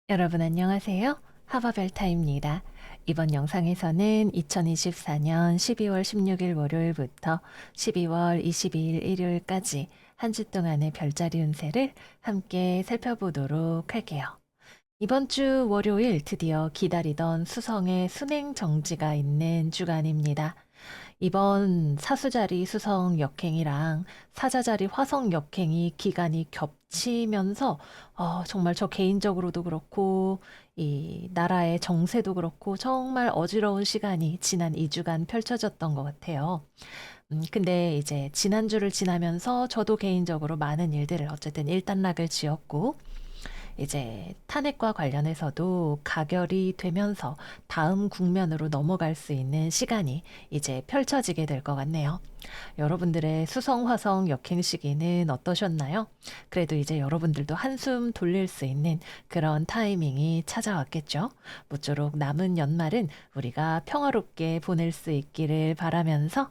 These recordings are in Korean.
여러분 안녕하세요. 하버별타입니다. 이번 영상에서는 2024년 12월 16일 월요일부터 12월 22일 일요일까지 한 주 동안의 별자리 운세를 함께 살펴보도록 할게요. 이번 주 월요일 드디어 기다리던 수성의 순행 정지가 있는 주간입니다. 이번 사수자리 수성 역행이랑 사자자리 화성 역행이 기간이 겹치면서 정말 저 개인적으로도 그렇고 이 나라의 정세도 그렇고 정말 어지러운 시간이 지난 2주간 펼쳐졌던 것 같아요. 근데 이제 지난주를 지나면서 저도 개인적으로 많은 일들을 어쨌든 일단락을 지었고 이제 탄핵과 관련해서도 가결이 되면서 다음 국면으로 넘어갈 수 있는 시간이 이제 펼쳐지게 될 것 같네요. 여러분들의 수성, 화성 역행 시기는 어떠셨나요? 그래도 이제 여러분들도 한숨 돌릴 수 있는 그런 타이밍이 찾아왔겠죠? 모쪼록 남은 연말은 우리가 평화롭게 보낼 수 있기를 바라면서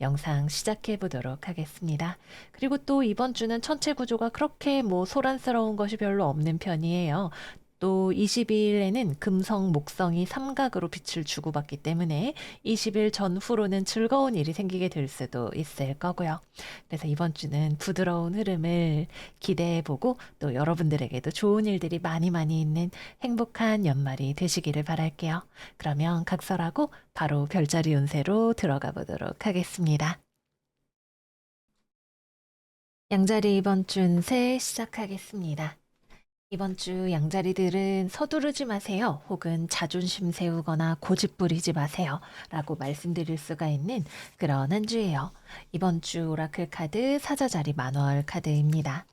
영상 시작해 보도록 하겠습니다. 그리고 또 이번 주는 천체 구조가 그렇게 뭐 소란스러운 것이 별로 없는 편이에요. 또 22일에는 금성, 목성이 삼각으로 빛을 주고받기 때문에 20일 전후로는 즐거운 일이 생기게 될 수도 있을 거고요. 그래서 이번 주는 부드러운 흐름을 기대해 보고 또 여러분들에게도 좋은 일들이 많이 많이 있는 행복한 연말이 되시기를 바랄게요. 그러면 각설하고 바로 별자리 운세로 들어가 보도록 하겠습니다. 양자리 이번 주 운세 시작하겠습니다. 이번 주 양자리들은 서두르지 마세요. 혹은 자존심 세우거나 고집 부리지 마세요. 라고 말씀드릴 수가 있는 그런 한 주예요. 이번 주 오라클 카드 사자자리 만월 카드입니다.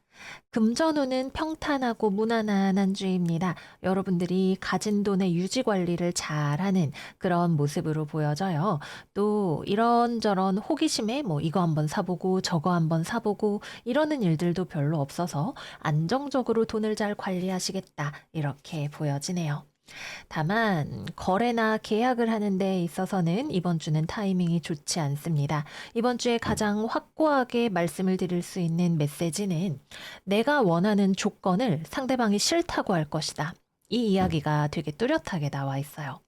금전운은 평탄하고 무난한 한 주입니다. 여러분들이 가진 돈의 유지 관리를 잘하는 그런 모습으로 보여져요. 또 이런저런 호기심에 뭐 이거 한번 사보고 저거 한번 사보고 이러는 일들도 별로 없어서 안정적으로 돈을 잘 관리하시겠다 이렇게 보여지네요. 다만 거래나 계약을 하는 데 있어서는 이번 주는 타이밍이 좋지 않습니다. 이번 주에 가장 확고하게 말씀을 드릴 수 있는 메시지는 내가 원하는 조건을 상대방이 싫다고 할 것이다. 이 이야기가 되게 뚜렷하게 나와 있어요.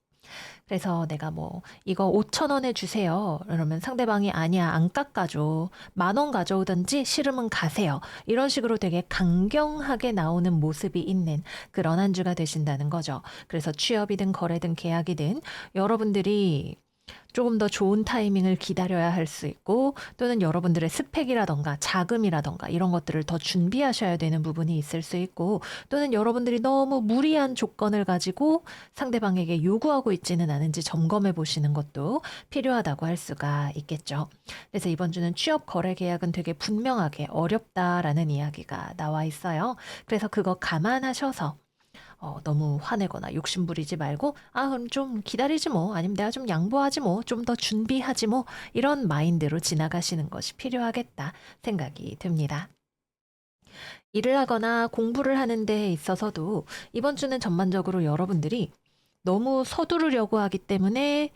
그래서 내가 뭐 이거 5천 원에 주세요. 그러면 상대방이 아니야 안 깎아줘. 10,000원 가져오든지 싫으면 가세요. 이런 식으로 되게 강경하게 나오는 모습이 있는 그런 한 주가 되신다는 거죠. 그래서 취업이든 거래든 계약이든 여러분들이 조금 더 좋은 타이밍을 기다려야 할 수 있고 또는 여러분들의 스펙이라던가 자금이라던가 이런 것들을 더 준비하셔야 되는 부분이 있을 수 있고 또는 여러분들이 너무 무리한 조건을 가지고 상대방에게 요구하고 있지는 않은지 점검해 보시는 것도 필요하다고 할 수가 있겠죠. 그래서 이번 주는 취업 거래 계약은 되게 분명하게 어렵다라는 이야기가 나와 있어요. 그래서 그거 감안하셔서 너무 화내거나 욕심 부리지 말고, 그럼 좀 기다리지 뭐, 아니면 내가 좀 양보하지 뭐, 좀 더 준비하지 뭐, 이런 마인드로 지나가시는 것이 필요하겠다 생각이 듭니다. 일을 하거나 공부를 하는 데 있어서도 이번 주는 전반적으로 여러분들이 너무 서두르려고 하기 때문에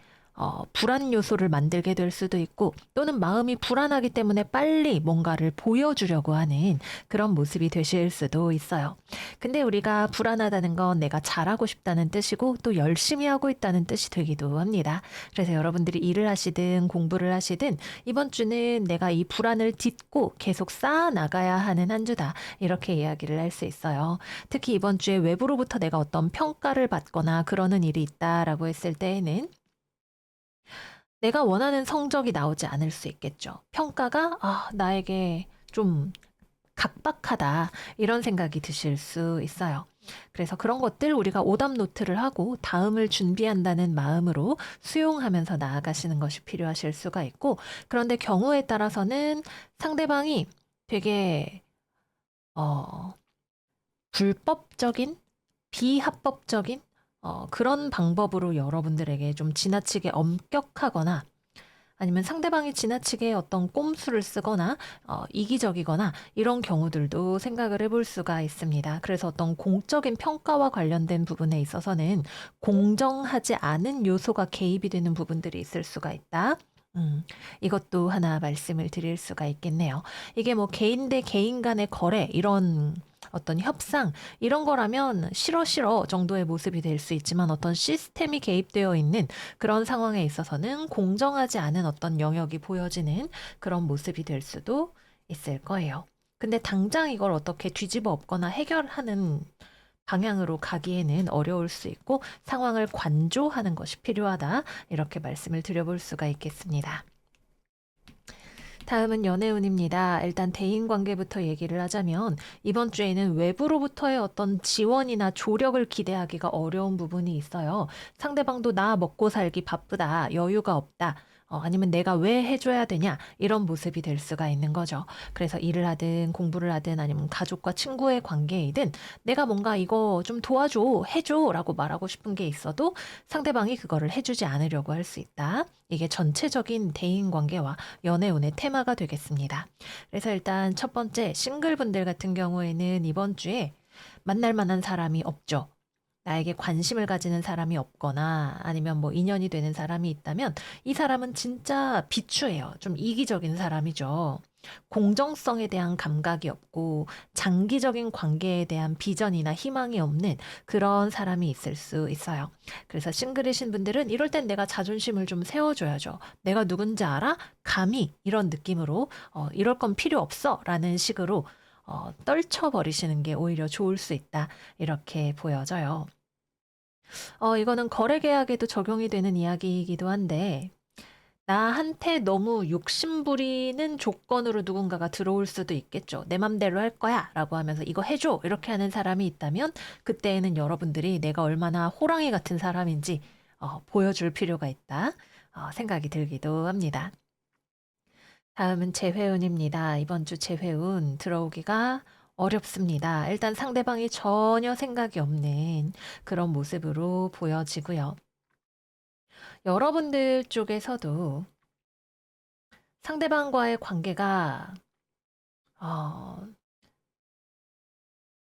불안 요소를 만들게 될 수도 있고 또는 마음이 불안하기 때문에 빨리 뭔가를 보여주려고 하는 그런 모습이 되실 수도 있어요. 근데 우리가 불안하다는 건 내가 잘하고 싶다는 뜻이고 또 열심히 하고 있다는 뜻이 되기도 합니다. 그래서 여러분들이 일을 하시든 공부를 하시든 이번 주는 내가 이 불안을 딛고 계속 쌓아 나가야 하는 한 주다. 이렇게 이야기를 할 수 있어요. 특히 이번 주에 외부로부터 내가 어떤 평가를 받거나 그러는 일이 있다라고 했을 때에는 내가 원하는 성적이 나오지 않을 수 있겠죠. 평가가 나에게 좀 각박하다 이런 생각이 드실 수 있어요. 그래서 그런 것들 우리가 오답 노트를 하고 다음을 준비한다는 마음으로 수용하면서 나아가시는 것이 필요하실 수가 있고 그런데 경우에 따라서는 상대방이 되게 어, 불법적인 비합법적인 그런 방법으로 여러분들에게 좀 지나치게 엄격하거나 아니면 상대방이 지나치게 어떤 꼼수를 쓰거나 이기적이거나 이런 경우들도 생각을 해볼 수가 있습니다. 그래서 어떤 공적인 평가와 관련된 부분에 있어서는 공정하지 않은 요소가 개입이 되는 부분들이 있을 수가 있다. 이것도 하나 말씀을 드릴 수가 있겠네요. 이게 뭐 개인 대 개인 간의 거래 이런 어떤 협상 이런 거라면 싫어 싫어 정도의 모습이 될 수 있지만 어떤 시스템이 개입되어 있는 그런 상황에 있어서는 공정하지 않은 어떤 영역이 보여지는 그런 모습이 될 수도 있을 거예요. 근데 당장 이걸 어떻게 뒤집어 엎거나 해결하는 방향으로 가기에는 어려울 수 있고 상황을 관조하는 것이 필요하다. 이렇게 말씀을 드려볼 수가 있겠습니다. 다음은 연애운입니다. 일단 대인관계부터 얘기를 하자면 이번 주에는 외부로부터의 어떤 지원이나 조력을 기대하기가 어려운 부분이 있어요. 상대방도 나 먹고 살기 바쁘다, 여유가 없다. 아니면 내가 왜 해줘야 되냐 이런 모습이 될 수가 있는 거죠. 그래서 일을 하든 공부를 하든 아니면 가족과 친구의 관계이든 내가 뭔가 이거 좀 도와줘, 해줘라고 말하고 싶은 게 있어도 상대방이 그거를 해주지 않으려고 할 수 있다. 이게 전체적인 대인관계와 연애운의 테마가 되겠습니다. 그래서 일단 첫 번째 싱글분들 같은 경우에는 이번 주에 만날 만한 사람이 없죠. 나에게 관심을 가지는 사람이 없거나 아니면 뭐 인연이 되는 사람이 있다면 이 사람은 진짜 비추해요. 좀 이기적인 사람이죠. 공정성에 대한 감각이 없고 장기적인 관계에 대한 비전이나 희망이 없는 그런 사람이 있을 수 있어요. 그래서 싱글이신 분들은 이럴 땐 내가 자존심을 좀 세워줘야죠. 내가 누군지 알아? 감히 이런 느낌으로 이럴 건 필요 없어 라는 식으로 떨쳐버리시는 게 오히려 좋을 수 있다. 이렇게 보여져요. 이거는 거래 계약에도 적용이 되는 이야기이기도 한데, 나한테 너무 욕심 부리는 조건으로 누군가가 들어올 수도 있겠죠. 내 맘대로 할 거야 라고 하면서 이거 해줘 이렇게 하는 사람이 있다면 그때에는 여러분들이 내가 얼마나 호랑이 같은 사람인지 보여줄 필요가 있다 생각이 들기도 합니다. 다음은 재회운입니다. 이번 주 재회운 들어오기가 어렵습니다. 일단 상대방이 전혀 생각이 없는 그런 모습으로 보여지고요. 여러분들 쪽에서도 상대방과의 관계가 어,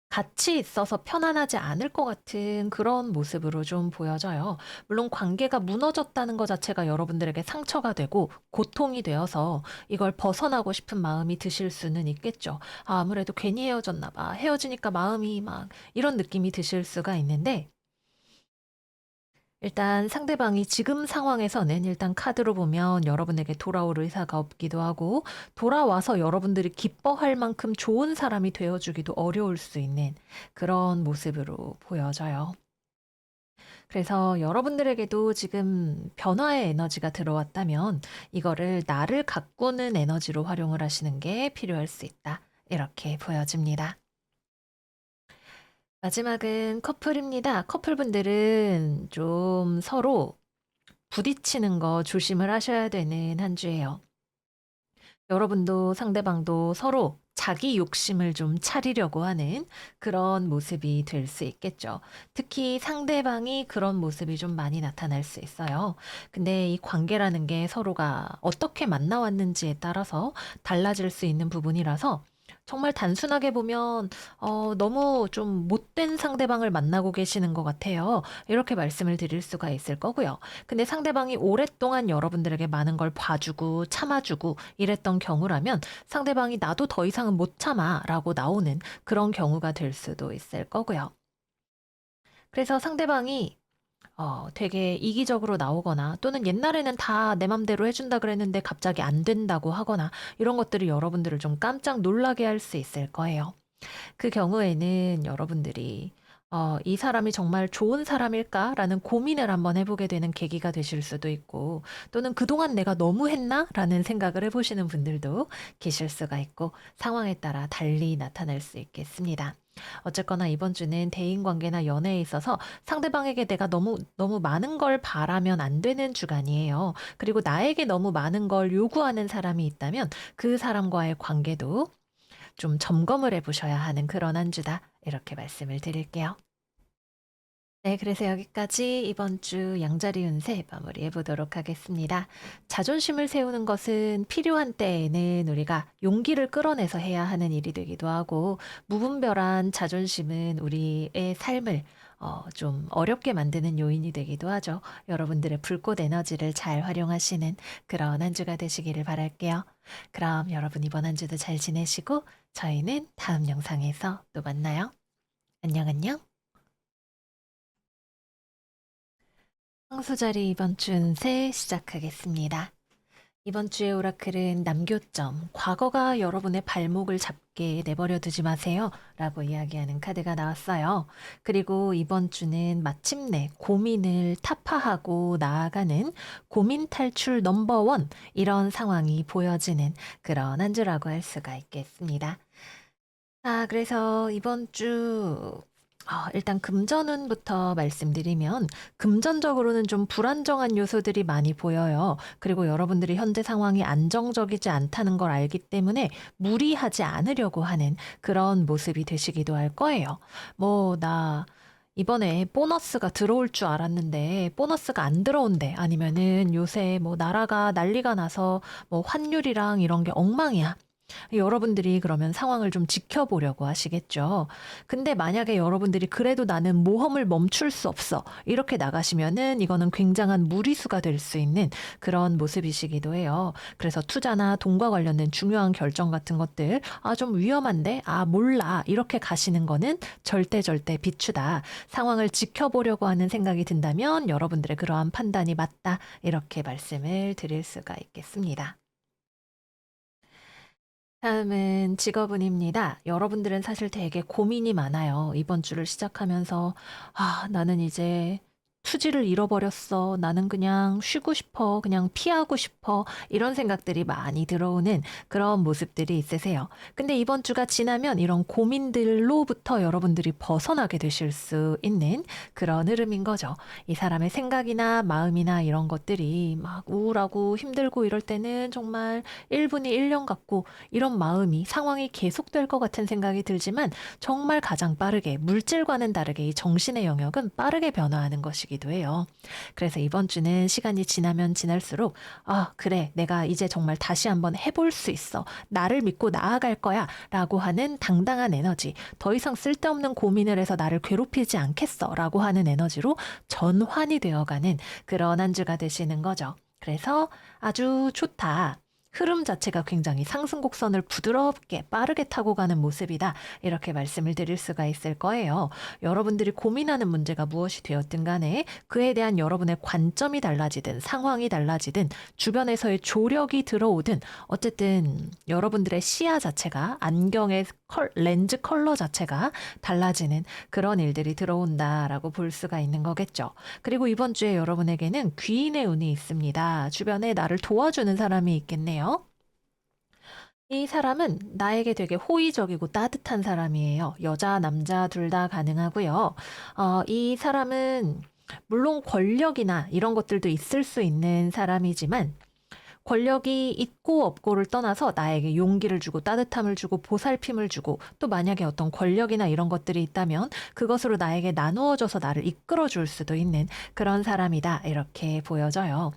같이 있어서 편안하지 않을 것 같은 그런 모습으로 좀 보여져요. 물론 관계가 무너졌다는 것 자체가 여러분들에게 상처가 되고 고통이 되어서 이걸 벗어나고 싶은 마음이 드실 수는 있겠죠. 아무래도 괜히 헤어졌나 봐. 헤어지니까 마음이 막 이런 느낌이 드실 수가 있는데 일단 상대방이 지금 상황에서는 일단 카드로 보면 여러분에게 돌아올 의사가 없기도 하고 돌아와서 여러분들이 기뻐할 만큼 좋은 사람이 되어주기도 어려울 수 있는 그런 모습으로 보여져요. 그래서 여러분들에게도 지금 변화의 에너지가 들어왔다면 이거를 나를 가꾸는 에너지로 활용을 하시는 게 필요할 수 있다. 이렇게 보여집니다. 마지막은 커플입니다. 커플분들은 좀 서로 부딪히는 거 조심을 하셔야 되는 한 주예요. 여러분도 상대방도 서로 자기 욕심을 좀 차리려고 하는 그런 모습이 될 수 있겠죠. 특히 상대방이 그런 모습이 좀 많이 나타날 수 있어요. 근데 이 관계라는 게 서로가 어떻게 만나왔는지에 따라서 달라질 수 있는 부분이라서 정말 단순하게 보면 너무 좀 못된 상대방을 만나고 계시는 것 같아요. 이렇게 말씀을 드릴 수가 있을 거고요. 근데 상대방이 오랫동안 여러분들에게 많은 걸 봐주고 참아주고 이랬던 경우라면 상대방이 나도 더 이상은 못 참아라고 나오는 그런 경우가 될 수도 있을 거고요. 그래서 상대방이 되게 이기적으로 나오거나 또는 옛날에는 다 내 맘대로 해준다 그랬는데 갑자기 안 된다고 하거나 이런 것들이 여러분들을 좀 깜짝 놀라게 할 수 있을 거예요. 그 경우에는 여러분들이 이 사람이 정말 좋은 사람일까라는 고민을 한번 해보게 되는 계기가 되실 수도 있고 또는 그동안 내가 너무 했나? 라는 생각을 해보시는 분들도 계실 수가 있고 상황에 따라 달리 나타날 수 있겠습니다. 어쨌거나 이번 주는 대인관계나 연애에 있어서 상대방에게 내가 너무 많은 걸 바라면 안 되는 주간이에요. 그리고 나에게 너무 많은 걸 요구하는 사람이 있다면 그 사람과의 관계도 좀 점검을 해 보셔야 하는 그런 한 주다. 이렇게 말씀을 드릴게요. 네, 그래서 여기까지 이번 주 양자리 운세 마무리해 보도록 하겠습니다. 자존심을 세우는 것은 필요한 때에는 우리가 용기를 끌어내서 해야 하는 일이 되기도 하고, 무분별한 자존심은 우리의 삶을 좀 어렵게 만드는 요인이 되기도 하죠. 여러분들의 불꽃 에너지를 잘 활용하시는 그런 한 주가 되시기를 바랄게요. 그럼 여러분 이번 한 주도 잘 지내시고, 저희는 다음 영상에서 또 만나요. 안녕, 안녕. 황소자리 이번 주 운세 시작하겠습니다. 이번 주의 오라클은 남교점, 과거가 여러분의 발목을 잡게 내버려 두지 마세요. 라고 이야기하는 카드가 나왔어요. 그리고 이번 주는 마침내 고민을 타파하고 나아가는 고민 탈출 넘버원, 이런 상황이 보여지는 그런 한 주라고 할 수가 있겠습니다. 그래서 이번 주 일단 금전운부터 말씀드리면 금전적으로는 좀 불안정한 요소들이 많이 보여요. 그리고 여러분들이 현재 상황이 안정적이지 않다는 걸 알기 때문에 무리하지 않으려고 하는 그런 모습이 되시기도 할 거예요. 나 이번에 보너스가 들어올 줄 알았는데 보너스가 안 들어온대. 아니면은 요새 나라가 난리가 나서 환율이랑 이런 게 엉망이야. 여러분들이 그러면 상황을 좀 지켜보려고 하시겠죠. 근데 만약에 여러분들이 그래도 나는 모험을 멈출 수 없어. 이렇게 나가시면은 이거는 굉장한 무리수가 될 수 있는 그런 모습이시기도 해요. 그래서 투자나 돈과 관련된 중요한 결정 같은 것들, 좀 위험한데? 몰라. 이렇게 가시는 거는 절대 비추다. 상황을 지켜보려고 하는 생각이 든다면 여러분들의 그러한 판단이 맞다. 이렇게 말씀을 드릴 수가 있겠습니다. 다음은 직업운입니다. 여러분들은 사실 되게 고민이 많아요. 이번 주를 시작하면서, 나는 이제 투지를 잃어버렸어. 나는 그냥 쉬고 싶어. 그냥 피하고 싶어. 이런 생각들이 많이 들어오는 그런 모습들이 있으세요. 근데 이번 주가 지나면 이런 고민들로부터 여러분들이 벗어나게 되실 수 있는 그런 흐름인 거죠. 이 사람의 생각이나 마음이나 이런 것들이 막 우울하고 힘들고 이럴 때는 정말 1분이 1년 같고, 이런 마음이 상황이 계속될 것 같은 생각이 들지만 정말 가장 빠르게 물질과는 다르게 이 정신의 영역은 빠르게 변화하는 것이기도 해요. 그래서 이번 주는 시간이 지나면 지날수록 그래, 내가 이제 정말 다시 한번 해볼 수 있어. 나를 믿고 나아갈 거야. 라고 하는 당당한 에너지. 더 이상 쓸데없는 고민을 해서 나를 괴롭히지 않겠어. 라고 하는 에너지로 전환이 되어가는 그런 한 주가 되시는 거죠. 그래서 아주 좋다. 흐름 자체가 굉장히 상승 곡선을 부드럽게 빠르게 타고 가는 모습이다. 이렇게 말씀을 드릴 수가 있을 거예요. 여러분들이 고민하는 문제가 무엇이 되었든 간에 그에 대한 여러분의 관점이 달라지든 상황이 달라지든 주변에서의 조력이 들어오든 어쨌든 여러분들의 시야 자체가 안경의 렌즈 컬러 자체가 달라지는 그런 일들이 들어온다라고 볼 수가 있는 거겠죠. 그리고 이번 주에 여러분에게는 귀인의 운이 있습니다. 주변에 나를 도와주는 사람이 있겠네요. 이 사람은 나에게 되게 호의적이고 따뜻한 사람이에요. 여자, 남자 둘 다 가능하고요. 이 사람은 물론 권력이나 이런 것들도 있을 수 있는 사람이지만 권력이 있고 없고를 떠나서 나에게 용기를 주고 따뜻함을 주고 보살핌을 주고 또 만약에 어떤 권력이나 이런 것들이 있다면 그것으로 나에게 나누어져서 나를 이끌어 줄 수도 있는 그런 사람이다. 이렇게 보여져요.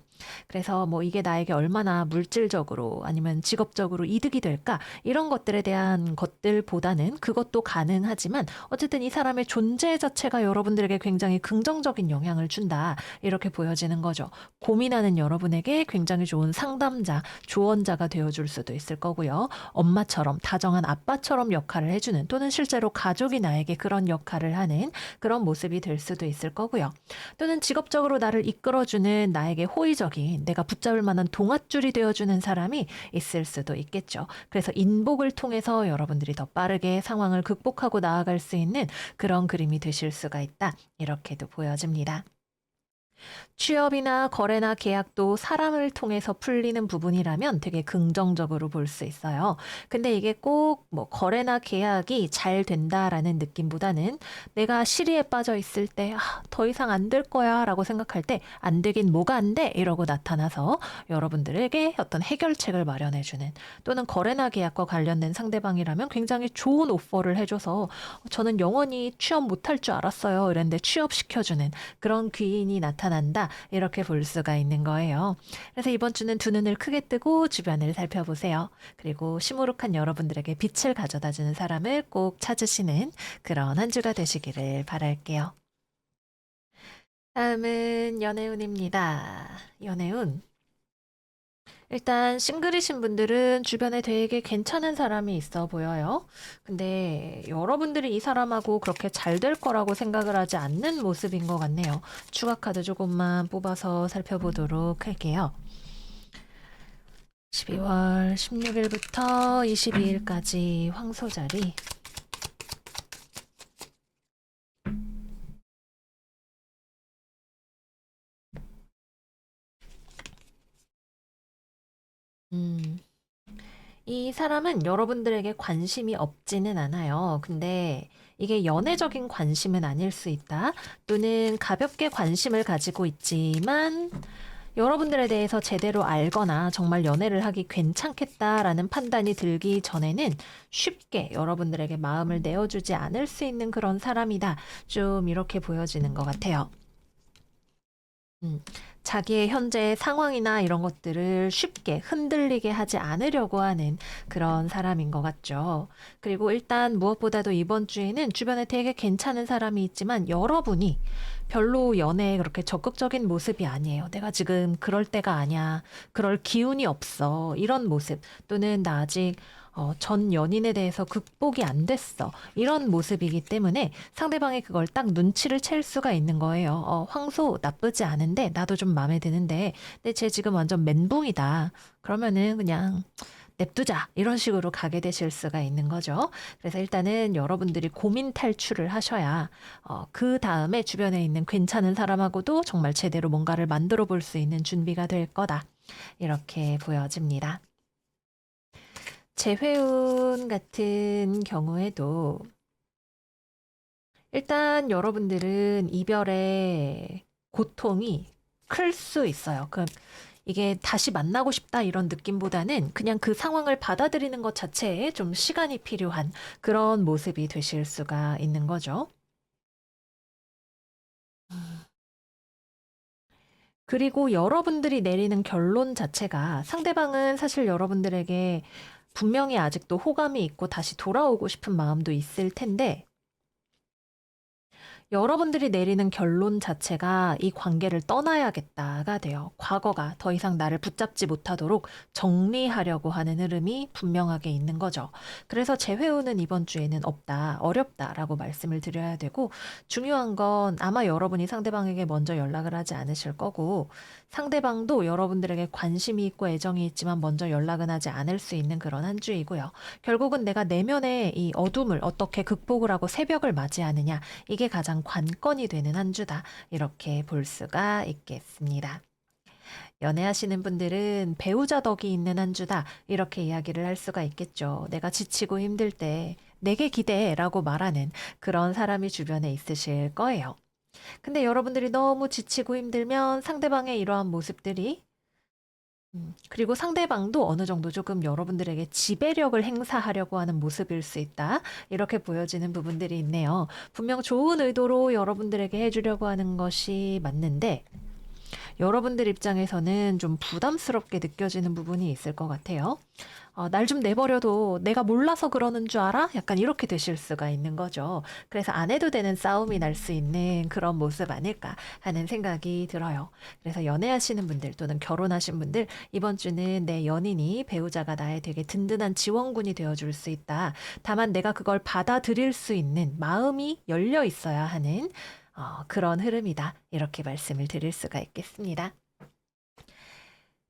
그래서 이게 나에게 얼마나 물질적으로 아니면 직업적으로 이득이 될까? 이런 것들에 대한 것들보다는 그것도 가능하지만 어쨌든 이 사람의 존재 자체가 여러분들에게 굉장히 긍정적인 영향을 준다. 이렇게 보여지는 거죠. 고민하는 여러분에게 굉장히 좋은 상담자, 조언자가 되어줄 수도 있을 거고요. 엄마처럼, 다정한 아빠처럼 역할을 해주는 또는 실제로 가족이 나에게 그런 역할을 하는 그런 모습이 될 수도 있을 거고요. 또는 직업적으로 나를 이끌어주는 나에게 호의적인 내가 붙잡을 만한 동아줄이 되어주는 사람이 있을 수도 있겠죠. 그래서 인복을 통해서 여러분들이 더 빠르게 상황을 극복하고 나아갈 수 있는 그런 그림이 되실 수가 있다. 이렇게도 보여집니다. 취업이나 거래나 계약도 사람을 통해서 풀리는 부분이라면 되게 긍정적으로 볼 수 있어요. 근데 이게 꼭 뭐 거래나 계약이 잘 된다라는 느낌보다는 내가 시리에 빠져 있을 때, 더 이상 안 될 거야 라고 생각할 때, 안 되긴 뭐가 안 돼? 이러고 나타나서 여러분들에게 어떤 해결책을 마련해주는, 또는 거래나 계약과 관련된 상대방이라면 굉장히 좋은 오퍼를 해줘서 저는 영원히 취업 못할 줄 알았어요. 이랬는데 취업시켜주는 그런 귀인이 나타난다. 이렇게 볼 수가 있는 거예요. 그래서 이번 주는 두 눈을 크게 뜨고 주변을 살펴보세요. 그리고 시무룩한 여러분들에게 빛을 가져다 주는 사람을 꼭 찾으시는 그런 한 주가 되시기를 바랄게요. 다음은 연애운입니다. 연애운. 일단 싱글이신 분들은 주변에 되게 괜찮은 사람이 있어 보여요. 근데 여러분들이 이 사람하고 그렇게 잘 될 거라고 생각을 하지 않는 모습인 것 같네요. 추가 카드 조금만 뽑아서 살펴보도록 할게요. 12월 16일부터 22일까지 황소자리. 음. 이 사람은 여러분들에게 관심이 없지는 않아요. 근데 이게 연애적인 관심은 아닐 수 있다. 또는 가볍게 관심을 가지고 있지만 여러분들에 대해서 제대로 알거나 정말 연애를 하기 괜찮겠다라는 판단이 들기 전에는 쉽게 여러분들에게 마음을 내어주지 않을 수 있는 그런 사람이다. 좀 이렇게 보여지는 것 같아요. 자기의 현재 상황이나 이런 것들을 쉽게 흔들리게 하지 않으려고 하는 그런 사람인 것 같죠. 그리고 일단 무엇보다도 이번 주에는 주변에 되게 괜찮은 사람이 있지만 여러분이 별로 연애에 그렇게 적극적인 모습이 아니에요. 내가 지금 그럴 때가 아니야. 그럴 기운이 없어. 이런 모습. 또는 나 아직 전 연인에 대해서 극복이 안 됐어. 이런 모습이기 때문에 상대방이 그걸 딱 눈치를 챌 수가 있는 거예요. 황소 나쁘지 않은데 나도 좀 마음에 드는데 근데 쟤 지금 완전 멘붕이다. 그러면은 그냥 냅두자. 이런 식으로 가게 되실 수가 있는 거죠. 그래서 일단은 여러분들이 고민 탈출을 하셔야 그 다음에 주변에 있는 괜찮은 사람하고도 정말 제대로 뭔가를 만들어 볼 수 있는 준비가 될 거다. 이렇게 보여집니다. 재회운 같은 경우에도 일단 여러분들은 이별의 고통이 클 수 있어요. 이게 다시 만나고 싶다 이런 느낌보다는 그냥 그 상황을 받아들이는 것 자체에 좀 시간이 필요한 그런 모습이 되실 수가 있는 거죠. 그리고 여러분들이 내리는 결론 자체가 상대방은 사실 여러분들에게 분명히 아직도 호감이 있고 다시 돌아오고 싶은 마음도 있을 텐데 여러분들이 내리는 결론 자체가 이 관계를 떠나야겠다가 돼요. 과거가 더 이상 나를 붙잡지 못하도록 정리하려고 하는 흐름이 분명하게 있는 거죠. 그래서 재회우는 이번 주에는 없다, 어렵다라고 말씀을 드려야 되고 중요한 건 아마 여러분이 상대방에게 먼저 연락을 하지 않으실 거고 상대방도 여러분들에게 관심이 있고 애정이 있지만 먼저 연락은 하지 않을 수 있는 그런 한 주이고요. 결국은 내가 내면의 이 어둠을 어떻게 극복을 하고 새벽을 맞이하느냐 이게 가장 관건이 되는 한 주다. 이렇게 볼 수가 있겠습니다. 연애하시는 분들은 배우자 덕이 있는 한 주다. 이렇게 이야기를 할 수가 있겠죠. 내가 지치고 힘들 때 내게 기대라고 말하는 그런 사람이 주변에 있으실 거예요. 근데 여러분들이 너무 지치고 힘들면 상대방의 이러한 모습들이 그리고 상대방도 어느 정도 조금 여러분들에게 지배력을 행사하려고 하는 모습일 수 있다. 이렇게 보여지는 부분들이 있네요. 분명 좋은 의도로 여러분들에게 해주려고 하는 것이 맞는데, 여러분들 입장에서는 좀 부담스럽게 느껴지는 부분이 있을 것 같아요. 날 좀 내버려도 내가 몰라서 그러는 줄 알아? 약간 이렇게 되실 수가 있는 거죠. 그래서 안 해도 되는 싸움이 날 수 있는 그런 모습 아닐까 하는 생각이 들어요. 그래서 연애하시는 분들 또는 결혼하신 분들 이번 주는 내 연인이 배우자가 나의 되게 든든한 지원군이 되어줄 수 있다. 다만 내가 그걸 받아들일 수 있는 마음이 열려 있어야 하는 그런 흐름이다. 이렇게 말씀을 드릴 수가 있겠습니다.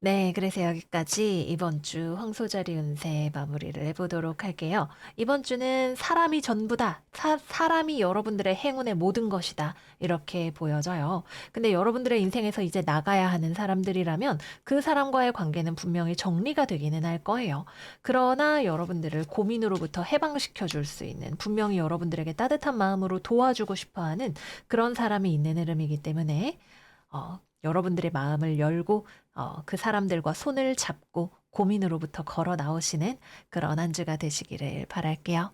네, 그래서 여기까지 이번 주 황소자리 운세 마무리를 해보도록 할게요. 이번 주는 사람이 전부다. 사람이 여러분들의 행운의 모든 것이다. 이렇게 보여져요. 근데 여러분들의 인생에서 이제 나가야 하는 사람들이라면 그 사람과의 관계는 분명히 정리가 되기는 할 거예요. 그러나 여러분들을 고민으로부터 해방시켜 줄 수 있는, 분명히 여러분들에게 따뜻한 마음으로 도와주고 싶어 하는 그런 사람이 있는 흐름이기 때문에 여러분들의 마음을 열고 그 사람들과 손을 잡고 고민으로부터 걸어 나오시는 그런 한 주가 되시기를 바랄게요.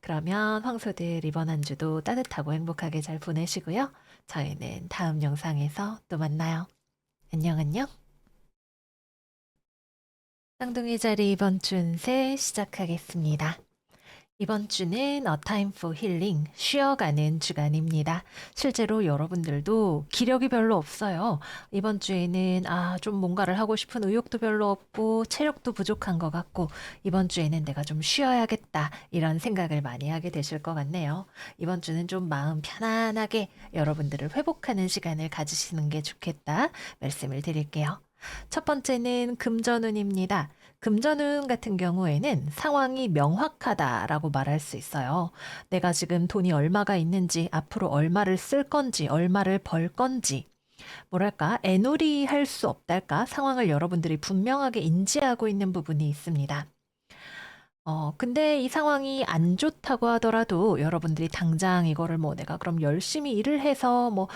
그러면 황소들 이번 한 주도 따뜻하고 행복하게 잘 보내시고요. 저희는 다음 영상에서 또 만나요. 안녕, 안녕. 쌍둥이 자리 이번 주 운세 시작하겠습니다. 이번 주는 A Time for Healing, 쉬어가는 주간입니다. 실제로 여러분들도 기력이 별로 없어요. 이번 주에는 좀 뭔가를 하고 싶은 의욕도 별로 없고 체력도 부족한 것 같고 이번 주에는 내가 좀 쉬어야겠다 이런 생각을 많이 하게 되실 것 같네요. 이번 주는 좀 마음 편안하게 여러분들을 회복하는 시간을 가지시는 게 좋겠다 말씀을 드릴게요. 첫 번째는 금전운입니다. 금전운 같은 경우에는 상황이 명확하다라고 말할 수 있어요. 내가 지금 돈이 얼마가 있는지, 앞으로 얼마를 쓸 건지, 얼마를 벌 건지, 뭐랄까, 애누리 할 수 없달까, 상황을 여러분들이 분명하게 인지하고 있는 부분이 있습니다. 근데 이 상황이 안 좋다고 하더라도 여러분들이 당장 이거를 뭐 내가 그럼 열심히 일을 해서 뭐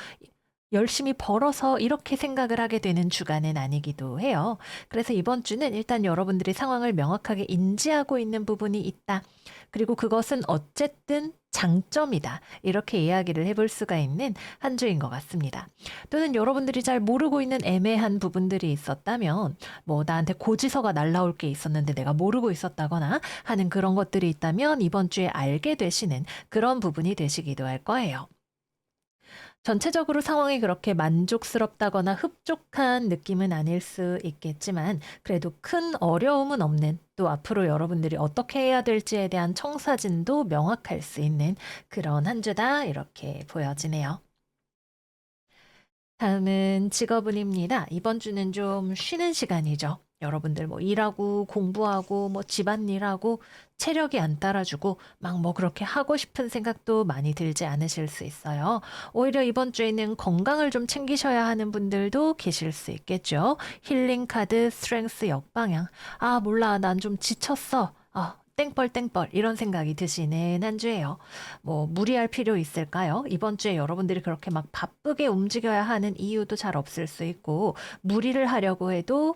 열심히 벌어서 이렇게 생각을 하게 되는 주간은 아니기도 해요. 그래서 이번 주는 일단 여러분들이 상황을 명확하게 인지하고 있는 부분이 있다. 그리고 그것은 어쨌든 장점이다. 이렇게 이야기를 해볼 수가 있는 한 주인 것 같습니다. 또는 여러분들이 잘 모르고 있는 애매한 부분들이 있었다면, 뭐 나한테 고지서가 날라올 게 있었는데 내가 모르고 있었다거나 하는 그런 것들이 있다면 이번 주에 알게 되시는 그런 부분이 되시기도 할 거예요. 전체적으로 상황이 그렇게 만족스럽다거나 흡족한 느낌은 아닐 수 있겠지만 그래도 큰 어려움은 없는, 또 앞으로 여러분들이 어떻게 해야 될지에 대한 청사진도 명확할 수 있는 그런 한 주다 이렇게 보여지네요. 다음은 직업운입니다. 이번 주는 좀 쉬는 시간이죠. 여러분들 뭐 일하고 공부하고 뭐 집안일하고 체력이 안 따라주고 막 뭐 그렇게 하고 싶은 생각도 많이 들지 않으실 수 있어요. 오히려 이번 주에는 건강을 좀 챙기셔야 하는 분들도 계실 수 있겠죠. 힐링 카드 스트렝스 역방향. 몰라. 난 좀 지쳤어. 땡벌 땡벌 이런 생각이 드시는 한 주예요. 뭐 무리할 필요 있을까요? 이번 주에 여러분들이 그렇게 막 바쁘게 움직여야 하는 이유도 잘 없을 수 있고 무리를 하려고 해도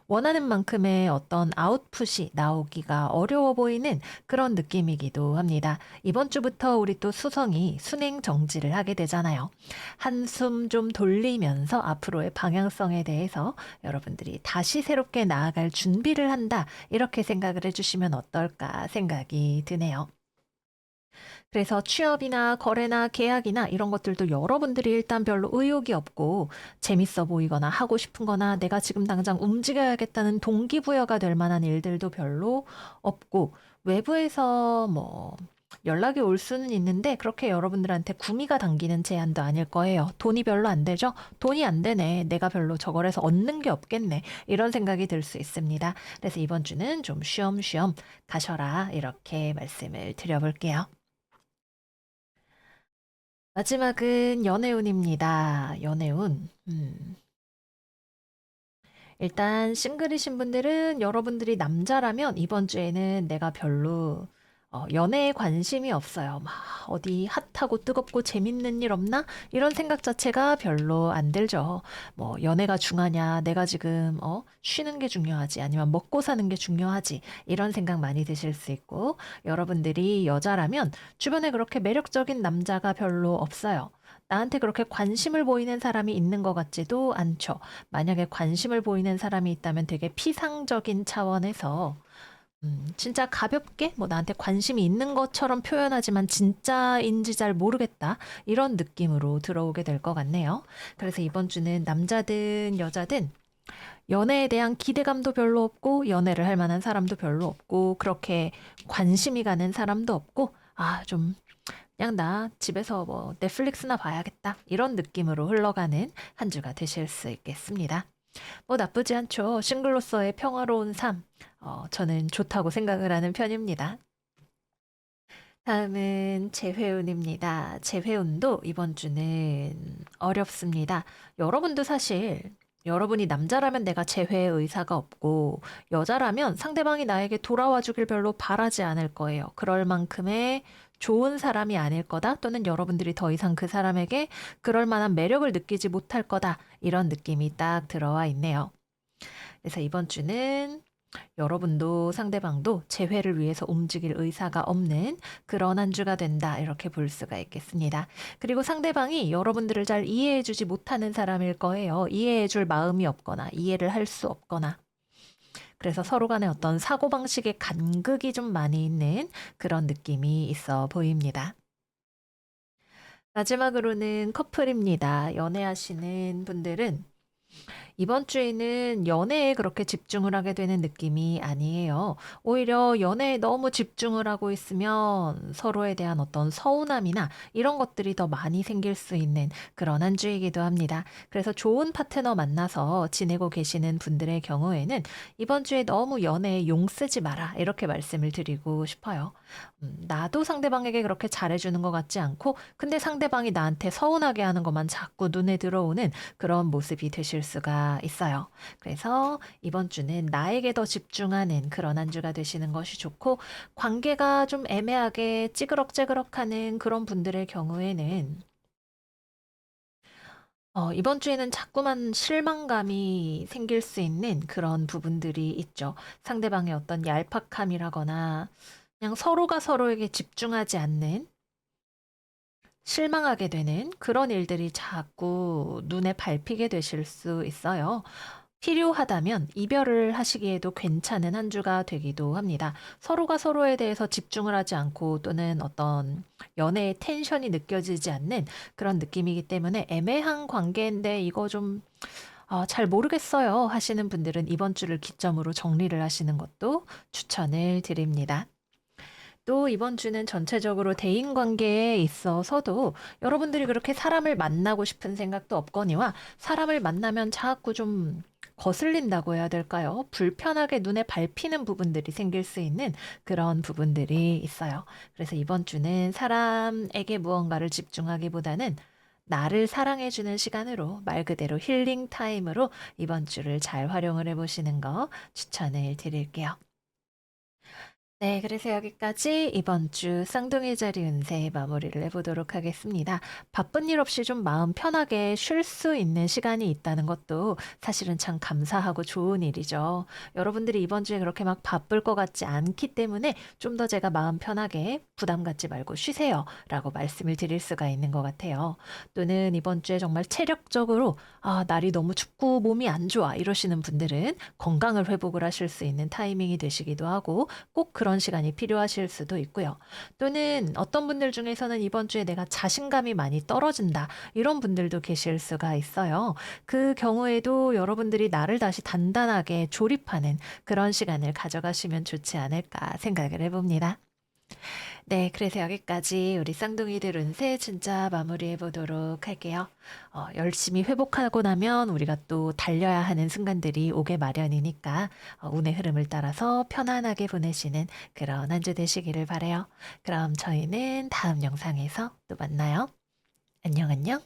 원하는 만큼의 어떤 아웃풋이 나오기가 어려워 보이는 그런 느낌이기도 합니다. 이번 주부터 우리 또 수성이 순행 정지를 하게 되잖아요. 한숨 좀 돌리면서 앞으로의 방향성에 대해서 여러분들이 다시 새롭게 나아갈 준비를 한다. 이렇게 생각을 해주시면 어떨까 생각이 드네요. 그래서 취업이나 거래나 계약이나 이런 것들도 여러분들이 일단 별로 의욕이 없고 재밌어 보이거나 하고 싶은 거나 내가 지금 당장 움직여야겠다는 동기부여가 될 만한 일들도 별로 없고 외부에서 뭐 연락이 올 수는 있는데 그렇게 여러분들한테 구미가 당기는 제안도 아닐 거예요. 돈이 별로 안 되죠? 돈이 안 되네. 내가 별로 저걸 해서 얻는 게 없겠네. 이런 생각이 들 수 있습니다. 그래서 이번 주는 좀 쉬엄쉬엄 가셔라. 이렇게 말씀을 드려볼게요. 마지막은 연애운입니다. 연애운. 일단 싱글이신 분들은 여러분들이 남자라면 이번 주에는 내가 별로 연애에 관심이 없어요. 막 어디 핫하고 뜨겁고 재밌는 일 없나? 이런 생각 자체가 별로 안 들죠. 뭐 연애가 중하냐? 내가 지금 쉬는 게 중요하지? 아니면 먹고 사는 게 중요하지? 이런 생각 많이 드실 수 있고 여러분들이 여자라면 주변에 그렇게 매력적인 남자가 별로 없어요. 나한테 그렇게 관심을 보이는 사람이 있는 것 같지도 않죠. 만약에 관심을 보이는 사람이 있다면 되게 피상적인 차원에서 진짜 가볍게 뭐 나한테 관심이 있는 것처럼 표현하지만 진짜인지 잘 모르겠다. 이런 느낌으로 들어오게 될 것 같네요. 그래서 이번 주는 남자든 여자든 연애에 대한 기대감도 별로 없고 연애를 할 만한 사람도 별로 없고 그렇게 관심이 가는 사람도 없고 좀 그냥 나 집에서 뭐 넷플릭스나 봐야겠다. 이런 느낌으로 흘러가는 한 주가 되실 수 있겠습니다. 뭐 나쁘지 않죠. 싱글로서의 평화로운 삶. 저는 좋다고 생각을 하는 편입니다. 다음은 재회운입니다. 재회운도 이번 주는 어렵습니다. 여러분도 사실 여러분이 남자라면 내가 재회의 의사가 없고 여자라면 상대방이 나에게 돌아와 주길 별로 바라지 않을 거예요. 그럴 만큼의 좋은 사람이 아닐 거다 또는 여러분들이 더 이상 그 사람에게 그럴 만한 매력을 느끼지 못할 거다 이런 느낌이 딱 들어와 있네요. 그래서 이번 주는 여러분도 상대방도 재회를 위해서 움직일 의사가 없는 그런 한 주가 된다. 이렇게 볼 수가 있겠습니다. 그리고 상대방이 여러분들을 잘 이해해주지 못하는 사람일 거예요. 이해해줄 마음이 없거나 이해를 할 수 없거나. 그래서 서로 간에 어떤 사고방식의 간극이 좀 많이 있는 그런 느낌이 있어 보입니다. 마지막으로는 커플입니다. 연애하시는 분들은 이번 주에는 연애에 그렇게 집중을 하게 되는 느낌이 아니에요. 오히려 연애에 너무 집중을 하고 있으면 서로에 대한 어떤 서운함이나 이런 것들이 더 많이 생길 수 있는 그런 한 주이기도 합니다. 그래서 좋은 파트너 만나서 지내고 계시는 분들의 경우에는 이번 주에 너무 연애에 용 쓰지 마라. 이렇게 말씀을 드리고 싶어요. 나도 상대방에게 그렇게 잘해주는 것 같지 않고, 근데 상대방이 나한테 서운하게 하는 것만 자꾸 눈에 들어오는 그런 모습이 되실 수가 있어요. 그래서 이번 주는 나에게 더 집중하는 그런 한 주가 되시는 것이 좋고, 관계가 좀 애매하게 찌그럭찌그럭하는 그런 분들의 경우에는 이번 주에는 자꾸만 실망감이 생길 수 있는 그런 부분들이 있죠. 상대방의 어떤 얄팍함이라거나 그냥 서로가 서로에게 집중하지 않는 실망하게 되는 그런 일들이 자꾸 눈에 밟히게 되실 수 있어요. 필요하다면 이별을 하시기에도 괜찮은 한 주가 되기도 합니다. 서로가 서로에 대해서 집중을 하지 않고 또는 어떤 연애의 텐션이 느껴지지 않는 그런 느낌이기 때문에 애매한 관계인데 이거 좀 잘 모르겠어요 하시는 분들은 이번 주를 기점으로 정리를 하시는 것도 추천을 드립니다. 또 이번 주는 전체적으로 대인 관계에 있어서도 여러분들이 그렇게 사람을 만나고 싶은 생각도 없거니와 사람을 만나면 자꾸 좀 거슬린다고 해야 될까요? 불편하게 눈에 밟히는 부분들이 생길 수 있는 그런 부분들이 있어요. 그래서 이번 주는 사람에게 무언가를 집중하기보다는 나를 사랑해주는 시간으로 말 그대로 힐링 타임으로 이번 주를 잘 활용을 해보시는 거 추천을 드릴게요. 네, 그래서 여기까지 이번 주 쌍둥이 자리 운세 마무리를 해보도록 하겠습니다. 바쁜 일 없이 좀 마음 편하게 쉴 수 있는 시간이 있다는 것도 사실은 참 감사하고 좋은 일이죠. 여러분들이 이번 주에 그렇게 막 바쁠 것 같지 않기 때문에 좀 더 제가 마음 편하게 부담 갖지 말고 쉬세요 라고 말씀을 드릴 수가 있는 것 같아요. 또는 이번 주에 정말 체력적으로 날이 너무 춥고 몸이 안 좋아 이러시는 분들은 건강을 회복을 하실 수 있는 타이밍이 되시기도 하고 꼭 그런 시간이 필요하실 수도 있고요. 또는 어떤 분들 중에서는 이번 주에 내가 자신감이 많이 떨어진다. 이런 분들도 계실 수가 있어요. 그 경우에도 여러분들이 나를 다시 단단하게 조립하는 그런 시간을 가져가시면 좋지 않을까 생각을 해봅니다. 네, 그래서 여기까지 우리 쌍둥이들 운세 진짜 마무리해 보도록 할게요. 열심히 회복하고 나면 우리가 또 달려야 하는 순간들이 오게 마련이니까 운의 흐름을 따라서 편안하게 보내시는 그런 한 주 되시기를 바래요. 그럼 저희는 다음 영상에서 또 만나요. 안녕, 안녕.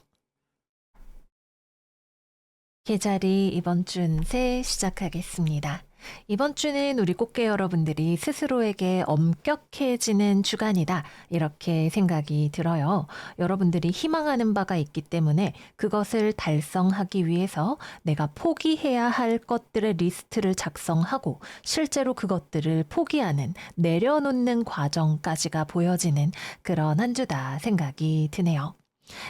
계자리 이번 주 운세 시작하겠습니다. 이번 주는 우리 꽃게 여러분들이 스스로에게 엄격해지는 주간이다. 이렇게 생각이 들어요. 여러분들이 희망하는 바가 있기 때문에 그것을 달성하기 위해서 내가 포기해야 할 것들의 리스트를 작성하고 실제로 그것들을 포기하는, 내려놓는 과정까지가 보여지는 그런 한 주다 생각이 드네요.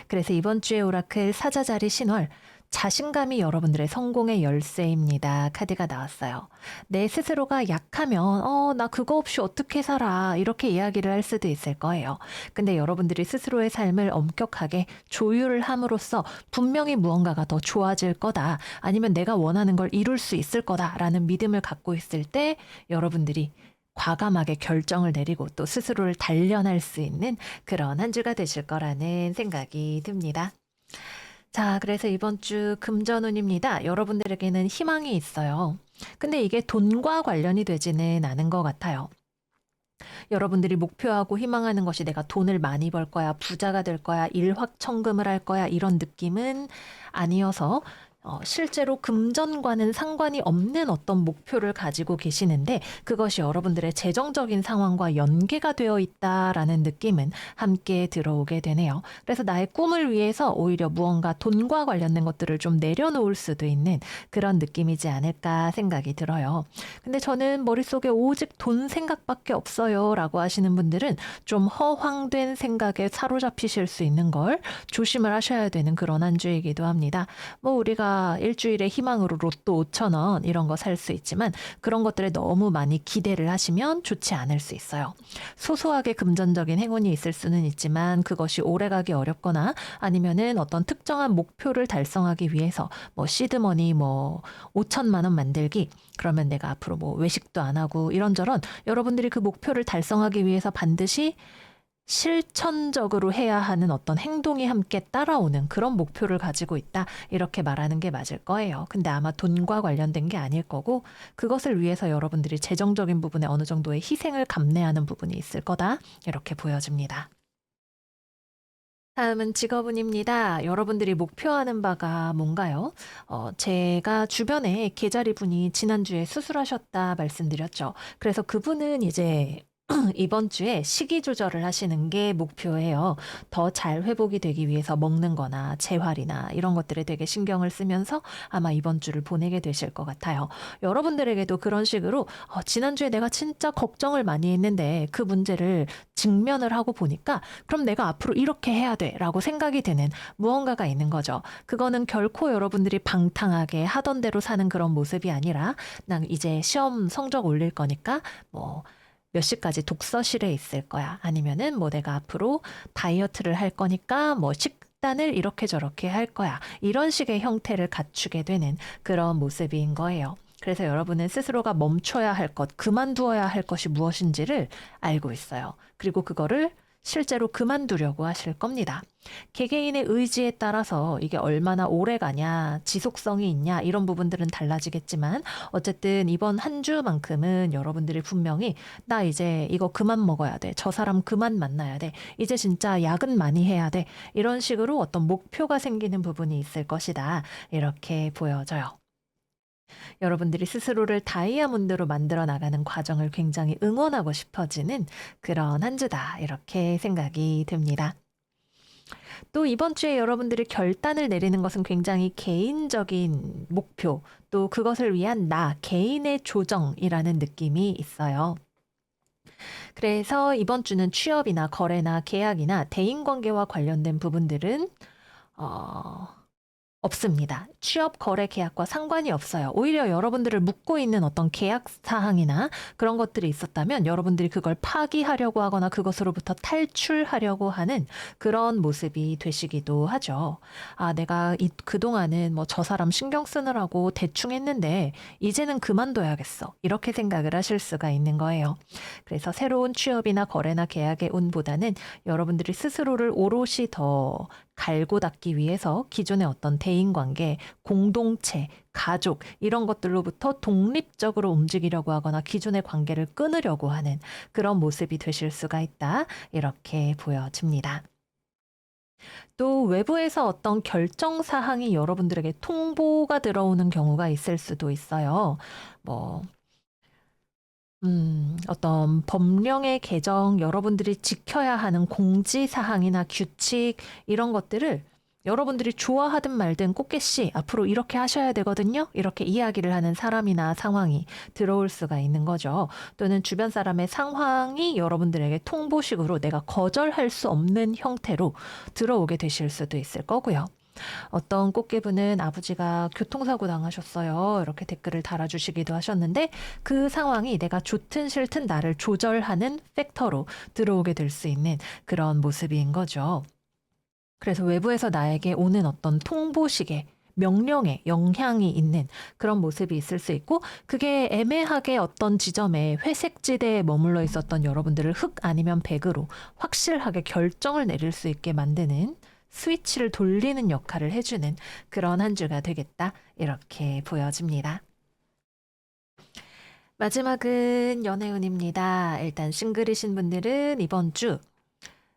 그래서 이번 주에 오라클 사자자리 신월 자신감이 여러분들의 성공의 열쇠입니다. 카드가 나왔어요. 내 스스로가 약하면 나 그거 없이 어떻게 살아 이렇게 이야기를 할 수도 있을 거예요. 근데 여러분들이 스스로의 삶을 엄격하게 조율을 함으로써 분명히 무언가가 더 좋아질 거다. 아니면 내가 원하는 걸 이룰 수 있을 거다라는 믿음을 갖고 있을 때 여러분들이 과감하게 결정을 내리고 또 스스로를 단련할 수 있는 그런 한 주가 되실 거라는 생각이 듭니다. 자, 그래서 이번 주 금전운입니다. 여러분들에게는 희망이 있어요. 근데 이게 돈과 관련이 되지는 않은 것 같아요. 여러분들이 목표하고 희망하는 것이 내가 돈을 많이 벌 거야, 부자가 될 거야, 일확천금을 할 거야, 이런 느낌은 아니어서 실제로 금전과는 상관이 없는 어떤 목표를 가지고 계시는데 그것이 여러분들의 재정적인 상황과 연계가 되어 있다라는 느낌은 함께 들어오게 되네요. 그래서 나의 꿈을 위해서 오히려 무언가 돈과 관련된 것들을 좀 내려놓을 수도 있는 그런 느낌이지 않을까 생각이 들어요. 근데 저는 머릿속에 오직 돈 생각밖에 없어요 라고 하시는 분들은 좀 허황된 생각에 사로잡히실 수 있는 걸 조심을 하셔야 되는 그런 한 주이기도 합니다. 뭐 우리가 일주일에 희망으로 로또 5천 원 이런 거 살 수 있지만 그런 것들에 너무 많이 기대를 하시면 좋지 않을 수 있어요. 소소하게 금전적인 행운이 있을 수는 있지만 그것이 오래가기 어렵거나 아니면은 어떤 특정한 목표를 달성하기 위해서 뭐 시드머니 뭐 5천만 원 만들기 그러면 내가 앞으로 뭐 외식도 안 하고 이런저런 여러분들이 그 목표를 달성하기 위해서 반드시 실천적으로 해야 하는 어떤 행동이 함께 따라오는 그런 목표를 가지고 있다. 이렇게 말하는 게 맞을 거예요. 근데 아마 돈과 관련된 게 아닐 거고 그것을 위해서 여러분들이 재정적인 부분에 어느 정도의 희생을 감내하는 부분이 있을 거다. 이렇게 보여집니다. 다음은 직업운입니다. 여러분들이 목표하는 바가 뭔가요? 제가 주변에 계자리 분이 지난주에 수술하셨다 말씀드렸죠. 그래서 그분은 이제 이번 주에 식이 조절을 하시는 게 목표예요. 더 잘 회복이 되기 위해서 먹는 거나 재활이나 이런 것들에 되게 신경을 쓰면서 아마 이번 주를 보내게 되실 것 같아요. 여러분들에게도 그런 식으로 지난주에 내가 진짜 걱정을 많이 했는데 그 문제를 직면을 하고 보니까 그럼 내가 앞으로 이렇게 해야 돼 라고 생각이 드는 무언가가 있는 거죠. 그거는 결코 여러분들이 방탕하게 하던 대로 사는 그런 모습이 아니라 난 이제 시험 성적 올릴 거니까 뭐 몇 시까지 독서실에 있을 거야. 아니면은 뭐 내가 앞으로 다이어트를 할 거니까 뭐 식단을 이렇게 저렇게 할 거야. 이런 식의 형태를 갖추게 되는 그런 모습인 거예요. 그래서 여러분은 스스로가 멈춰야 할 것, 그만두어야 할 것이 무엇인지를 알고 있어요. 그리고 그거를 실제로 그만두려고 하실 겁니다. 개개인의 의지에 따라서 이게 얼마나 오래 가냐, 지속성이 있냐, 이런 부분들은 달라지겠지만, 어쨌든 이번 한 주만큼은 여러분들이 분명히, 나 이제 이거 그만 먹어야 돼. 저 사람 그만 만나야 돼. 이제 진짜 야근 많이 해야 돼. 이런 식으로 어떤 목표가 생기는 부분이 있을 것이다. 이렇게 보여져요. 여러분들이 스스로를 다이아몬드로 만들어 나가는 과정을 굉장히 응원하고 싶어지는 그런 한 주다. 이렇게 생각이 듭니다. 또 이번 주에 여러분들이 결단을 내리는 것은 굉장히 개인적인 목표, 또 그것을 위한 나, 개인의 조정이라는 느낌이 있어요. 그래서 이번 주는 취업이나 거래나 계약이나 대인관계와 관련된 부분들은 어, 없습니다. 취업, 거래, 계약과 상관이 없어요. 오히려 여러분들을 묶고 있는 어떤 계약 사항이나 그런 것들이 있었다면 여러분들이 그걸 파기하려고 하거나 그것으로부터 탈출하려고 하는 그런 모습이 되시기도 하죠. 아, 내가 그동안은 뭐 저 사람 신경 쓰느라고 대충 했는데 이제는 그만둬야겠어. 이렇게 생각을 하실 수가 있는 거예요. 그래서 새로운 취업이나 거래나 계약의 운보다는 여러분들이 스스로를 오롯이 더 갈고 닦기 위해서 기존의 어떤 대인관계, 공동체, 가족 이런 것들로부터 독립적으로 움직이려고 하거나 기존의 관계를 끊으려고 하는 그런 모습이 되실 수가 있다. 이렇게 보여집니다. 또 외부에서 어떤 결정 사항이 여러분들에게 통보가 들어오는 경우가 있을 수도 있어요. 뭐 어떤 법령의 개정, 여러분들이 지켜야 하는 공지사항이나 규칙, 이런 것들을 여러분들이 좋아하든 말든 꽃게씨, 앞으로 이렇게 하셔야 되거든요. 이렇게 이야기를 하는 사람이나 상황이 들어올 수가 있는 거죠. 또는 주변 사람의 상황이 여러분들에게 통보식으로 내가 거절할 수 없는 형태로 들어오게 되실 수도 있을 거고요. 어떤 꽃게분은 아버지가 교통사고 당하셨어요. 이렇게 댓글을 달아주시기도 하셨는데 그 상황이 내가 좋든 싫든 나를 조절하는 팩터로 들어오게 될 수 있는 그런 모습인 거죠. 그래서 외부에서 나에게 오는 어떤 통보식의 명령에 영향이 있는 그런 모습이 있을 수 있고 그게 애매하게 어떤 지점에 회색 지대에 머물러 있었던 여러분들을 흑 아니면 백으로 확실하게 결정을 내릴 수 있게 만드는 스위치를 돌리는 역할을 해주는 그런 한 주가 되겠다. 이렇게 보여집니다. 마지막은 연애운입니다. 일단 싱글이신 분들은 이번 주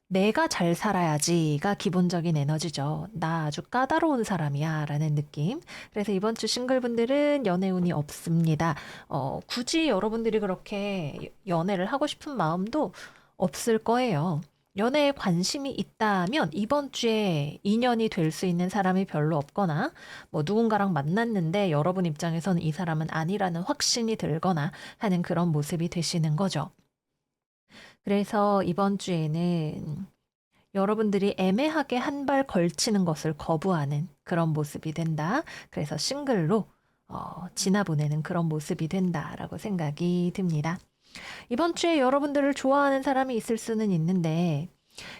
내가 잘 살아야지가 기본적인 에너지죠. 나 아주 까다로운 사람이야 라는 느낌. 그래서 이번 주 싱글분들은 연애운이 없습니다. 굳이 여러분들이 그렇게 연애를 하고 싶은 마음도 없을 거예요. 연애에 관심이 있다면 이번 주에 인연이 될 수 있는 사람이 별로 없거나 뭐 누군가랑 만났는데 여러분 입장에서는 이 사람은 아니라는 확신이 들거나 하는 그런 모습이 되시는 거죠. 그래서 이번 주에는 여러분들이 애매하게 한 발 걸치는 것을 거부하는 그런 모습이 된다. 그래서 싱글로 지나보내는 그런 모습이 된다라고 생각이 듭니다. 이번 주에 여러분들을 좋아하는 사람이 있을 수는 있는데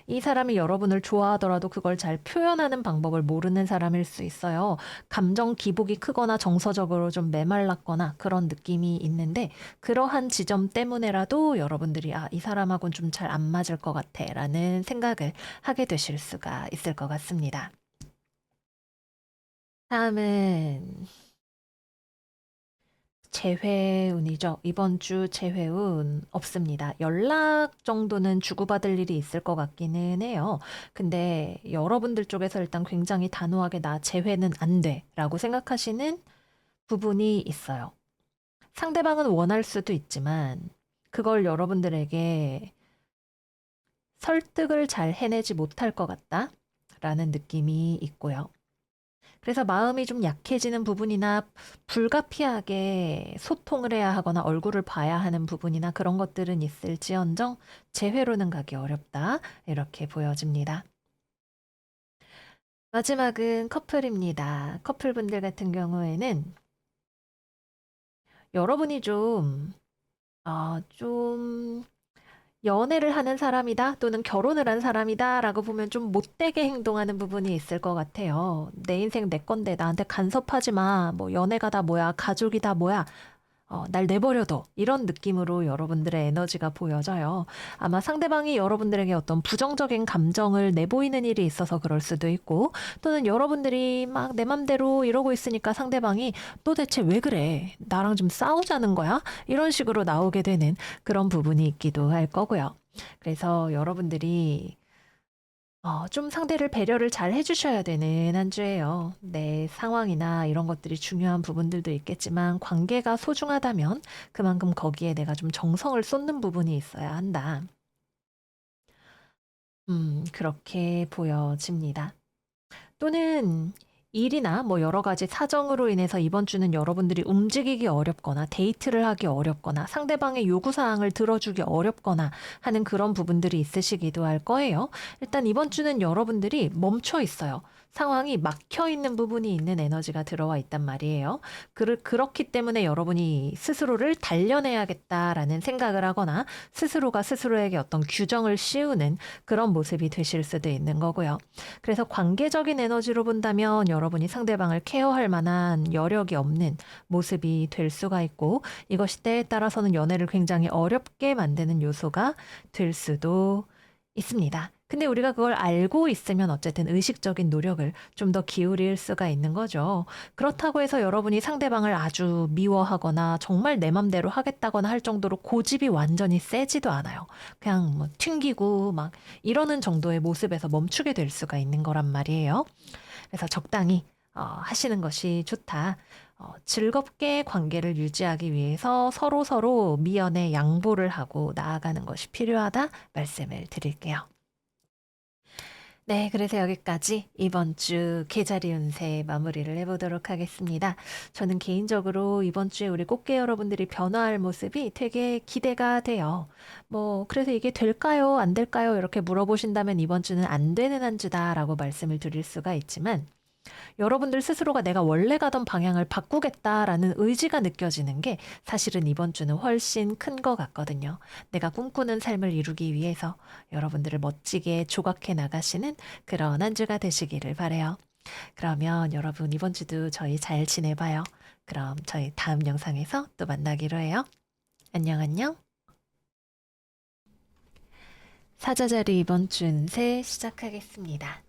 이 사람이 여러분을 좋아하더라도 그걸 잘 표현하는 방법을 모르는 사람일 수 있어요. 감정 기복이 크거나 정서적으로 좀 메말랐거나 그런 느낌이 있는데 그러한 지점 때문에라도 여러분들이 이 사람하고는 좀 잘 안 맞을 것 같아 라는 생각을 하게 되실 수가 있을 것 같습니다. 다음은 재회운이죠. 이번 주 재회운 없습니다. 연락 정도는 주고받을 일이 있을 것 같기는 해요. 근데 여러분들 쪽에서 일단 굉장히 단호하게 나 재회는 안 돼 라고 생각하시는 부분이 있어요. 상대방은 원할 수도 있지만 그걸 여러분들에게 설득을 잘 해내지 못할 것 같다 라는 느낌이 있고요. 그래서 마음이 좀 약해지는 부분이나 불가피하게 소통을 해야 하거나 얼굴을 봐야 하는 부분이나 그런 것들은 있을지언정 재회로는 가기 어렵다. 이렇게 보여집니다. 마지막은 커플입니다. 커플분들 같은 경우에는 여러분이 좀 연애를 하는 사람이다 또는 결혼을 한 사람이다 라고 보면 좀 못되게 행동하는 부분이 있을 것 같아요. 내 인생 내 건데 나한테 간섭하지 마. 뭐 연애가 다 뭐야, 가족이 다 뭐야. 날 내버려둬. 이런 느낌으로 여러분들의 에너지가 보여져요. 아마 상대방이 여러분들에게 어떤 부정적인 감정을 내보이는 일이 있어서 그럴 수도 있고, 또는 여러분들이 막 내 맘대로 이러고 있으니까 상대방이 또 대체 왜 그래? 나랑 좀 싸우자는 거야? 이런 식으로 나오게 되는 그런 부분이 있기도 할 거고요. 그래서 여러분들이 좀 상대를 배려를 잘 해주셔야 되는 한 주예요. 내 상황이나 이런 것들이 중요한 부분들도 있겠지만 관계가 소중하다면 그만큼 거기에 내가 좀 정성을 쏟는 부분이 있어야 한다. 그렇게 보여집니다. 또는 일이나 뭐 여러 가지 사정으로 인해서 이번 주는 여러분들이 움직이기 어렵거나 데이트를 하기 어렵거나 상대방의 요구사항을 들어주기 어렵거나 하는 그런 부분들이 있으시기도 할 거예요. 일단 이번 주는 여러분들이 멈춰 있어요. 상황이 막혀 있는 부분이 있는 에너지가 들어와 있단 말이에요. 그렇기 때문에 여러분이 스스로를 단련해야겠다라는 생각을 하거나 스스로가 스스로에게 어떤 규정을 씌우는 그런 모습이 되실 수도 있는 거고요. 그래서 관계적인 에너지로 본다면 여러분이 상대방을 케어할 만한 여력이 없는 모습이 될 수가 있고 이것이 때에 따라서는 연애를 굉장히 어렵게 만드는 요소가 될 수도 있습니다. 근데 우리가 그걸 알고 있으면 어쨌든 의식적인 노력을 좀 더 기울일 수가 있는 거죠. 그렇다고 해서 여러분이 상대방을 아주 미워하거나 정말 내 맘대로 하겠다거나 할 정도로 고집이 완전히 세지도 않아요. 그냥 뭐 튕기고 막 이러는 정도의 모습에서 멈추게 될 수가 있는 거란 말이에요. 그래서 적당히 하시는 것이 좋다. 즐겁게 관계를 유지하기 위해서 서로 미연에 양보를 하고 나아가는 것이 필요하다 말씀을 드릴게요. 네, 그래서 여기까지 이번 주 계자리 운세 마무리를 해보도록 하겠습니다. 저는 개인적으로 이번 주에 우리 꽃게 여러분들이 변화할 모습이 되게 기대가 돼요. 그래서 이게 될까요? 안 될까요? 이렇게 물어보신다면 이번 주는 안 되는 한 주다라고 말씀을 드릴 수가 있지만 여러분들 스스로가 내가 원래 가던 방향을 바꾸겠다라는 의지가 느껴지는 게 사실은 이번 주는 훨씬 큰 것 같거든요. 내가 꿈꾸는 삶을 이루기 위해서 여러분들을 멋지게 조각해 나가시는 그런 한 주가 되시기를 바래요. 그러면 여러분 이번 주도 저희 잘 지내봐요. 그럼 저희 다음 영상에서 또 만나기로 해요. 안녕 안녕. 사자자리 이번 주 운세 시작하겠습니다.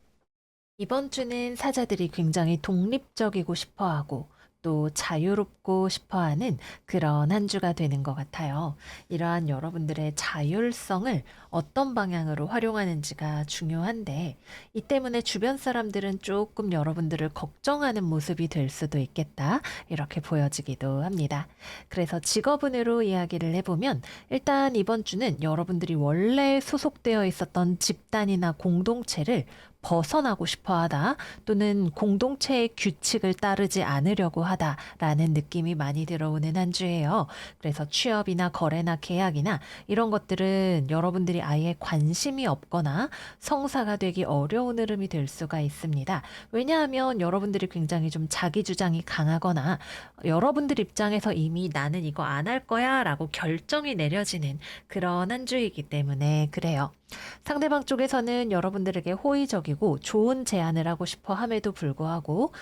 이번 주는 사자들이 굉장히 독립적이고 싶어 하고 또 자유롭고 싶어 하는 그런 한 주가 되는 것 같아요. 이러한 여러분들의 자율성을 어떤 방향으로 활용하는지가 중요한데, 이 때문에 주변 사람들은 조금 여러분들을 걱정하는 모습이 될 수도 있겠다. 이렇게 보여지기도 합니다. 그래서 직업운으로 이야기를 해보면, 일단 이번 주는 여러분들이 원래 소속되어 있었던 집단이나 공동체를 벗어나고 싶어 하다, 또는 공동체의 규칙을 따르지 않으려고 하다라는 느낌이 많이 들어오는 한 주예요. 그래서 취업이나 거래나 계약이나 이런 것들은 여러분들이 아예 관심이 없거나 성사가 되기 어려운 흐름이 될 수가 있습니다. 왜냐하면 여러분들이 굉장히 좀 자기 주장이 강하거나 여러분들 입장에서 이미 나는 이거 안 할 거야 라고 결정이 내려지는 그런 한 주이기 때문에 그래요. 상대방 쪽에서는 여러분들에게 호의적이고 좋은 제안을 하고 싶어 함에도 불구하고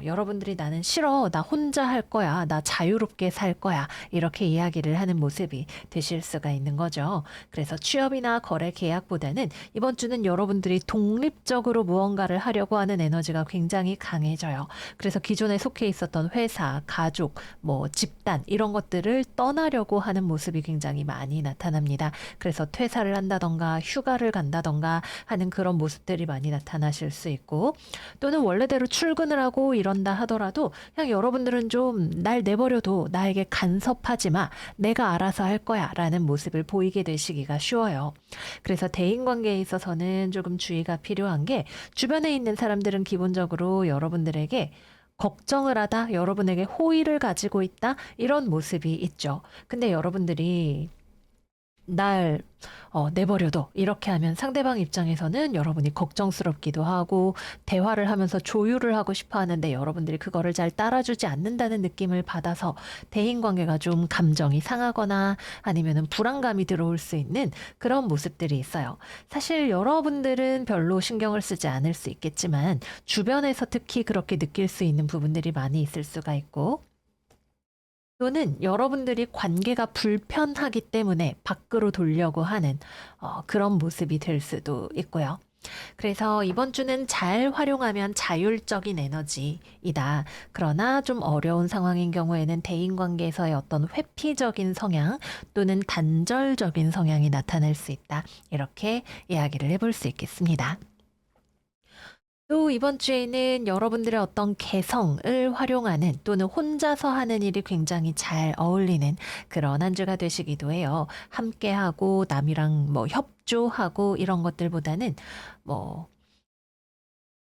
여러분들이 나는 싫어, 나 혼자 할 거야, 나 자유롭게 살 거야 이렇게 이야기를 하는 모습이 되실 수가 있는 거죠. 그래서 취업이나 거래 계약보다는 이번 주는 여러분들이 독립적으로 무언가를 하려고 하는 에너지가 굉장히 강해져요. 그래서 기존에 속해 있었던 회사, 가족, 뭐 집단 이런 것들을 떠나려고 하는 모습이 굉장히 많이 나타납니다. 그래서 퇴사를 한다던가 휴가를 간다던가 하는 그런 모습들이 많이 나타나실 수 있고, 또는 원래대로 출근을 하고 이런다 하더라도 그냥 여러분들은 좀 날 내버려도 나에게 간섭하지 마, 내가 알아서 할 거야 라는 모습을 보이게 되시기가 쉬워요. 그래서 대인관계에 있어서는 조금 주의가 필요한 게, 주변에 있는 사람들은 기본적으로 여러분들에게 걱정을 하다, 여러분에게 호의를 가지고 있다 이런 모습이 있죠. 근데 여러분들이 날 내버려둬 이렇게 하면 상대방 입장에서는 여러분이 걱정스럽기도 하고 대화를 하면서 조율을 하고 싶어 하는데 여러분들이 그거를 잘 따라주지 않는다는 느낌을 받아서 대인관계가 좀 감정이 상하거나 아니면은 불안감이 들어올 수 있는 그런 모습들이 있어요. 사실 여러분들은 별로 신경을 쓰지 않을 수 있겠지만 주변에서 특히 그렇게 느낄 수 있는 부분들이 많이 있을 수가 있고, 또는 여러분들이 관계가 불편하기 때문에 밖으로 돌려고 하는 그런 모습이 될 수도 있고요. 그래서 이번 주는 잘 활용하면 자율적인 에너지이다. 그러나 좀 어려운 상황인 경우에는 대인관계에서의 어떤 회피적인 성향 또는 단절적인 성향이 나타날 수 있다. 이렇게 이야기를 해볼 수 있겠습니다. 또 이번 주에는 여러분들의 어떤 개성을 활용하는 또는 혼자서 하는 일이 굉장히 잘 어울리는 그런 한 주가 되시기도 해요. 함께하고 남이랑 뭐 협조하고 이런 것들보다는 뭐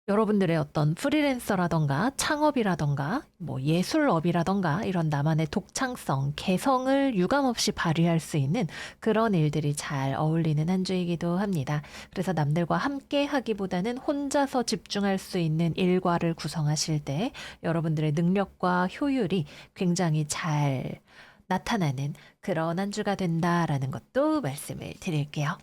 여러분들의 어떤 프리랜서라던가 창업이라던가 뭐 예술업이라던가 이런 나만의 독창성, 개성을 유감없이 발휘할 수 있는 그런 일들이 잘 어울리는 한 주이기도 합니다. 그래서 남들과 함께 하기보다는 혼자서 집중할 수 있는 일과를 구성하실 때 여러분들의 능력과 효율이 굉장히 잘 나타나는 그런 한 주가 된다라는 것도 말씀을 드릴게요.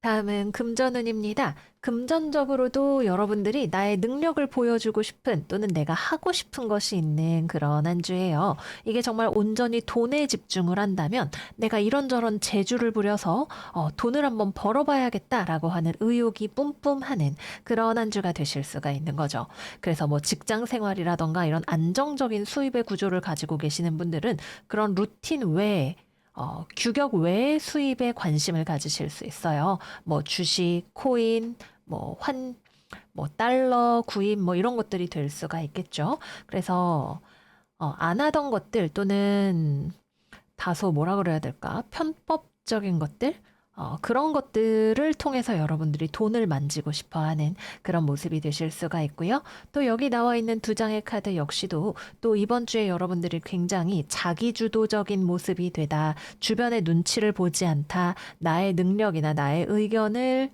다음은 금전운입니다. 금전적으로도 여러분들이 나의 능력을 보여주고 싶은 또는 내가 하고 싶은 것이 있는 그런 한 주예요. 이게 정말 온전히 돈에 집중을 한다면 내가 이런저런 재주를 부려서 돈을 한번 벌어봐야겠다라고 하는 의욕이 뿜뿜하는 그런 한 주가 되실 수가 있는 거죠. 그래서 뭐 직장 생활이라던가 이런 안정적인 수입의 구조를 가지고 계시는 분들은 그런 루틴 외에 규격 외의 수입에 관심을 가지실 수 있어요. 뭐 주식, 코인, 뭐 뭐 달러, 구입, 뭐 이런 것들이 될 수가 있겠죠. 그래서 안 하던 것들 또는 다소 뭐라 그래야 될까? 편법적인 것들? 그런 것들을 통해서 여러분들이 돈을 만지고 싶어 하는 그런 모습이 되실 수가 있고요. 또 여기 나와 있는 두 장의 카드 역시도 또 이번 주에 여러분들이 굉장히 자기주도적인 모습이 되다, 주변의 눈치를 보지 않다, 나의 능력이나 나의 의견을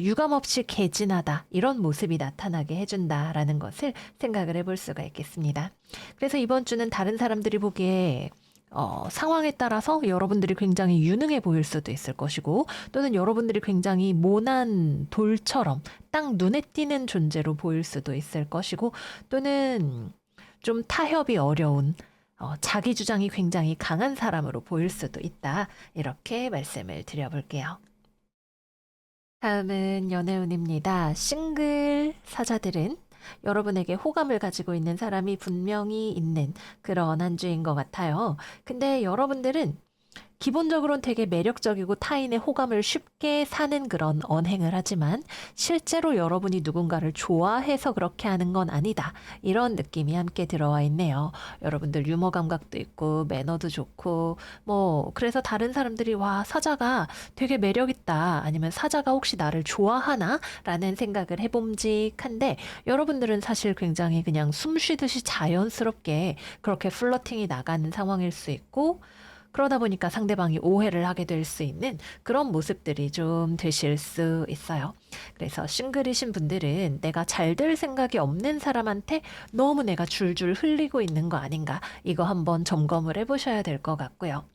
유감없이 개진하다, 이런 모습이 나타나게 해준다라는 것을 생각을 해볼 수가 있겠습니다. 그래서 이번 주는 다른 사람들이 보기에 상황에 따라서 여러분들이 굉장히 유능해 보일 수도 있을 것이고, 또는 여러분들이 굉장히 모난 돌처럼 딱 눈에 띄는 존재로 보일 수도 있을 것이고, 또는 좀 타협이 어려운 자기 주장이 굉장히 강한 사람으로 보일 수도 있다. 이렇게 말씀을 드려볼게요. 다음은 연애운입니다. 싱글 사자들은 여러분에게 호감을 가지고 있는 사람이 분명히 있는 그런 한 주인 것 같아요. 근데 여러분들은 기본적으로는 되게 매력적이고 타인의 호감을 쉽게 사는 그런 언행을 하지만 실제로 여러분이 누군가를 좋아해서 그렇게 하는 건 아니다. 이런 느낌이 함께 들어와 있네요. 여러분들 유머 감각도 있고 매너도 좋고 뭐 그래서 다른 사람들이 와, 사자가 되게 매력 있다. 아니면 사자가 혹시 나를 좋아하나? 라는 생각을 해봄직한데 여러분들은 사실 굉장히 그냥 숨 쉬듯이 자연스럽게 그렇게 플러팅이 나가는 상황일 수 있고 그러다 보니까 상대방이 오해를 하게 될 수 있는 그런 모습들이 좀 되실 수 있어요. 그래서 싱글이신 분들은 내가 잘 될 생각이 없는 사람한테 너무 내가 줄줄 흘리고 있는 거 아닌가 이거 한번 점검을 해보셔야 될 것 같고요.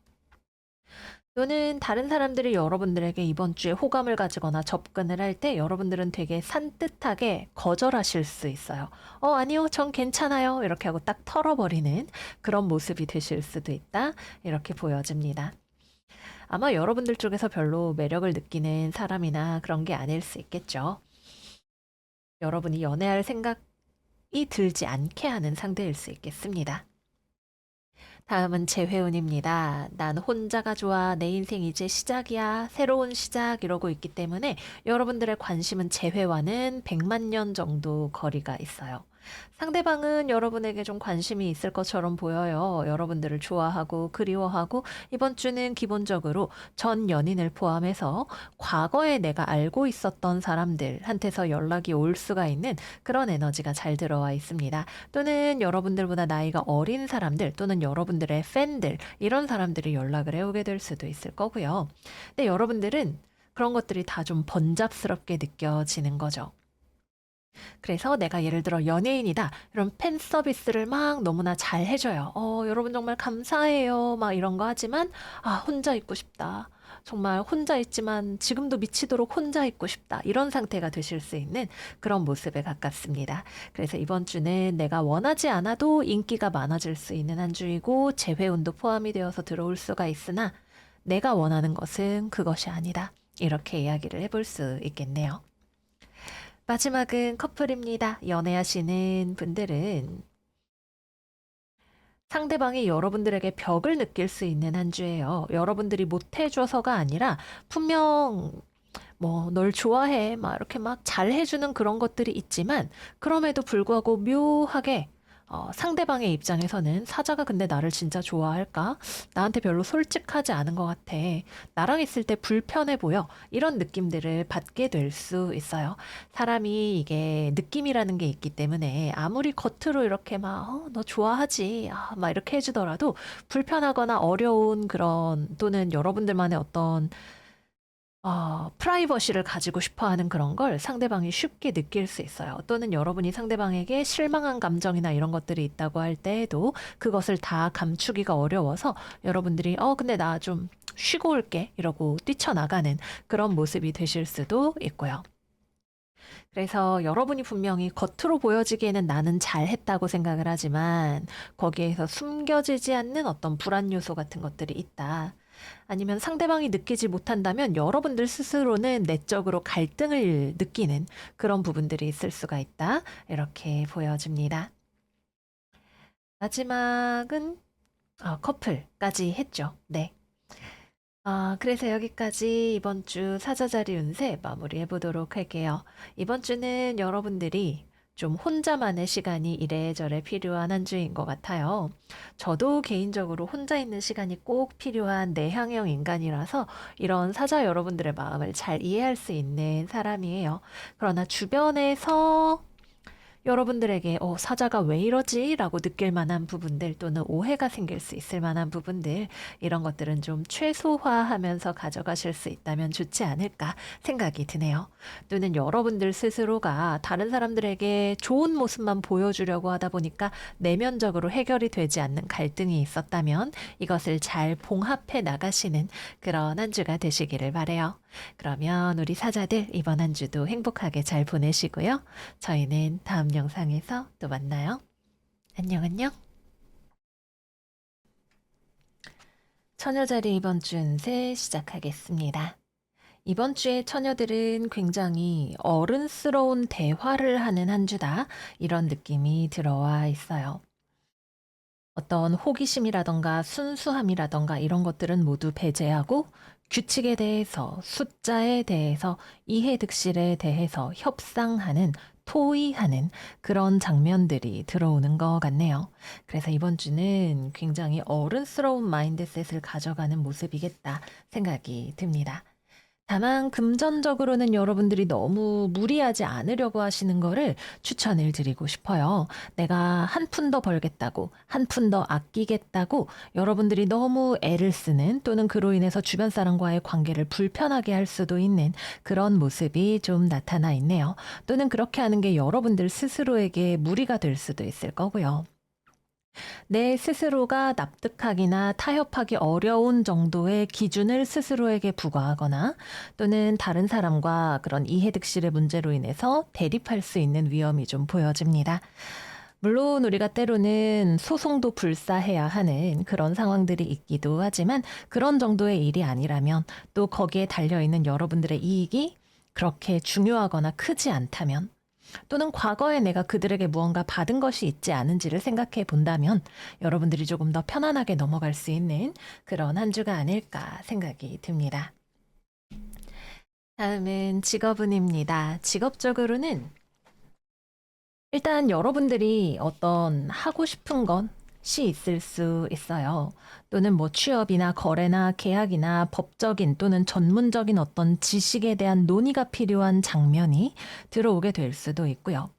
또는 다른 사람들이 여러분들에게 이번 주에 호감을 가지거나 접근을 할 때 여러분들은 되게 산뜻하게 거절하실 수 있어요. 아니요, 전 괜찮아요. 이렇게 하고 딱 털어버리는 그런 모습이 되실 수도 있다. 이렇게 보여집니다. 아마 여러분들 쪽에서 별로 매력을 느끼는 사람이나 그런 게 아닐 수 있겠죠. 여러분이 연애할 생각이 들지 않게 하는 상대일 수 있겠습니다. 다음은 재회운입니다. 난 혼자가 좋아. 내 인생 이제 시작이야. 새로운 시작 이러고 있기 때문에 여러분들의 관심은 재회와는 100만 년 정도 거리가 있어요. 상대방은 여러분에게 좀 관심이 있을 것처럼 보여요. 여러분들을 좋아하고 그리워하고 이번 주는 기본적으로 전 연인을 포함해서 과거에 내가 알고 있었던 사람들한테서 연락이 올 수가 있는 그런 에너지가 잘 들어와 있습니다. 또는 여러분들보다 나이가 어린 사람들 또는 여러분들의 팬들 이런 사람들이 연락을 해오게 될 수도 있을 거고요. 근데 여러분들은 그런 것들이 다 좀 번잡스럽게 느껴지는 거죠. 그래서 내가 예를 들어 연예인이다. 이런 팬 서비스를 막 너무나 잘 해줘요. 여러분 정말 감사해요. 막 이런 거 하지만, 혼자 있고 싶다. 정말 혼자 있지만 지금도 미치도록 혼자 있고 싶다. 이런 상태가 되실 수 있는 그런 모습에 가깝습니다. 그래서 이번 주는 내가 원하지 않아도 인기가 많아질 수 있는 한 주이고, 재회운도 포함이 되어서 들어올 수가 있으나, 내가 원하는 것은 그것이 아니다. 이렇게 이야기를 해볼 수 있겠네요. 마지막은 커플입니다. 연애하시는 분들은 상대방이 여러분들에게 벽을 느낄 수 있는 한 주예요. 여러분들이 못해줘서가 아니라 분명 뭐 널 좋아해 막 이렇게 막 잘해주는 그런 것들이 있지만 그럼에도 불구하고 묘하게 상대방의 입장에서는 사자가 근데 나를 진짜 좋아할까? 나한테 별로 솔직하지 않은 것 같아. 나랑 있을 때 불편해 보여. 이런 느낌들을 받게 될 수 있어요. 사람이 이게 느낌이라는 게 있기 때문에 아무리 겉으로 이렇게 막, 너 좋아하지. 막 이렇게 해주더라도 불편하거나 어려운 그런 또는 여러분들만의 어떤 프라이버시를 가지고 싶어 하는 그런 걸 상대방이 쉽게 느낄 수 있어요. 또는 여러분이 상대방에게 실망한 감정이나 이런 것들이 있다고 할 때에도 그것을 다 감추기가 어려워서 여러분들이, 근데 나 좀 쉬고 올게. 이러고 뛰쳐나가는 그런 모습이 되실 수도 있고요. 그래서 여러분이 분명히 겉으로 보여지기에는 나는 잘했다고 생각을 하지만 거기에서 숨겨지지 않는 어떤 불안 요소 같은 것들이 있다. 아니면 상대방이 느끼지 못한다면 여러분들 스스로는 내적으로 갈등을 느끼는 그런 부분들이 있을 수가 있다. 이렇게 보여집니다. 마지막은 커플까지 했죠. 네. 그래서 여기까지 이번 주 사자자리 운세 마무리해 보도록 할게요. 이번 주는 여러분들이 좀 혼자만의 시간이 이래저래 필요한 한 주인 것 같아요. 저도 개인적으로 혼자 있는 시간이 꼭 필요한 내향형 인간이라서 이런 사자 여러분들의 마음을 잘 이해할 수 있는 사람이에요. 그러나 주변에서 여러분들에게 사자가 왜 이러지? 라고 느낄 만한 부분들 또는 오해가 생길 수 있을 만한 부분들 이런 것들은 좀 최소화하면서 가져가실 수 있다면 좋지 않을까 생각이 드네요. 또는 여러분들 스스로가 다른 사람들에게 좋은 모습만 보여주려고 하다 보니까 내면적으로 해결이 되지 않는 갈등이 있었다면 이것을 잘 봉합해 나가시는 그런 한 주가 되시기를 바래요. 그러면 우리 사자들 이번 한 주도 행복하게 잘 보내시고요. 저희는 다음 영상에서 또 만나요. 안녕, 안녕. 처녀자리 이번 주 운세 시작하겠습니다. 이번 주에 처녀들은 굉장히 어른스러운 대화를 하는 한 주다. 이런 느낌이 들어와 있어요. 어떤 호기심이라던가 순수함이라던가 이런 것들은 모두 배제하고 규칙에 대해서, 숫자에 대해서, 이해득실에 대해서 협상하는, 토의하는 그런 장면들이 들어오는 것 같네요. 그래서 이번 주는 굉장히 어른스러운 마인드셋을 가져가는 모습이겠다 생각이 듭니다. 다만 금전적으로는 여러분들이 너무 무리하지 않으려고 하시는 거를 추천을 드리고 싶어요. 내가 한 푼 더 벌겠다고, 한 푼 더 아끼겠다고 여러분들이 너무 애를 쓰는 또는 그로 인해서 주변 사람과의 관계를 불편하게 할 수도 있는 그런 모습이 좀 나타나 있네요. 또는 그렇게 하는 게 여러분들 스스로에게 무리가 될 수도 있을 거고요. 내 스스로가 납득하기나 타협하기 어려운 정도의 기준을 스스로에게 부과하거나 또는 다른 사람과 그런 이해득실의 문제로 인해서 대립할 수 있는 위험이 좀 보여집니다. 물론 우리가 때로는 소송도 불사해야 하는 그런 상황들이 있기도 하지만 그런 정도의 일이 아니라면 또 거기에 달려있는 여러분들의 이익이 그렇게 중요하거나 크지 않다면 또는 과거에 내가 그들에게 무언가 받은 것이 있지 않은지를 생각해 본다면 여러분들이 조금 더 편안하게 넘어갈 수 있는 그런 한 주가 아닐까 생각이 듭니다. 다음은 직업운입니다. 직업적으로는 일단 여러분들이 어떤 하고 싶은 것이 있을 수 있어요. 또는 뭐 취업이나 거래나 계약이나 법적인 또는 전문적인 어떤 지식에 대한 논의가 필요한 장면이 들어오게 될 수도 있고요.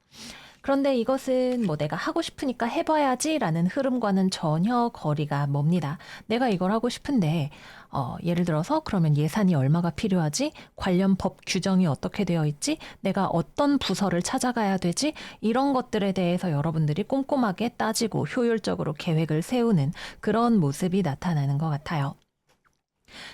그런데 이것은 뭐 내가 하고 싶으니까 해봐야지라는 흐름과는 전혀 거리가 멉니다. 내가 이걸 하고 싶은데 예를 들어서 그러면 예산이 얼마가 필요하지? 관련 법 규정이 어떻게 되어 있지? 내가 어떤 부서를 찾아가야 되지? 이런 것들에 대해서 여러분들이 꼼꼼하게 따지고 효율적으로 계획을 세우는 그런 모습이 나타나는 것 같아요.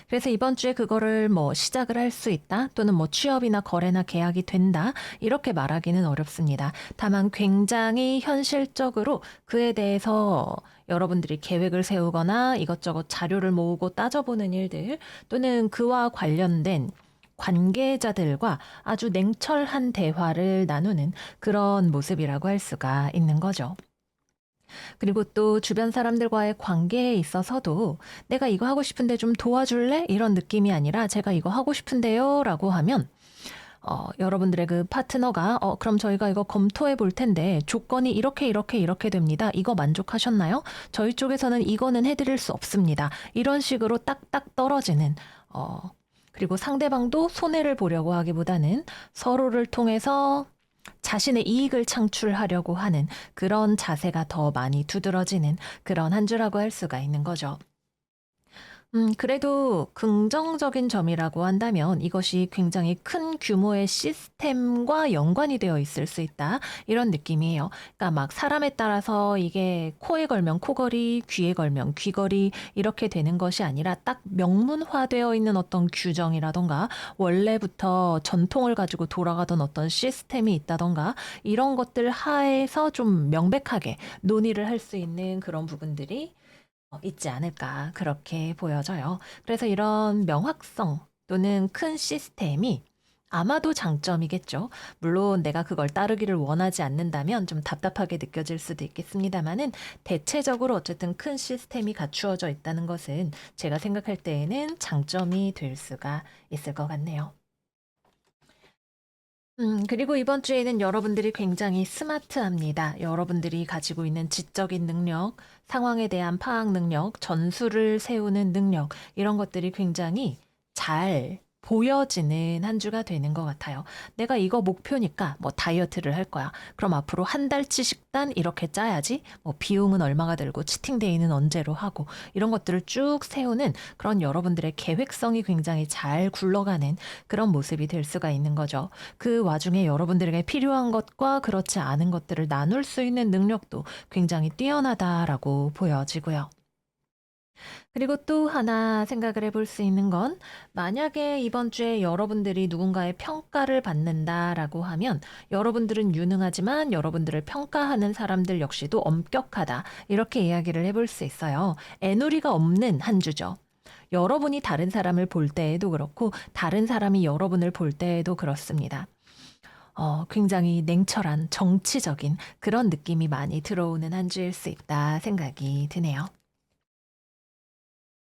그래서 이번 주에 그거를 뭐 시작을 할 수 있다 또는 뭐 취업이나 거래나 계약이 된다 이렇게 말하기는 어렵습니다. 다만 굉장히 현실적으로 그에 대해서 여러분들이 계획을 세우거나 이것저것 자료를 모으고 따져보는 일들 또는 그와 관련된 관계자들과 아주 냉철한 대화를 나누는 그런 모습이라고 할 수가 있는 거죠. 그리고 또 주변 사람들과의 관계에 있어서도 내가 이거 하고 싶은데 좀 도와줄래? 이런 느낌이 아니라 제가 이거 하고 싶은데요 라고 하면 여러분들의 그 파트너가 그럼 저희가 이거 검토해 볼 텐데 조건이 이렇게 됩니다. 이거 만족하셨나요? 저희 쪽에서는 이거는 해드릴 수 없습니다. 이런 식으로 딱딱 떨어지는 그리고 상대방도 손해를 보려고 하기보다는 서로를 통해서 자신의 이익을 창출하려고 하는 그런 자세가 더 많이 두드러지는 그런 한 주라고 할 수가 있는 거죠. 그래도 긍정적인 점이라고 한다면 이것이 굉장히 큰 규모의 시스템과 연관이 되어 있을 수 있다. 이런 느낌이에요. 그러니까 막 사람에 따라서 이게 코에 걸면 코걸이, 귀에 걸면 귀걸이 이렇게 되는 것이 아니라 딱 명문화되어 있는 어떤 규정이라던가 원래부터 전통을 가지고 돌아가던 어떤 시스템이 있다던가 이런 것들 하에서 좀 명백하게 논의를 할 수 있는 그런 부분들이 있지 않을까 그렇게 보여져요. 그래서 이런 명확성 또는 큰 시스템이 아마도 장점이겠죠. 물론 내가 그걸 따르기를 원하지 않는다면 좀 답답하게 느껴질 수도 있겠습니다만은 대체적으로 어쨌든 큰 시스템이 갖추어져 있다는 것은 제가 생각할 때에는 장점이 될 수가 있을 것 같네요. 그리고 이번 주에는 여러분들이 굉장히 스마트합니다. 여러분들이 가지고 있는 지적인 능력, 상황에 대한 파악 능력, 전술을 세우는 능력, 이런 것들이 굉장히 잘 보여지는 한 주가 되는 것 같아요. 내가 이거 목표니까 뭐 다이어트를 할 거야. 그럼 앞으로 한 달치 식단 이렇게 짜야지. 뭐 비용은 얼마가 들고 치팅데이는 언제로 하고 이런 것들을 쭉 세우는 그런 여러분들의 계획성이 굉장히 잘 굴러가는 그런 모습이 될 수가 있는 거죠. 그 와중에 여러분들에게 필요한 것과 그렇지 않은 것들을 나눌 수 있는 능력도 굉장히 뛰어나다라고 보여지고요. 그리고 또 하나 생각을 해볼 수 있는 건 만약에 이번 주에 여러분들이 누군가의 평가를 받는다라고 하면 여러분들은 유능하지만 여러분들을 평가하는 사람들 역시도 엄격하다. 이렇게 이야기를 해볼 수 있어요. 애누리가 없는 한 주죠. 여러분이 다른 사람을 볼 때에도 그렇고 다른 사람이 여러분을 볼 때에도 그렇습니다. 굉장히 냉철한 정치적인 그런 느낌이 많이 들어오는 한 주일 수 있다 생각이 드네요.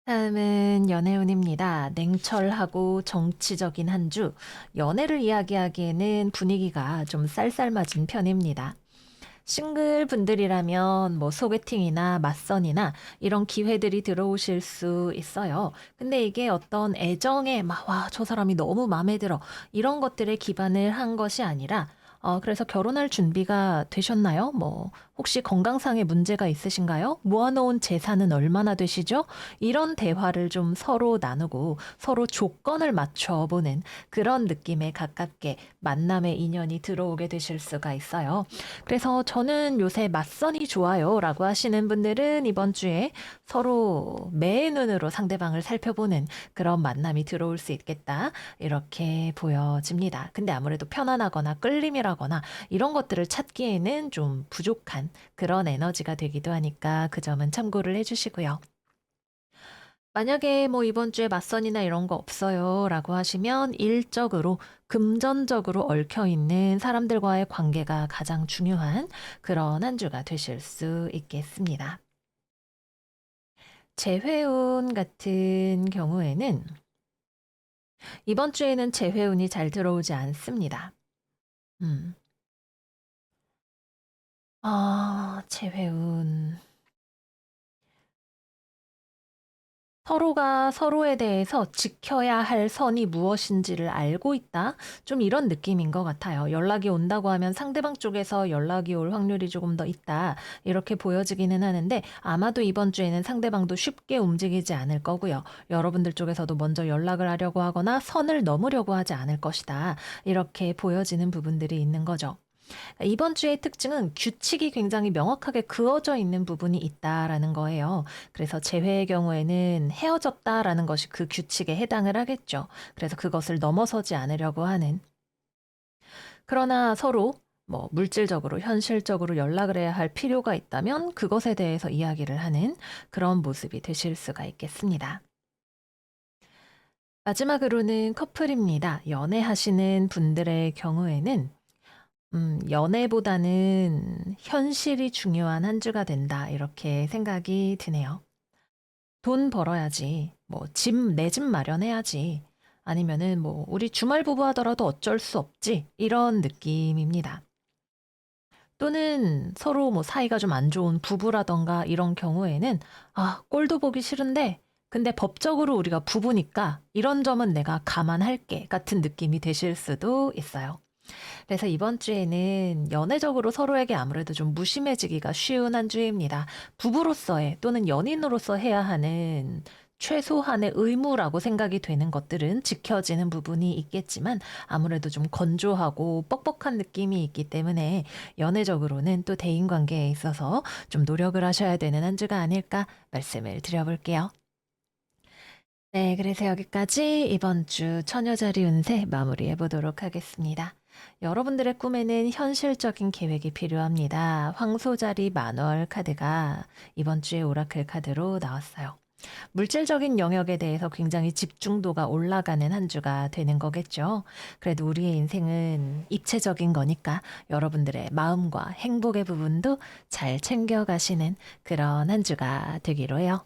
다음은 연애운입니다. 냉철하고 정치적인 한 주. 연애를 이야기하기에는 분위기가 좀 쌀쌀맞은 편입니다. 싱글 분들이라면 뭐 소개팅이나 맞선이나 이런 기회들이 들어오실 수 있어요. 근데 이게 어떤 애정에 막, 와, 저 사람이 너무 마음에 들어. 이런 것들에 기반을 한 것이 아니라, 그래서 결혼할 준비가 되셨나요? 뭐, 혹시 건강상의 문제가 있으신가요? 모아놓은 재산은 얼마나 되시죠? 이런 대화를 좀 서로 나누고 서로 조건을 맞춰보는 그런 느낌에 가깝게 만남의 인연이 들어오게 되실 수가 있어요. 그래서 저는 요새 맞선이 좋아요 라고 하시는 분들은 이번 주에 서로 매의 눈으로 상대방을 살펴보는 그런 만남이 들어올 수 있겠다. 이렇게 보여집니다. 근데 아무래도 편안하거나 끌림이라거나 이런 것들을 찾기에는 좀 부족한 그런 에너지가 되기도 하니까 그 점은 참고를 해주시고요. 만약에 뭐 이번 주에 맞선이나 이런 거 없어요 라고 하시면 일적으로 금전적으로 얽혀 있는 사람들과의 관계가 가장 중요한 그런 한 주가 되실 수 있겠습니다. 재회운 같은 경우에는 이번 주에는 재회운이 잘 들어오지 않습니다. 음. 재회운. 서로가 서로에 대해서 지켜야 할 선이 무엇인지를 알고 있다. 좀 이런 느낌인 것 같아요. 연락이 온다고 하면 상대방 쪽에서 연락이 올 확률이 조금 더 있다. 이렇게 보여지기는 하는데 아마도 이번 주에는 상대방도 쉽게 움직이지 않을 거고요. 여러분들 쪽에서도 먼저 연락을 하려고 하거나 선을 넘으려고 하지 않을 것이다. 이렇게 보여지는 부분들이 있는 거죠. 이번 주의 특징은 규칙이 굉장히 명확하게 그어져 있는 부분이 있다라는 거예요. 그래서 재회의 경우에는 헤어졌다라는 것이 그 규칙에 해당을 하겠죠. 그래서 그것을 넘어서지 않으려고 하는. 그러나 서로 뭐 물질적으로 현실적으로 연락을 해야 할 필요가 있다면 그것에 대해서 이야기를 하는 그런 모습이 되실 수가 있겠습니다. 마지막으로는 커플입니다. 연애하시는 분들의 경우에는 연애보다는 현실이 중요한 한 주가 된다. 이렇게 생각이 드네요. 돈 벌어야지. 뭐, 내 집 마련해야지. 아니면은 뭐, 우리 주말 부부 하더라도 어쩔 수 없지. 이런 느낌입니다. 또는 서로 뭐 사이가 좀 안 좋은 부부라던가 이런 경우에는, 꼴도 보기 싫은데, 근데 법적으로 우리가 부부니까 이런 점은 내가 감안할게. 같은 느낌이 되실 수도 있어요. 그래서 이번 주에는 연애적으로 서로에게 아무래도 좀 무심해지기가 쉬운 한 주입니다. 부부로서의 또는 연인으로서 해야 하는 최소한의 의무라고 생각이 되는 것들은 지켜지는 부분이 있겠지만 아무래도 좀 건조하고 뻑뻑한 느낌이 있기 때문에 연애적으로는 또 대인관계에 있어서 좀 노력을 하셔야 되는 한 주가 아닐까 말씀을 드려볼게요. 네, 그래서 여기까지 이번 주 처녀자리 운세 마무리해 보도록 하겠습니다. 여러분들의 꿈에는 현실적인 계획이 필요합니다. 황소자리 만월 카드가 이번 주에 오라클 카드로 나왔어요. 물질적인 영역에 대해서 굉장히 집중도가 올라가는 한 주가 되는 거겠죠. 그래도 우리의 인생은 입체적인 거니까 여러분들의 마음과 행복의 부분도 잘 챙겨가시는 그런 한 주가 되기로 해요.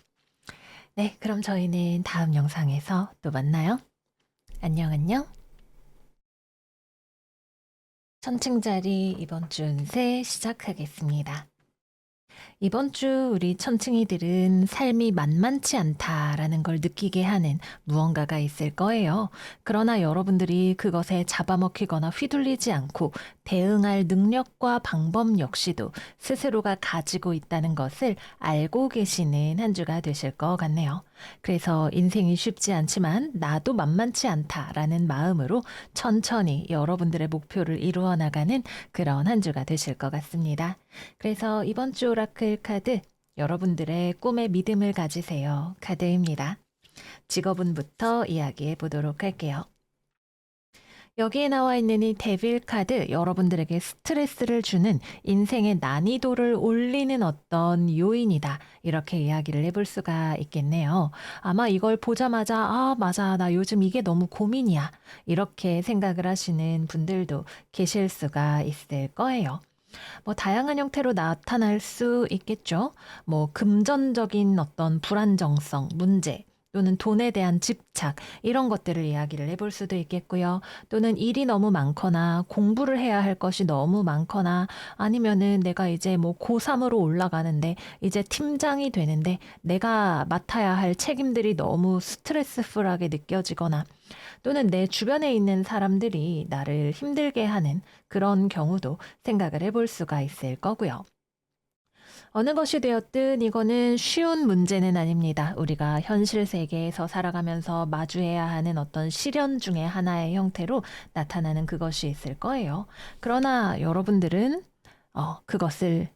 네, 그럼 저희는 다음 영상에서 또 만나요. 안녕, 안녕. 천칭자리 이번 주 운세 시작하겠습니다. 이번 주 우리 천칭이들은 삶이 만만치 않다라는 걸 느끼게 하는 무언가가 있을 거예요. 그러나 여러분들이 그것에 잡아먹히거나 휘둘리지 않고 대응할 능력과 방법 역시도 스스로가 가지고 있다는 것을 알고 계시는 한 주가 되실 것 같네요. 그래서 인생이 쉽지 않지만 나도 만만치 않다라는 마음으로 천천히 여러분들의 목표를 이루어 나가는 그런 한 주가 되실 것 같습니다. 그래서 이번 주 오라클 카드 여러분들의 꿈에 믿음을 가지세요 카드입니다. 직업운부터 이야기해 보도록 할게요. 여기에 나와 있는 이 데빌 카드, 여러분들에게 스트레스를 주는 인생의 난이도를 올리는 어떤 요인이다. 이렇게 이야기를 해볼 수가 있겠네요. 아마 이걸 보자마자, 아, 맞아. 나 요즘 이게 너무 고민이야. 이렇게 생각을 하시는 분들도 계실 수가 있을 거예요. 뭐 다양한 형태로 나타날 수 있겠죠. 뭐 금전적인 어떤 불안정성, 문제, 또는 돈에 대한 집착, 이런 것들을 이야기를 해볼 수도 있겠고요. 또는 일이 너무 많거나 공부를 해야 할 것이 너무 많거나 아니면은 내가 이제 뭐 고3으로 올라가는데 이제 팀장이 되는데 내가 맡아야 할 책임들이 너무 스트레스풀하게 느껴지거나 또는 내 주변에 있는 사람들이 나를 힘들게 하는 그런 경우도 생각을 해볼 수가 있을 거고요. 어느 것이 되었든 이거는 쉬운 문제는 아닙니다. 우리가 현실 세계에서 살아가면서 마주해야 하는 어떤 시련 중에 하나의 형태로 나타나는 그것이 있을 거예요. 그러나 여러분들은 그것을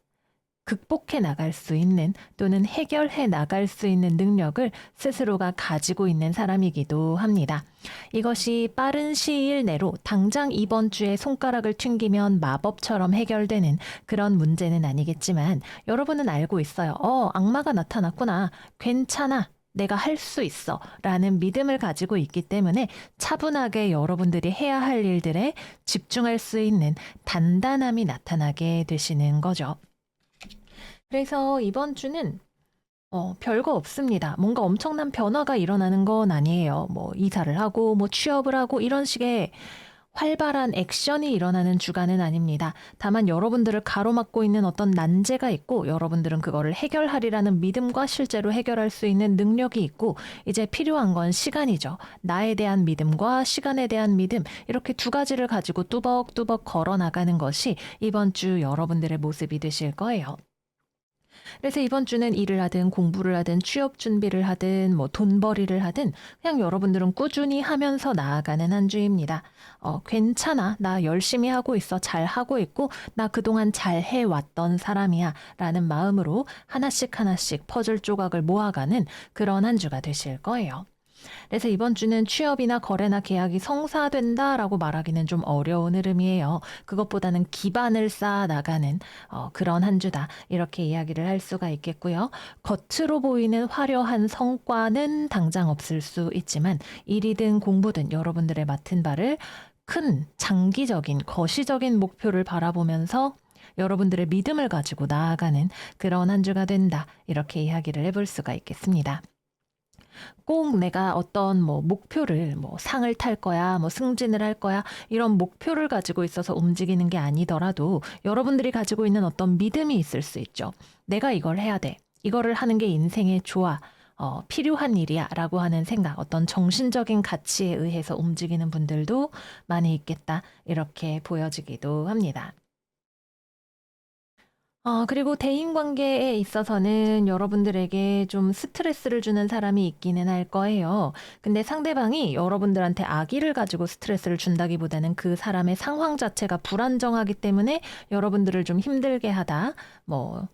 극복해 나갈 수 있는 또는 해결해 나갈 수 있는 능력을 스스로가 가지고 있는 사람이기도 합니다. 이것이 빠른 시일 내로 당장 이번 주에 손가락을 튕기면 마법처럼 해결되는 그런 문제는 아니겠지만 여러분은 알고 있어요. 악마가 나타났구나. 괜찮아. 내가 할 수 있어. 라는 믿음을 가지고 있기 때문에 차분하게 여러분들이 해야 할 일들에 집중할 수 있는 단단함이 나타나게 되시는 거죠. 그래서 이번 주는 별거 없습니다. 뭔가 엄청난 변화가 일어나는 건 아니에요. 뭐 이사를 하고 뭐 취업을 하고 이런 식의 활발한 액션이 일어나는 주간은 아닙니다. 다만 여러분들을 가로막고 있는 어떤 난제가 있고 여러분들은 그거를 해결하리라는 믿음과 실제로 해결할 수 있는 능력이 있고 이제 필요한 건 시간이죠. 나에 대한 믿음과 시간에 대한 믿음, 이렇게 두 가지를 가지고 뚜벅뚜벅 걸어 나가는 것이 이번 주 여러분들의 모습이 되실 거예요. 그래서 이번 주는 일을 하든 공부를 하든 취업 준비를 하든 뭐 돈벌이를 하든 그냥 여러분들은 꾸준히 하면서 나아가는 한 주입니다. 괜찮아. 나 열심히 하고 있어. 잘 하고 있고 나 그동안 잘 해왔던 사람이야. 라는 마음으로 하나씩 하나씩 퍼즐 조각을 모아가는 그런 한 주가 되실 거예요. 그래서 이번 주는 취업이나 거래나 계약이 성사된다라고 말하기는 좀 어려운 흐름이에요. 그것보다는 기반을 쌓아 나가는 그런 한 주다. 이렇게 이야기를 할 수가 있겠고요. 겉으로 보이는 화려한 성과는 당장 없을 수 있지만 일이든 공부든 여러분들의 맡은 바를 큰 장기적인 거시적인 목표를 바라보면서 여러분들의 믿음을 가지고 나아가는 그런 한 주가 된다. 이렇게 이야기를 해볼 수가 있겠습니다. 꼭 내가 어떤 뭐 목표를 뭐 상을 탈 거야, 뭐 승진을 할 거야, 이런 목표를 가지고 있어서 움직이는 게 아니더라도 여러분들이 가지고 있는 어떤 믿음이 있을 수 있죠. 내가 이걸 해야 돼. 이거를 하는 게 인생에 좋아. 필요한 일이야 라고 하는 생각, 어떤 정신적인 가치에 의해서 움직이는 분들도 많이 있겠다. 이렇게 보여지기도 합니다. 그리고 대인관계에 있어서는 여러분들에게 좀 스트레스를 주는 사람이 있기는 할 거예요. 근데 상대방이 여러분들한테 악의를 가지고 스트레스를 준다기보다는 그 사람의 상황 자체가 불안정하기 때문에 여러분들을 좀 힘들게 하다. 뭐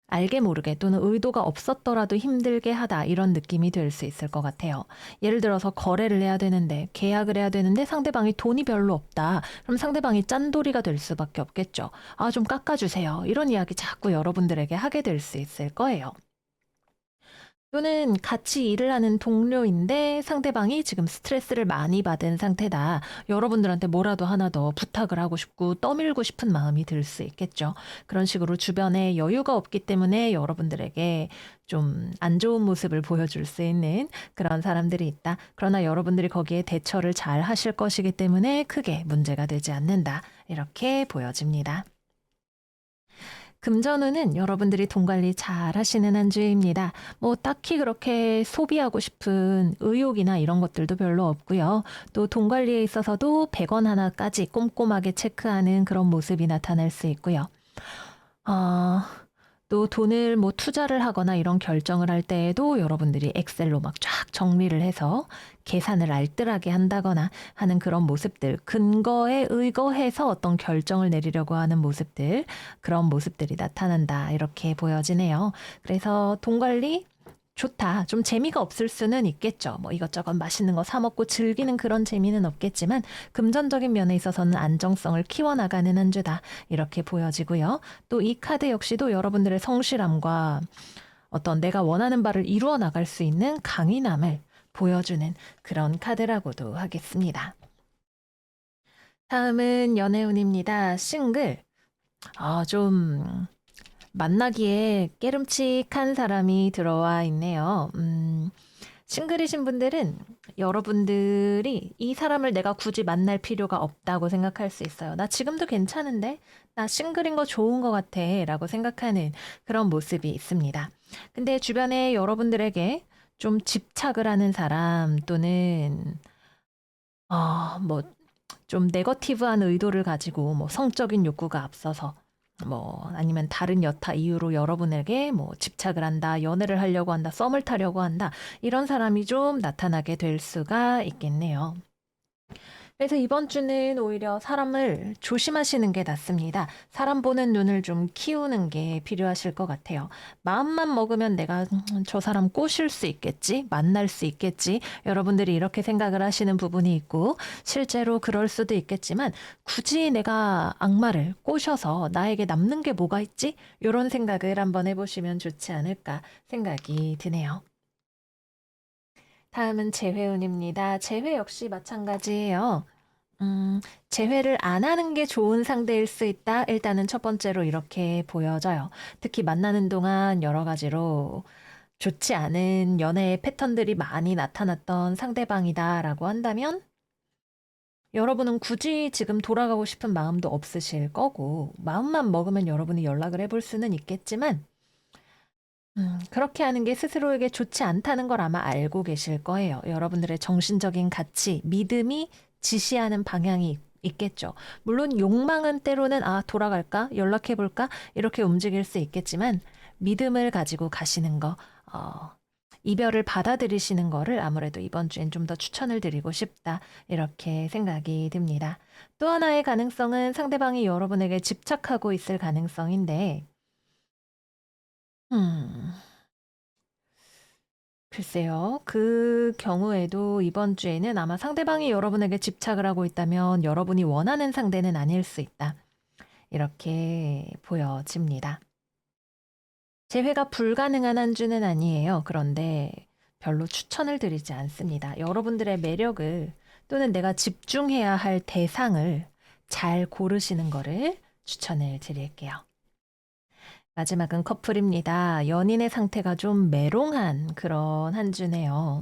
알게 모르게 또는 의도가 없었더라도 힘들게 하다, 이런 느낌이 들 수 있을 것 같아요. 예를 들어서 거래를 해야 되는데 계약을 해야 되는데 상대방이 돈이 별로 없다. 그럼 상대방이 짠돌이가 될 수밖에 없겠죠. 좀 깎아주세요. 이런 이야기 자꾸 여러분들에게 하게 될 수 있을 거예요. 또는 같이 일을 하는 동료인데 상대방이 지금 스트레스를 많이 받은 상태다. 여러분들한테 뭐라도 하나 더 부탁을 하고 싶고 떠밀고 싶은 마음이 들 수 있겠죠. 그런 식으로 주변에 여유가 없기 때문에 여러분들에게 좀 안 좋은 모습을 보여줄 수 있는 그런 사람들이 있다. 그러나 여러분들이 거기에 대처를 잘 하실 것이기 때문에 크게 문제가 되지 않는다. 이렇게 보여집니다. 금전운은 여러분들이 돈 관리 잘 하시는 한 주입니다. 뭐 딱히 그렇게 소비하고 싶은 의욕이나 이런 것들도 별로 없고요. 또 돈 관리에 있어서도 100원 하나까지 꼼꼼하게 체크하는 그런 모습이 나타날 수 있고요. 어, 또 돈을 뭐 투자를 하거나 이런 결정을 할 때에도 여러분들이 엑셀로 막 쫙 정리를 해서 계산을 알뜰하게 한다거나 하는 그런 모습들, 근거에 의거해서 어떤 결정을 내리려고 하는 모습들, 그런 모습들이 나타난다. 이렇게 보여지네요. 그래서 돈 관리 좋다. 좀 재미가 없을 수는 있겠죠. 뭐 이것저것 맛있는 거 사 먹고 즐기는 그런 재미는 없겠지만 금전적인 면에 있어서는 안정성을 키워나가는 한 주다. 이렇게 보여지고요. 또 이 카드 역시도 여러분들의 성실함과 어떤 내가 원하는 바를 이루어 나갈 수 있는 강인함을 보여주는 그런 카드라고도 하겠습니다. 다음은 연애운입니다. 싱글. 좀 만나기에 깨름칙한 사람이 들어와 있네요. 싱글이신 분들은 여러분들이 이 사람을 내가 굳이 만날 필요가 없다고 생각할 수 있어요. 나 지금도 괜찮은데? 나 싱글인 거 좋은 것 같아. 라고 생각하는 그런 모습이 있습니다. 근데 주변에 여러분들에게 좀 집착을 하는 사람 또는 뭐 좀 네거티브한 의도를 가지고 뭐 성적인 욕구가 앞서서 뭐 아니면 다른 여타 이유로 여러분에게 뭐 집착을 한다, 연애를 하려고 한다, 썸을 타려고 한다 이런 사람이 좀 나타나게 될 수가 있겠네요. 그래서 이번 주는 오히려 사람을 조심하시는 게 낫습니다. 사람 보는 눈을 좀 키우는 게 필요하실 것 같아요. 마음만 먹으면 내가 저 사람 꼬실 수 있겠지? 만날 수 있겠지? 여러분들이 이렇게 생각을 하시는 부분이 있고 실제로 그럴 수도 있겠지만 굳이 내가 악마를 꼬셔서 나에게 남는 게 뭐가 있지? 이런 생각을 한번 해보시면 좋지 않을까 생각이 드네요. 다음은 재회운입니다. 재회 역시 마찬가지예요. 재회를 안 하는 게 좋은 상대일 수 있다. 일단은 첫 번째로 이렇게 보여져요. 특히 만나는 동안 여러 가지로 좋지 않은 연애의 패턴들이 많이 나타났던 상대방이다라고 한다면 여러분은 굳이 지금 돌아가고 싶은 마음도 없으실 거고 마음만 먹으면 여러분이 연락을 해볼 수는 있겠지만 그렇게 하는 게 스스로에게 좋지 않다는 걸 아마 알고 계실 거예요. 여러분들의 정신적인 가치, 믿음이 지시하는 방향이 있겠죠. 물론 욕망은 때로는 돌아갈까? 연락해볼까? 이렇게 움직일 수 있겠지만 믿음을 가지고 가시는 거, 이별을 받아들이시는 거를 아무래도 이번 주엔 좀 더 추천을 드리고 싶다. 이렇게 생각이 듭니다. 또 하나의 가능성은 상대방이 여러분에게 집착하고 있을 가능성인데, 음, 글쎄요. 그 경우에도 이번 주에는 아마 상대방이 여러분에게 집착을 하고 있다면 여러분이 원하는 상대는 아닐 수 있다. 이렇게 보여집니다. 재회가 불가능한 한 주는 아니에요. 그런데 별로 추천을 드리지 않습니다. 여러분들의 매력을 또는 내가 집중해야 할 대상을 잘 고르시는 거를 추천을 드릴게요. 마지막은 커플입니다. 연인의 상태가 좀 메롱한 그런 한 주네요.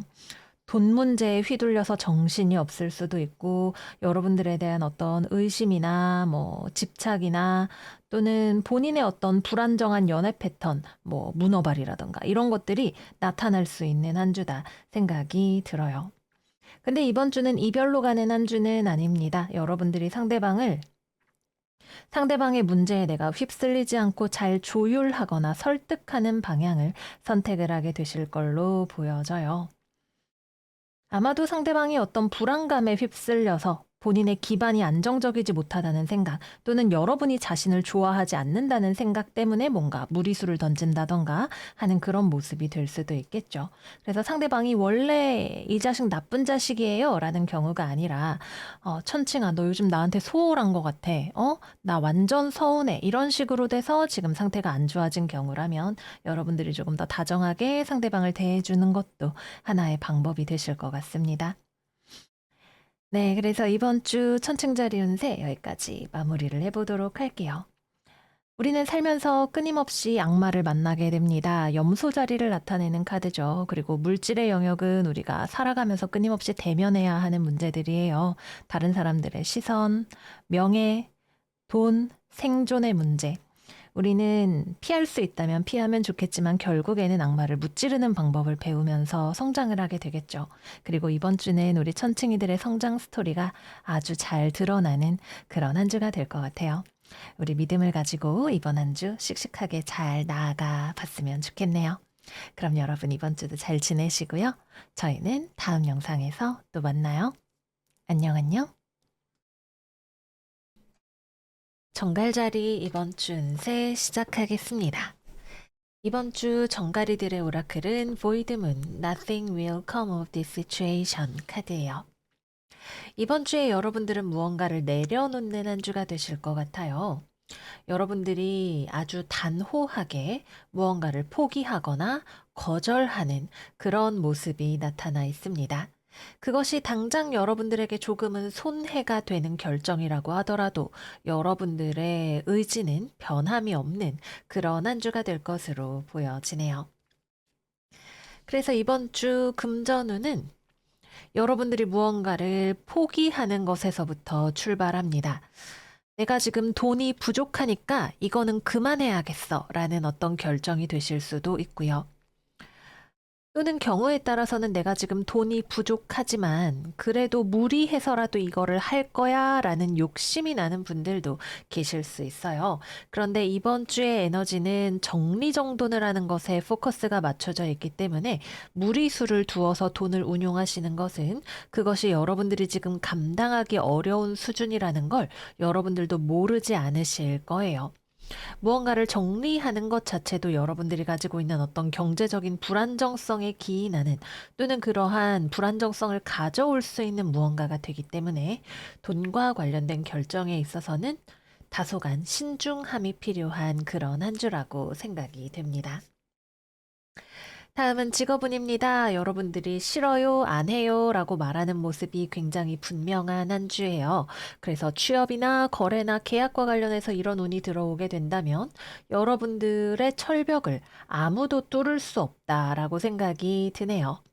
돈 문제에 휘둘려서 정신이 없을 수도 있고 여러분들에 대한 어떤 의심이나 뭐 집착이나 또는 본인의 어떤 불안정한 연애 패턴, 뭐 문어발이라던가 이런 것들이 나타날 수 있는 한 주다 생각이 들어요. 근데 이번 주는 이별로 가는 한 주는 아닙니다. 여러분들이 상대방의 문제에 내가 휩쓸리지 않고 잘 조율하거나 설득하는 방향을 선택을 하게 되실 걸로 보여져요. 아마도 상대방이 어떤 불안감에 휩쓸려서 본인의 기반이 안정적이지 못하다는 생각 또는 여러분이 자신을 좋아하지 않는다는 생각 때문에 뭔가 무리수를 던진다던가 하는 그런 모습이 될 수도 있겠죠. 그래서 상대방이 원래 이 자식 나쁜 자식이에요 라는 경우가 아니라 천칭아 너 요즘 나한테 소홀한 것 같아. 나 완전 서운해. 이런 식으로 돼서 지금 상태가 안 좋아진 경우라면 여러분들이 조금 더 다정하게 상대방을 대해주는 것도 하나의 방법이 되실 것 같습니다. 네, 그래서 이번 주 천칭자리 운세 여기까지 마무리를 해보도록 할게요. 우리는 살면서 끊임없이 악마를 만나게 됩니다. 염소 자리를 나타내는 카드죠. 그리고 물질의 영역은 우리가 살아가면서 끊임없이 대면해야 하는 문제들이에요. 다른 사람들의 시선, 명예, 돈, 생존의 문제. 우리는 피할 수 있다면 피하면 좋겠지만 결국에는 악마를 무찌르는 방법을 배우면서 성장을 하게 되겠죠. 그리고 이번 주는 우리 천칭이들의 성장 스토리가 아주 잘 드러나는 그런 한 주가 될 것 같아요. 우리 믿음을 가지고 이번 한 주 씩씩하게 잘 나아가 봤으면 좋겠네요. 그럼 여러분 이번 주도 잘 지내시고요. 저희는 다음 영상에서 또 만나요. 안녕 안녕. 정갈자리 이번 주 운세 시작하겠습니다. 이번 주 정가리들의 오라클은 Void Moon, Nothing Will Come of This Situation 카드예요. 이번 주에 여러분들은 무언가를 내려놓는 한 주가 되실 것 같아요. 여러분들이 아주 단호하게 무언가를 포기하거나 거절하는 그런 모습이 나타나 있습니다. 그것이 당장 여러분들에게 조금은 손해가 되는 결정이라고 하더라도 여러분들의 의지는 변함이 없는 그런 한 주가 될 것으로 보여지네요. 그래서 이번 주 금전운은 여러분들이 무언가를 포기하는 것에서부터 출발합니다. 내가 지금 돈이 부족하니까 이거는 그만해야겠어 라는 어떤 결정이 되실 수도 있고요. 또는 경우에 따라서는 내가 지금 돈이 부족하지만 그래도 무리해서라도 이거를 할 거야 라는 욕심이 나는 분들도 계실 수 있어요. 그런데 이번 주의 에너지는 정리정돈을 하는 것에 포커스가 맞춰져 있기 때문에 무리수를 두어서 돈을 운용하시는 것은 그것이 여러분들이 지금 감당하기 어려운 수준이라는 걸 여러분들도 모르지 않으실 거예요. 무언가를 정리하는 것 자체도 여러분들이 가지고 있는 어떤 경제적인 불안정성에 기인하는 또는 그러한 불안정성을 가져올 수 있는 무언가가 되기 때문에 돈과 관련된 결정에 있어서는 다소간 신중함이 필요한 그런 한 주라고 생각이 됩니다. 다음은 직업운입니다. 여러분들이 싫어요, 안 해요 라고 말하는 모습이 굉장히 분명한 한 주예요. 그래서 취업이나 거래나 계약과 관련해서 이런 운이 들어오게 된다면 여러분들의 철벽을 아무도 뚫을 수 없다라고 생각이 드네요.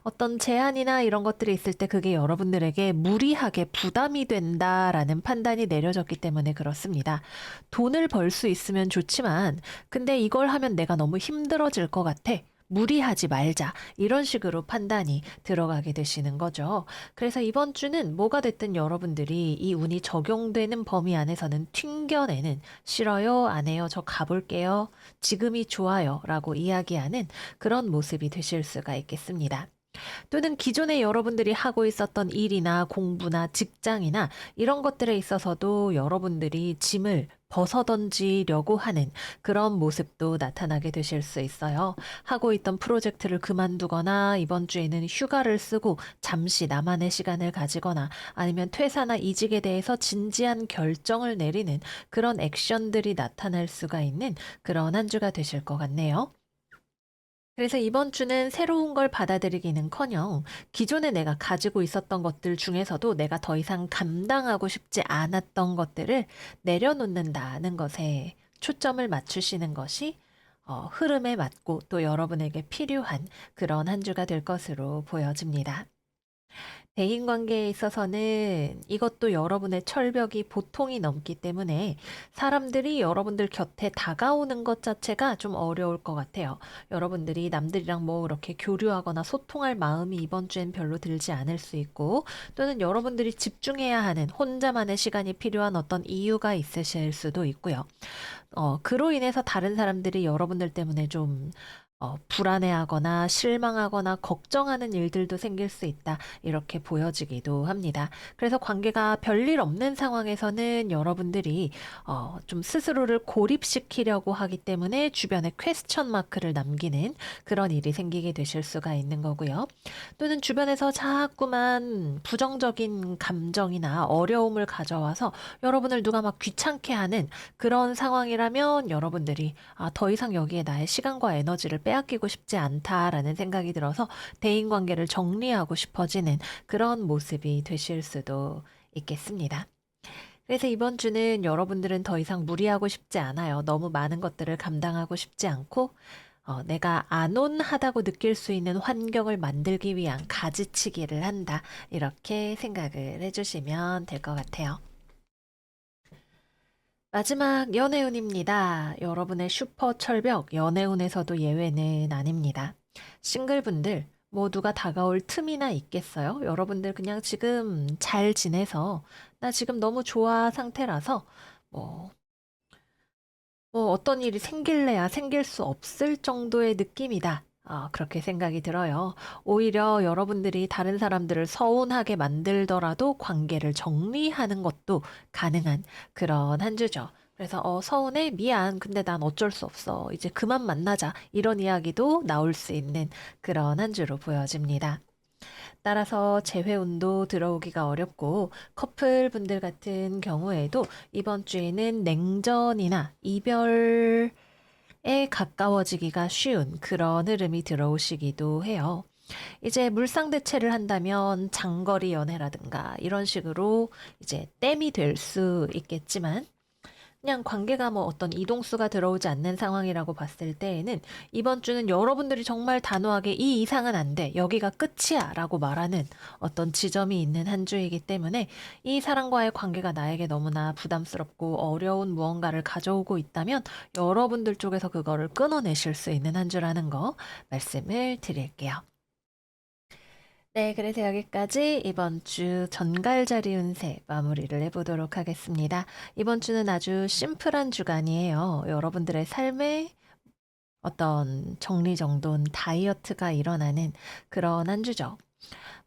어떤 제한이나 이런 것들이 있을 때 그게 여러분들에게 무리하게 부담이 된다라는 판단이 내려졌기 때문에 그렇습니다. 돈을 벌 수 있으면 좋지만, 근데 이걸 하면 내가 너무 힘들어질 것 같아. 무리하지 말자. 이런 식으로 판단이 들어가게 되시는 거죠. 그래서 이번 주는 뭐가 됐든 여러분들이 이 운이 적용되는 범위 안에서는 튕겨내는 싫어요, 안 해요, 저 가볼게요. 지금이 좋아요. 라고 이야기하는 그런 모습이 되실 수가 있겠습니다. 또는 기존에 여러분들이 하고 있었던 일이나 공부나 직장이나 이런 것들에 있어서도 여러분들이 짐을 벗어던지려고 하는 그런 모습도 나타나게 되실 수 있어요. 하고 있던 프로젝트를 그만두거나 이번 주에는 휴가를 쓰고 잠시 나만의 시간을 가지거나 아니면 퇴사나 이직에 대해서 진지한 결정을 내리는 그런 액션들이 나타날 수가 있는 그런 한 주가 되실 것 같네요. 그래서 이번 주는 새로운 걸 받아들이기는커녕 기존에 내가 가지고 있었던 것들 중에서도 내가 더 이상 감당하고 싶지 않았던 것들을 내려놓는다는 것에 초점을 맞추시는 것이 흐름에 맞고 또 여러분에게 필요한 그런 한 주가 될 것으로 보여집니다. 대인관계에 있어서는 이것도 여러분의 철벽이 보통이 넘기 때문에 사람들이 여러분들 곁에 다가오는 것 자체가 좀 어려울 것 같아요. 여러분들이 남들이랑 뭐 이렇게 교류하거나 소통할 마음이 이번 주엔 별로 들지 않을 수 있고 또는 여러분들이 집중해야 하는 혼자만의 시간이 필요한 어떤 이유가 있으실 수도 있고요. 그로 인해서 다른 사람들이 여러분들 때문에 좀 불안해하거나 실망하거나 걱정하는 일들도 생길 수 있다. 이렇게 보여지기도 합니다. 그래서 관계가 별일 없는 상황에서는 여러분들이 좀 스스로를 고립시키려고 하기 때문에 주변에 퀘스천 마크를 남기는 그런 일이 생기게 되실 수가 있는 거고요. 또는 주변에서 자꾸만 부정적인 감정이나 어려움을 가져와서 여러분을 누가 막 귀찮게 하는 그런 상황이라면 여러분들이 더 이상 여기에 나의 시간과 에너지를 빼앗기고 싶지 않다라는 생각이 들어서 대인관계를 정리하고 싶어지는 그런 모습이 되실 수도 있겠습니다. 그래서 이번 주는 여러분들은 더 이상 무리하고 싶지 않아요. 너무 많은 것들을 감당하고 싶지 않고 내가 안온하다고 느낄 수 있는 환경을 만들기 위한 가지치기를 한다. 이렇게 생각을 해주시면 될 것 같아요. 마지막 연애운입니다. 여러분의 슈퍼 철벽 연애운에서도 예외는 아닙니다. 싱글분들 모두가 다가올 틈이나 있겠어요? 여러분들 그냥 지금 잘 지내서 나 지금 너무 좋아 상태라서 뭐, 뭐 어떤 일이 생길래야 생길 수 없을 정도의 느낌이다. 그렇게 생각이 들어요. 오히려 여러분들이 다른 사람들을 서운하게 만들더라도 관계를 정리하는 것도 가능한 그런 한 주죠. 그래서 서운해? 미안. 근데 난 어쩔 수 없어. 이제 그만 만나자. 이런 이야기도 나올 수 있는 그런 한 주로 보여집니다. 따라서 재회운도 들어오기가 어렵고 커플분들 같은 경우에도 이번 주에는 냉전이나 이별에 가까워지기가 쉬운 그런 흐름이 들어오시기도 해요. 이제 물상대체를 한다면 장거리 연애라든가 이런 식으로 이제 땜이 될 수 있겠지만 그냥 관계가 뭐 어떤 이동수가 들어오지 않는 상황이라고 봤을 때에는 이번 주는 여러분들이 정말 단호하게 이 이상은 안 돼. 여기가 끝이야. 라고 말하는 어떤 지점이 있는 한 주이기 때문에 이 사람과의 관계가 나에게 너무나 부담스럽고 어려운 무언가를 가져오고 있다면 여러분들 쪽에서 그거를 끊어내실 수 있는 한 주라는 거 말씀을 드릴게요. 네, 그래서 여기까지 이번 주 전갈자리 운세 마무리를 해보도록 하겠습니다. 이번 주는 아주 심플한 주간이에요. 여러분들의 삶에 어떤 정리정돈, 다이어트가 일어나는 그런 한 주죠.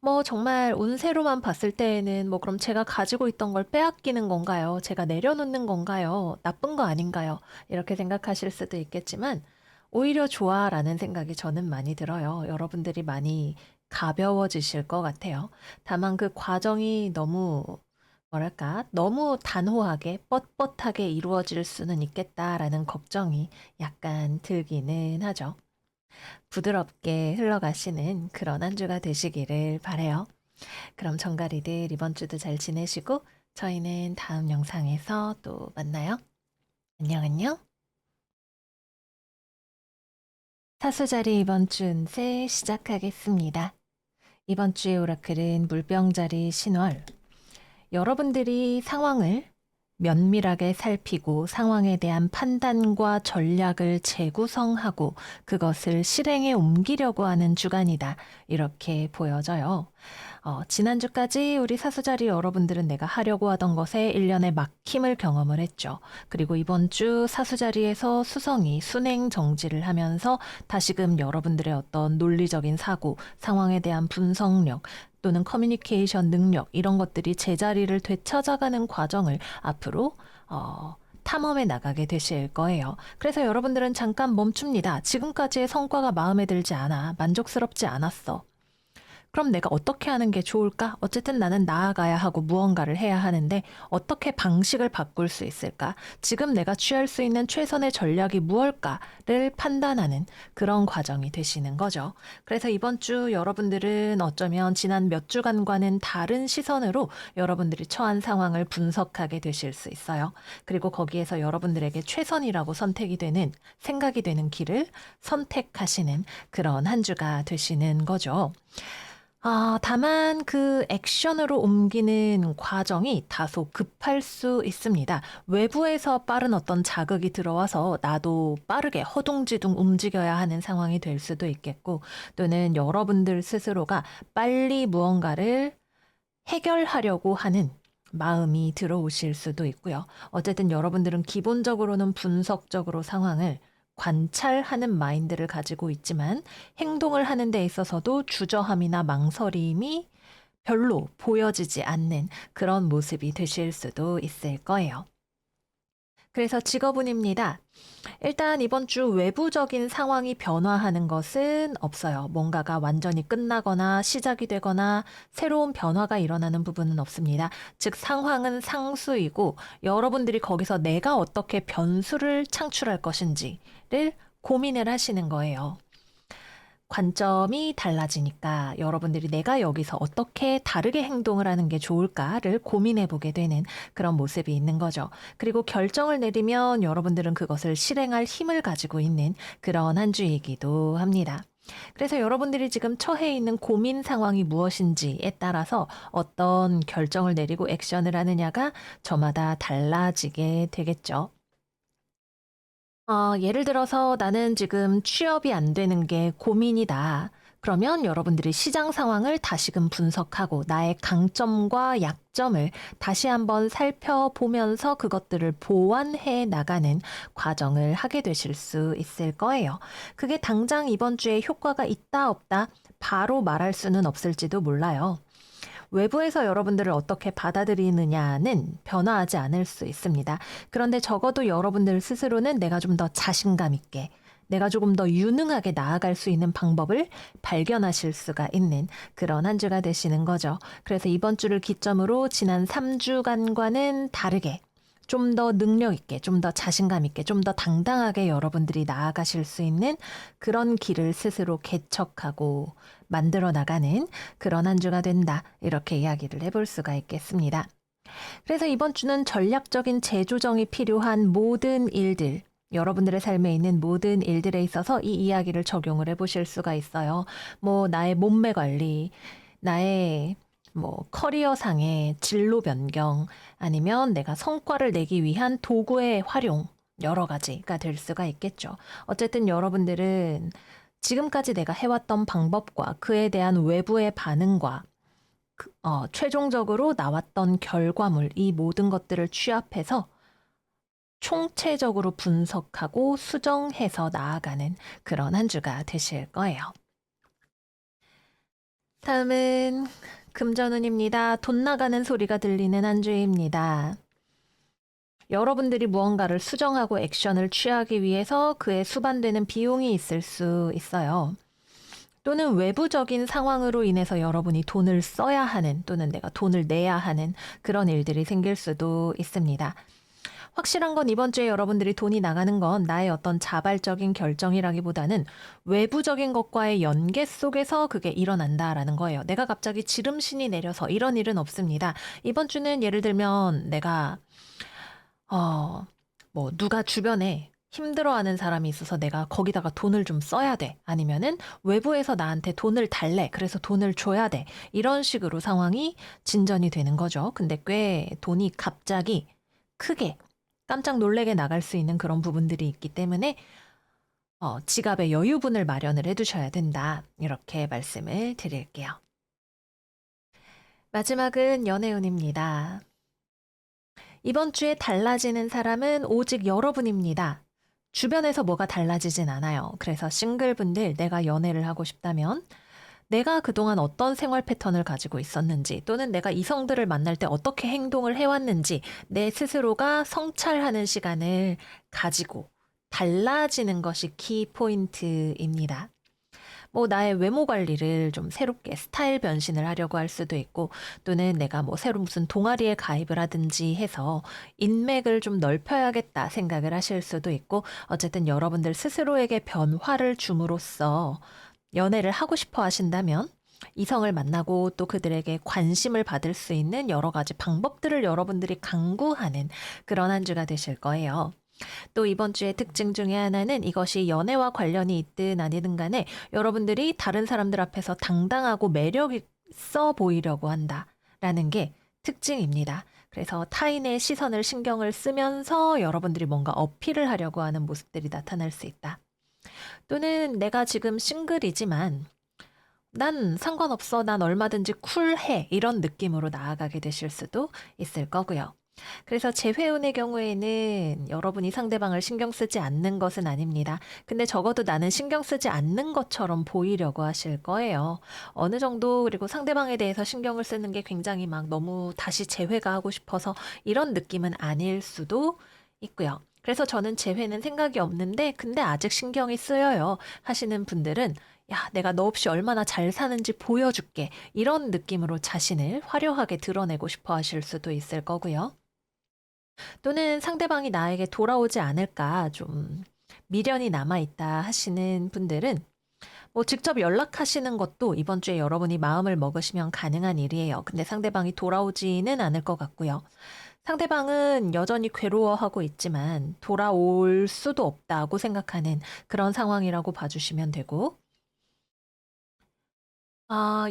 뭐 정말 운세로만 봤을 때에는 뭐 그럼 제가 가지고 있던 걸 빼앗기는 건가요? 제가 내려놓는 건가요? 나쁜 거 아닌가요? 이렇게 생각하실 수도 있겠지만 오히려 좋아라는 생각이 저는 많이 들어요. 여러분들이 많이 가벼워지실 것 같아요. 다만 그 과정이 너무 뭐랄까, 너무 단호하게 뻣뻣하게 이루어질 수는 있겠다라는 걱정이 약간 들기는 하죠. 부드럽게 흘러가시는 그런 한 주가 되시기를 바래요. 그럼 정가리들 이번 주도 잘 지내시고 저희는 다음 영상에서 또 만나요. 안녕 안녕. 사수자리 이번 주 운세 시작하겠습니다. 이번 주의 오라클은 물병자리 신월. 여러분들이 상황을 면밀하게 살피고 상황에 대한 판단과 전략을 재구성하고 그것을 실행에 옮기려고 하는 주간이다. 이렇게 보여져요. 지난주까지 우리 사수자리 여러분들은 내가 하려고 하던 것에 일련의 막힘을 경험을 했죠. 그리고 이번 주 사수자리에서 수성이 순행 정지를 하면서 다시금 여러분들의 어떤 논리적인 사고, 상황에 대한 분석력, 또는 커뮤니케이션 능력 이런 것들이 제자리를 되찾아가는 과정을 앞으로 탐험해 나가게 되실 거예요. 그래서 여러분들은 잠깐 멈춥니다. 지금까지의 성과가 마음에 들지 않아. 만족스럽지 않았어. 그럼 내가 어떻게 하는 게 좋을까? 어쨌든 나는 나아가야 하고 무언가를 해야 하는데 어떻게 방식을 바꿀 수 있을까? 지금 내가 취할 수 있는 최선의 전략이 무엇일까를 판단하는 그런 과정이 되시는 거죠. 그래서 이번 주 여러분들은 어쩌면 지난 몇 주간과는 다른 시선으로 여러분들이 처한 상황을 분석하게 되실 수 있어요. 그리고 거기에서 여러분들에게 최선이라고 선택이 되는 생각이 되는 길을 선택하시는 그런 한 주가 되시는 거죠. 다만 그 액션으로 옮기는 과정이 다소 급할 수 있습니다. 외부에서 빠른 어떤 자극이 들어와서 나도 빠르게 허둥지둥 움직여야 하는 상황이 될 수도 있겠고, 또는 여러분들 스스로가 빨리 무언가를 해결하려고 하는 마음이 들어오실 수도 있고요. 어쨌든 여러분들은 기본적으로는 분석적으로 상황을 관찰하는 마인드를 가지고 있지만 행동을 하는 데 있어서도 주저함이나 망설임이 별로 보여지지 않는 그런 모습이 되실 수도 있을 거예요. 그래서 직업운입니다. 일단 이번 주 외부적인 상황이 변화하는 것은 없어요. 뭔가가 완전히 끝나거나 시작이 되거나 새로운 변화가 일어나는 부분은 없습니다. 즉 상황은 상수이고 여러분들이 거기서 내가 어떻게 변수를 창출할 것인지를 고민을 하시는 거예요. 관점이 달라지니까 여러분들이 내가 여기서 어떻게 다르게 행동을 하는 게 좋을까를 고민해 보게 되는 그런 모습이 있는 거죠. 그리고 결정을 내리면 여러분들은 그것을 실행할 힘을 가지고 있는 그런 한 주이기도 합니다. 그래서 여러분들이 지금 처해 있는 고민 상황이 무엇인지에 따라서 어떤 결정을 내리고 액션을 하느냐가 저마다 달라지게 되겠죠. 예를 들어서 나는 지금 취업이 안 되는 게 고민이다. 그러면 여러분들이 시장 상황을 다시금 분석하고 나의 강점과 약점을 다시 한번 살펴보면서 그것들을 보완해 나가는 과정을 하게 되실 수 있을 거예요. 그게 당장 이번 주에 효과가 있다 없다 바로 말할 수는 없을지도 몰라요. 외부에서 여러분들을 어떻게 받아들이느냐는 변화하지 않을 수 있습니다. 그런데 적어도 여러분들 스스로는 내가 좀 더 자신감 있게, 내가 조금 더 유능하게 나아갈 수 있는 방법을 발견하실 수가 있는 그런 한 주가 되시는 거죠. 그래서 이번 주를 기점으로 지난 3주간과는 다르게 좀 더 능력 있게, 좀 더 자신감 있게, 좀 더 당당하게 여러분들이 나아가실 수 있는 그런 길을 스스로 개척하고 만들어 나가는 그런 한 주가 된다. 이렇게 이야기를 해볼 수가 있겠습니다. 그래서 이번 주는 전략적인 재조정이 필요한 모든 일들, 여러분들의 삶에 있는 모든 일들에 있어서 이 이야기를 적용을 해보실 수가 있어요. 뭐 나의 몸매 관리, 나의 뭐 커리어상의 진로 변경, 아니면 내가 성과를 내기 위한 도구의 활용, 여러 가지가 될 수가 있겠죠. 어쨌든 여러분들은 지금까지 내가 해왔던 방법과 그에 대한 외부의 반응과 최종적으로 나왔던 결과물, 이 모든 것들을 취합해서 총체적으로 분석하고 수정해서 나아가는 그런 한 주가 되실 거예요. 다음은 금전운입니다. 돈 나가는 소리가 들리는 한 주입니다. 여러분들이 무언가를 수정하고 액션을 취하기 위해서 그에 수반되는 비용이 있을 수 있어요. 또는 외부적인 상황으로 인해서 여러분이 돈을 써야 하는 또는 내가 돈을 내야 하는 그런 일들이 생길 수도 있습니다. 확실한 건 이번 주에 여러분들이 돈이 나가는 건 나의 어떤 자발적인 결정이라기보다는 외부적인 것과의 연계 속에서 그게 일어난다라는 거예요. 내가 갑자기 지름신이 내려서 이런 일은 없습니다. 이번 주는 예를 들면 내가 뭐 누가 주변에 힘들어하는 사람이 있어서 내가 거기다가 돈을 좀 써야 돼. 아니면은 외부에서 나한테 돈을 달래. 그래서 돈을 줘야 돼. 이런 식으로 상황이 진전이 되는 거죠. 근데 꽤 돈이 갑자기 크게 깜짝 놀래게 나갈 수 있는 그런 부분들이 있기 때문에 지갑에 여유분을 마련을 해두셔야 된다. 이렇게 말씀을 드릴게요. 마지막은 연애운입니다. 이번 주에 달라지는 사람은 오직 여러분입니다. 주변에서 뭐가 달라지진 않아요. 그래서 싱글분들 내가 연애를 하고 싶다면 내가 그동안 어떤 생활 패턴을 가지고 있었는지 또는 내가 이성들을 만날 때 어떻게 행동을 해왔는지 내 스스로가 성찰하는 시간을 가지고 달라지는 것이 키포인트입니다. 뭐 나의 외모 관리를 좀 새롭게 스타일 변신을 하려고 할 수도 있고 또는 내가 뭐 새로 무슨 동아리에 가입을 하든지 해서 인맥을 좀 넓혀야겠다 생각을 하실 수도 있고 어쨌든 여러분들 스스로에게 변화를 줌으로써 연애를 하고 싶어 하신다면 이성을 만나고 또 그들에게 관심을 받을 수 있는 여러 가지 방법들을 여러분들이 강구하는 그런 한 주가 되실 거예요. 또 이번 주의 특징 중에 하나는 이것이 연애와 관련이 있든 아니든 간에 여러분들이 다른 사람들 앞에서 당당하고 매력 있어 보이려고 한다라는 게 특징입니다. 그래서 타인의 시선을 신경을 쓰면서 여러분들이 뭔가 어필을 하려고 하는 모습들이 나타날 수 있다. 또는 내가 지금 싱글이지만 난 상관없어, 난 얼마든지 쿨해 이런 느낌으로 나아가게 되실 수도 있을 거고요. 그래서 재회운의 경우에는 여러분이 상대방을 신경 쓰지 않는 것은 아닙니다. 근데 적어도 나는 신경 쓰지 않는 것처럼 보이려고 하실 거예요. 어느 정도 그리고 상대방에 대해서 신경을 쓰는 게 굉장히 막 너무 다시 재회가 하고 싶어서 이런 느낌은 아닐 수도 있고요. 그래서 저는 재회는 생각이 없는데 근데 아직 신경이 쓰여요 하시는 분들은 야, 내가 너 없이 얼마나 잘 사는지 보여줄게. 이런 느낌으로 자신을 화려하게 드러내고 싶어 하실 수도 있을 거고요. 또는 상대방이 나에게 돌아오지 않을까 좀 미련이 남아있다 하시는 분들은 뭐 직접 연락하시는 것도 이번 주에 여러분이 마음을 먹으시면 가능한 일이에요. 근데 상대방이 돌아오지는 않을 것 같고요. 상대방은 여전히 괴로워하고 있지만 돌아올 수도 없다고 생각하는 그런 상황이라고 봐주시면 되고,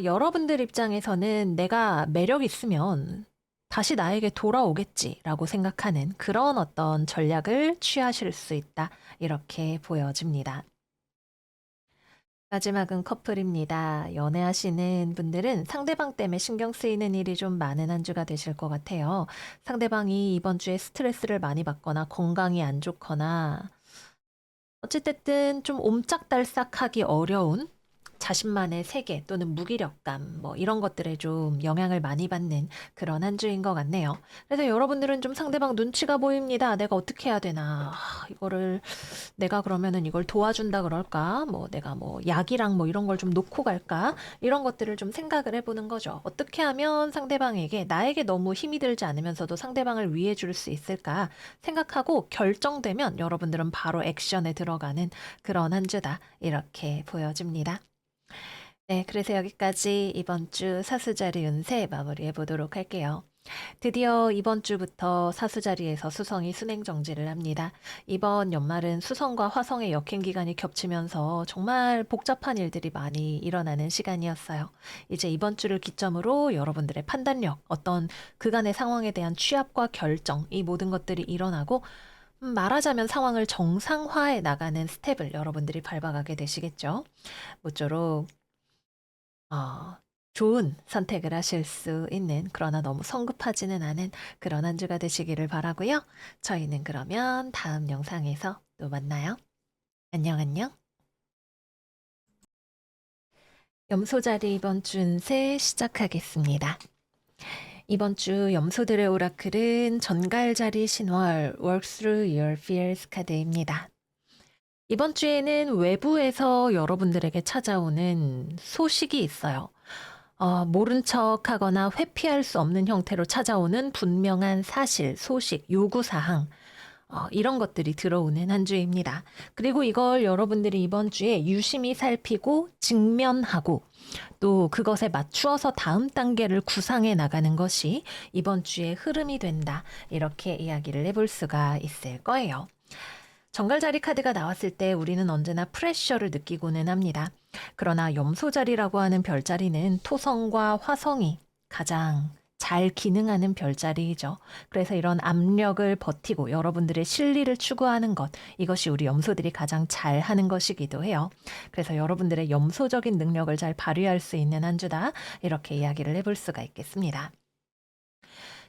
여러분들 입장에서는 내가 매력 있으면 다시 나에게 돌아오겠지라고 생각하는 그런 어떤 전략을 취하실 수 있다. 이렇게 보여집니다. 마지막은 커플입니다. 연애하시는 분들은 상대방 때문에 신경 쓰이는 일이 좀 많은 한 주가 되실 것 같아요. 상대방이 이번 주에 스트레스를 많이 받거나 건강이 안 좋거나 어찌됐든 좀 옴짝달싹하기 어려운 자신만의 세계 또는 무기력감 뭐 이런 것들에 좀 영향을 많이 받는 그런 한 주인 것 같네요. 그래서 여러분들은 좀 상대방 눈치가 보입니다. 내가 어떻게 해야 되나? 이거를 내가 그러면은 이걸 도와준다 그럴까? 뭐 내가 뭐 약이랑 뭐 이런 걸 좀 놓고 갈까? 이런 것들을 좀 생각을 해보는 거죠. 어떻게 하면 상대방에게 나에게 너무 힘이 들지 않으면서도 상대방을 위해 줄 수 있을까 생각하고 결정되면 여러분들은 바로 액션에 들어가는 그런 한 주다. 이렇게 보여집니다. 네, 그래서 여기까지 이번 주 사수자리 운세 마무리해 보도록 할게요. 드디어 이번 주부터 사수자리에서 수성이 순행정지를 합니다. 이번 연말은 수성과 화성의 역행 기간이 겹치면서 정말 복잡한 일들이 많이 일어나는 시간이었어요. 이제 이번 주를 기점으로 여러분들의 판단력, 어떤 그간의 상황에 대한 취합과 결정, 이 모든 것들이 일어나고 말하자면 상황을 정상화해 나가는 스텝을 여러분들이 밟아가게 되시겠죠. 모쪼록 어, 좋은 선택을 하실 수 있는 그러나 너무 성급하지는 않은 그런 한 주가 되시기를 바라고요. 저희는 그러면 다음 영상에서 또 만나요. 안녕 안녕. 염소자리 이번 주 운세 시작하겠습니다. 이번 주 염소들의 오라클은 전갈자리 신월 Work Through Your Fears 카드입니다. 이번 주에는 외부에서 여러분들에게 찾아오는 소식이 있어요. 모른 척 하거나 회피할 수 없는 형태로 찾아오는 분명한 사실, 소식, 요구사항, 이런 것들이 들어오는 한 주입니다. 그리고 이걸 여러분들이 이번 주에 유심히 살피고 직면하고 또 그것에 맞추어서 다음 단계를 구상해 나가는 것이 이번 주의 흐름이 된다. 이렇게 이야기를 해볼 수가 있을 거예요. 정갈자리 카드가 나왔을 때 우리는 언제나 프레셔를 느끼고는 합니다. 그러나 염소자리라고 하는 별자리는 토성과 화성이 가장 잘 기능하는 별자리이죠. 그래서 이런 압력을 버티고 여러분들의 실리를 추구하는 것, 이것이 우리 염소들이 가장 잘하는 것이기도 해요. 그래서 여러분들의 염소적인 능력을 잘 발휘할 수 있는 한 주다. 이렇게 이야기를 해볼 수가 있겠습니다.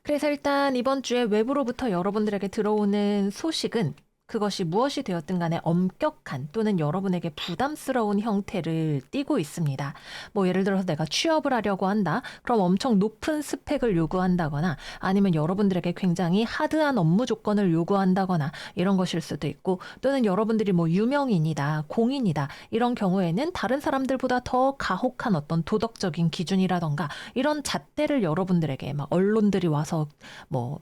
그래서 일단 이번 주에 외부로부터 여러분들에게 들어오는 소식은 그것이 무엇이 되었든 간에 엄격한 또는 여러분에게 부담스러운 형태를 띠고 있습니다. 뭐 예를 들어서 내가 취업을 하려고 한다. 그럼 엄청 높은 스펙을 요구한다거나 아니면 여러분들에게 굉장히 하드한 업무 조건을 요구한다거나 이런 것일 수도 있고 또는 여러분들이 뭐 유명인이다, 공인이다 이런 경우에는 다른 사람들보다 더 가혹한 어떤 도덕적인 기준이라던가 이런 잣대를 여러분들에게 막 언론들이 와서 뭐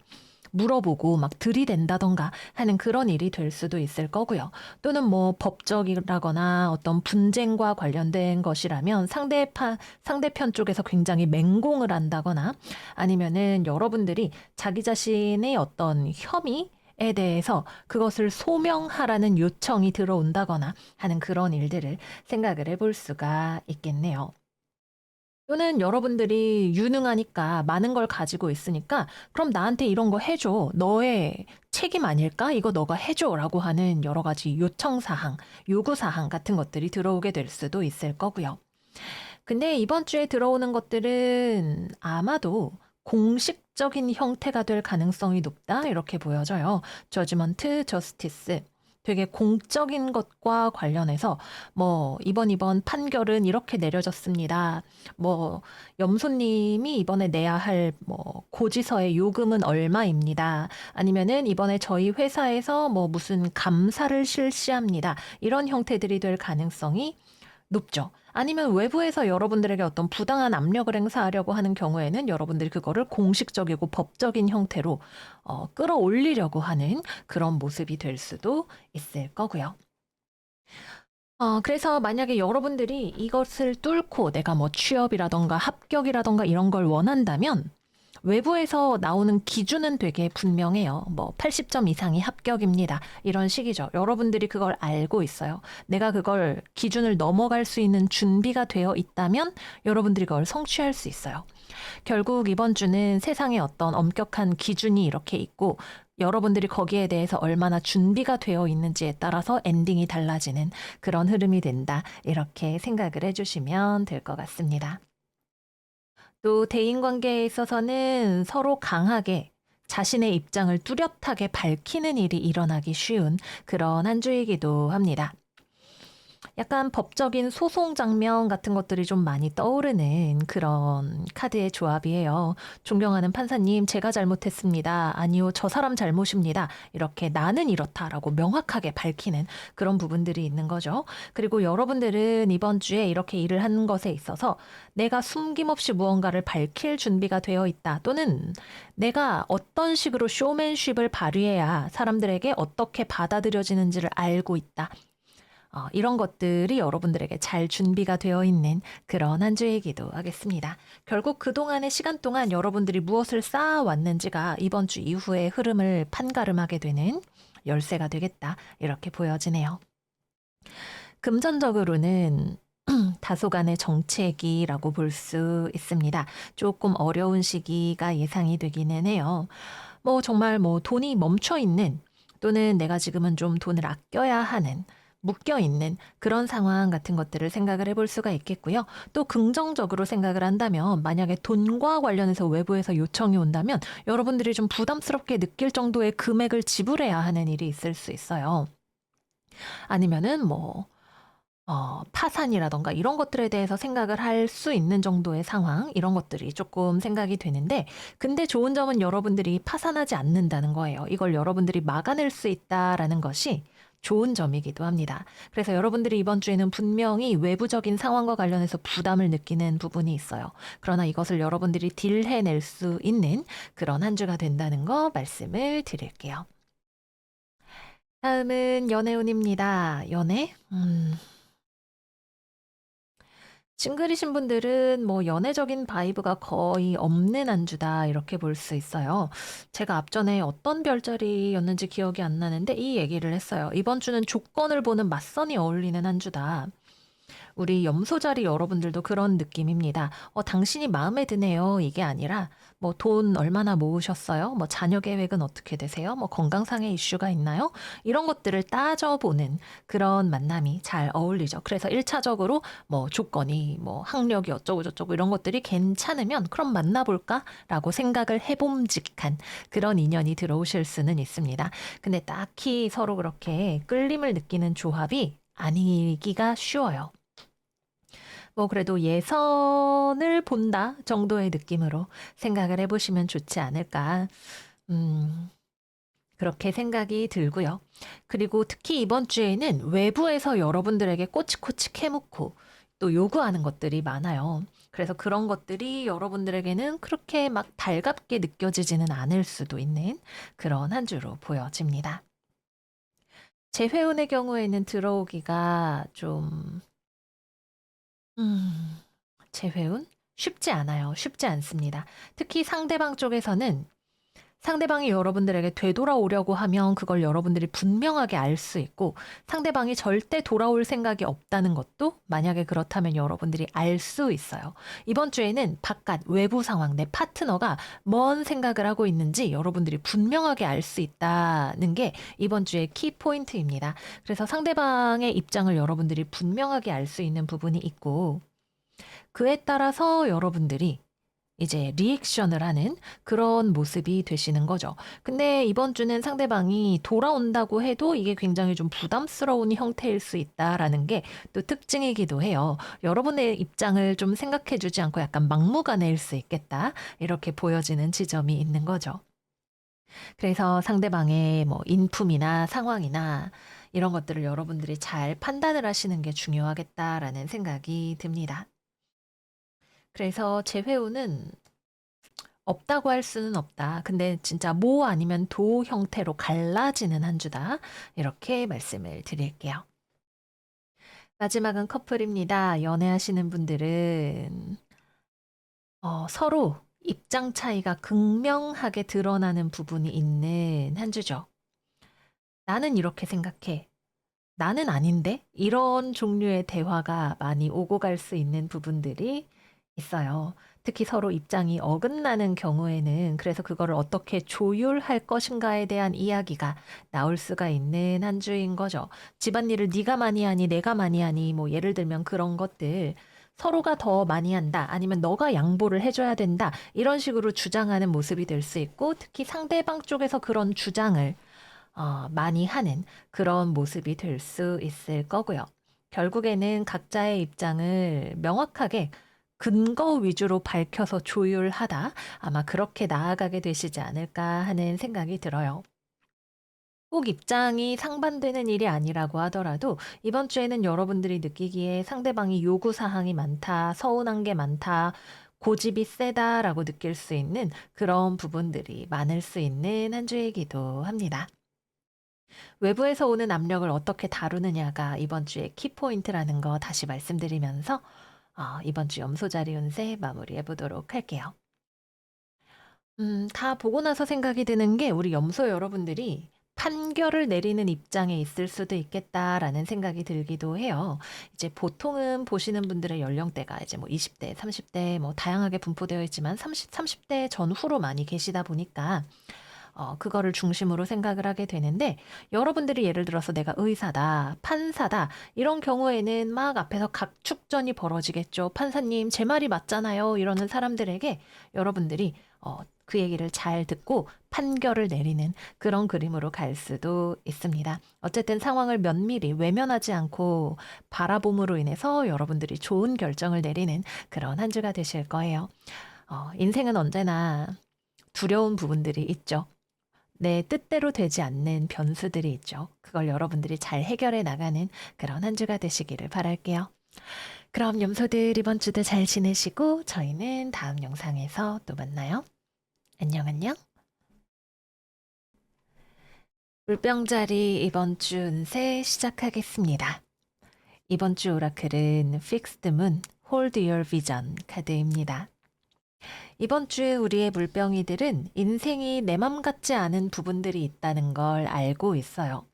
물어보고 막 들이댄다던가 하는 그런 일이 될 수도 있을 거고요. 또는 뭐 법적이라거나 어떤 분쟁과 관련된 것이라면 상대편 쪽에서 굉장히 맹공을 한다거나 아니면은 여러분들이 자기 자신의 어떤 혐의에 대해서 그것을 소명하라는 요청이 들어온다거나 하는 그런 일들을 생각을 해볼 수가 있겠네요. 또는 여러분들이 유능하니까 많은 걸 가지고 있으니까 그럼 나한테 이런 거 해줘. 너의 책임 아닐까? 이거 너가 해줘라고 하는 여러 가지 요청사항, 요구사항 같은 것들이 들어오게 될 수도 있을 거고요. 근데 이번 주에 들어오는 것들은 아마도 공식적인 형태가 될 가능성이 높다 이렇게 보여져요. 저지먼트, 저스티스. 되게 공적인 것과 관련해서 뭐 이번 판결은 이렇게 내려졌습니다. 뭐 염소님이 이번에 내야 할 뭐 고지서의 요금은 얼마입니다. 아니면은 이번에 저희 회사에서 뭐 무슨 감사를 실시합니다. 이런 형태들이 될 가능성이 높죠. 아니면 외부에서 여러분들에게 어떤 부당한 압력을 행사하려고 하는 경우에는 여러분들이 그거를 공식적이고 법적인 형태로 끌어올리려고 하는 그런 모습이 될 수도 있을 거고요. 그래서 만약에 여러분들이 이것을 뚫고 내가 뭐 취업이라던가 합격이라던가 이런 걸 원한다면 외부에서 나오는 기준은 되게 분명해요. 뭐 80점 이상이 합격입니다. 이런 식이죠. 여러분들이 그걸 알고 있어요. 내가 그걸 기준을 넘어갈 수 있는 준비가 되어 있다면 여러분들이 그걸 성취할 수 있어요. 결국 이번 주는 세상에 어떤 엄격한 기준이 이렇게 있고 여러분들이 거기에 대해서 얼마나 준비가 되어 있는지에 따라서 엔딩이 달라지는 그런 흐름이 된다. 이렇게 생각을 해주시면 될 것 같습니다. 또 대인관계에 있어서는 서로 강하게 자신의 입장을 뚜렷하게 밝히는 일이 일어나기 쉬운 그런 한 주이기도 합니다. 약간 법적인 소송 장면 같은 것들이 좀 많이 떠오르는 그런 카드의 조합이에요. 존경하는 판사님, 제가 잘못했습니다. 아니요, 저 사람 잘못입니다. 이렇게 나는 이렇다라고 명확하게 밝히는 그런 부분들이 있는 거죠. 그리고 여러분들은 이번 주에 이렇게 일을 하는 것에 있어서 내가 숨김없이 무언가를 밝힐 준비가 되어 있다. 또는 내가 어떤 식으로 쇼맨십을 발휘해야 사람들에게 어떻게 받아들여지는지를 알고 있다. 이런 것들이 여러분들에게 잘 준비가 되어 있는 그런 한 주이기도 하겠습니다. 결국 그동안의 시간 동안 여러분들이 무엇을 쌓아왔는지가 이번 주 이후의 흐름을 판가름하게 되는 열쇠가 되겠다. 이렇게 보여지네요. 금전적으로는 다소간의 정체기라고 볼 수 있습니다. 조금 어려운 시기가 예상이 되기는 해요. 정말 돈이 멈춰 있는 또는 내가 지금은 좀 돈을 아껴야 하는 묶여 있는 그런 상황 같은 것들을 생각을 해볼 수가 있겠고요. 또 긍정적으로 생각을 한다면 만약에 돈과 관련해서 외부에서 요청이 온다면 여러분들이 좀 부담스럽게 느낄 정도의 금액을 지불해야 하는 일이 있을 수 있어요. 아니면은 파산이라던가 이런 것들에 대해서 생각을 할 수 있는 정도의 상황, 이런 것들이 조금 생각이 되는데, 근데 좋은 점은 여러분들이 파산하지 않는다는 거예요. 이걸 여러분들이 막아낼 수 있다라는 것이 좋은 점이기도 합니다. 그래서 여러분들이 이번 주에는 분명히 외부적인 상황과 관련해서 부담을 느끼는 부분이 있어요. 그러나 이것을 여러분들이 딜해낼 수 있는 그런 한 주가 된다는 거 말씀을 드릴게요. 다음은 연애운입니다. 연애? 싱글이신 분들은 연애적인 바이브가 거의 없는 안주다 이렇게 볼 수 있어요. 제가 앞전에 어떤 별자리였는지 기억이 안 나는데 이 얘기를 했어요. 이번 주는 조건을 보는 맞선이 어울리는 안주다. 우리 염소자리 여러분들도 그런 느낌입니다. 당신이 마음에 드네요. 이게 아니라 돈 얼마나 모으셨어요? 자녀 계획은 어떻게 되세요? 건강상의 이슈가 있나요? 이런 것들을 따져보는 그런 만남이 잘 어울리죠. 그래서 1차적으로 조건이 학력이 어쩌고저쩌고 이런 것들이 괜찮으면 그럼 만나볼까라고 생각을 해봄직한 그런 인연이 들어오실 수는 있습니다. 근데 딱히 서로 그렇게 끌림을 느끼는 조합이 아니기가 쉬워요. 그래도 예선을 본다 정도의 느낌으로 생각을 해보시면 좋지 않을까. 음, 그렇게 생각이 들고요. 그리고 특히 이번 주에는 외부에서 여러분들에게 꼬치꼬치 캐묻고 또 요구하는 것들이 많아요. 그래서 그런 것들이 여러분들에게는 그렇게 막 달갑게 느껴지지는 않을 수도 있는 그런 한 주로 보여집니다. 재회운의 경우에는 들어오기가 좀 음, 재회운? 쉽지 않아요. 쉽지 않습니다. 특히 상대방 쪽에서는 상대방이 여러분들에게 되돌아오려고 하면 그걸 여러분들이 분명하게 알 수 있고 상대방이 절대 돌아올 생각이 없다는 것도 만약에 그렇다면 여러분들이 알 수 있어요. 이번 주에는 바깥 외부 상황 내 파트너가 뭔 생각을 하고 있는지 여러분들이 분명하게 알 수 있다는 게 이번 주의 키포인트입니다. 그래서 상대방의 입장을 여러분들이 분명하게 알 수 있는 부분이 있고 그에 따라서 여러분들이 이제 리액션을 하는 그런 모습이 되시는 거죠. 근데 이번 주는 상대방이 돌아온다고 해도 이게 굉장히 좀 부담스러운 형태일 수 있다라는 게 또 특징이기도 해요. 여러분의 입장을 좀 생각해 주지 않고 약간 막무가내일 수 있겠다. 이렇게 보여지는 지점이 있는 거죠. 그래서 상대방의 인품이나 상황이나 이런 것들을 여러분들이 잘 판단을 하시는 게 중요하겠다라는 생각이 듭니다. 그래서 재회우는 없다고 할 수는 없다. 근데 진짜 모 아니면 도 형태로 갈라지는 한 주다. 이렇게 말씀을 드릴게요. 마지막은 커플입니다. 연애하시는 분들은 서로 입장 차이가 극명하게 드러나는 부분이 있는 한 주죠. 나는 이렇게 생각해. 나는 아닌데? 이런 종류의 대화가 많이 오고 갈 수 있는 부분들이 있어요. 특히 서로 입장이 어긋나는 경우에는 그래서 그거를 어떻게 조율할 것인가에 대한 이야기가 나올 수가 있는 한 주인 거죠. 집안일을 네가 많이 하니 내가 많이 하니 예를 들면 그런 것들 서로가 더 많이 한다 아니면 너가 양보를 해줘야 된다 이런 식으로 주장하는 모습이 될 수 있고 특히 상대방 쪽에서 그런 주장을 많이 하는 그런 모습이 될 수 있을 거고요. 결국에는 각자의 입장을 명확하게 근거 위주로 밝혀서 조율하다 아마 그렇게 나아가게 되시지 않을까 하는 생각이 들어요. 꼭 입장이 상반되는 일이 아니라고 하더라도 이번 주에는 여러분들이 느끼기에 상대방이 요구 사항이 많다, 서운한 게 많다, 고집이 세다라고 느낄 수 있는 그런 부분들이 많을 수 있는 한 주이기도 합니다. 외부에서 오는 압력을 어떻게 다루느냐가 이번 주의 키포인트라는 거 다시 말씀드리면서 이번 주 염소자리 운세 마무리해 보도록 할게요. 다 보고 나서 생각이 드는 게 우리 염소 여러분들이 판결을 내리는 입장에 있을 수도 있겠다라는 생각이 들기도 해요. 이제 보통은 보시는 분들의 연령대가 이제 뭐 20대, 30대 뭐 다양하게 분포되어 있지만 30대 전후로 많이 계시다 보니까 그거를 중심으로 생각을 하게 되는데 여러분들이 예를 들어서 내가 의사다, 판사다 이런 경우에는 막 앞에서 각축전이 벌어지겠죠. 판사님 제 말이 맞잖아요. 이러는 사람들에게 여러분들이 그 얘기를 잘 듣고 판결을 내리는 그런 그림으로 갈 수도 있습니다. 어쨌든 상황을 면밀히 외면하지 않고 바라봄으로 인해서 여러분들이 좋은 결정을 내리는 그런 한 주가 되실 거예요. 인생은 언제나 두려운 부분들이 있죠. 내 뜻대로 되지 않는 변수들이 있죠. 그걸 여러분들이 잘 해결해 나가는 그런 한 주가 되시기를 바랄게요. 그럼 염소들 이번 주도 잘 지내시고 저희는 다음 영상에서 또 만나요. 안녕 안녕. 물병자리 이번 주 운세 시작하겠습니다. 이번 주 오라클은 Fixed Moon, Hold Your Vision 카드입니다. 이번 주에 우리의 물병이들은 인생이 내 맘 같지 않은 부분들이 있다는 걸 알고 있어요.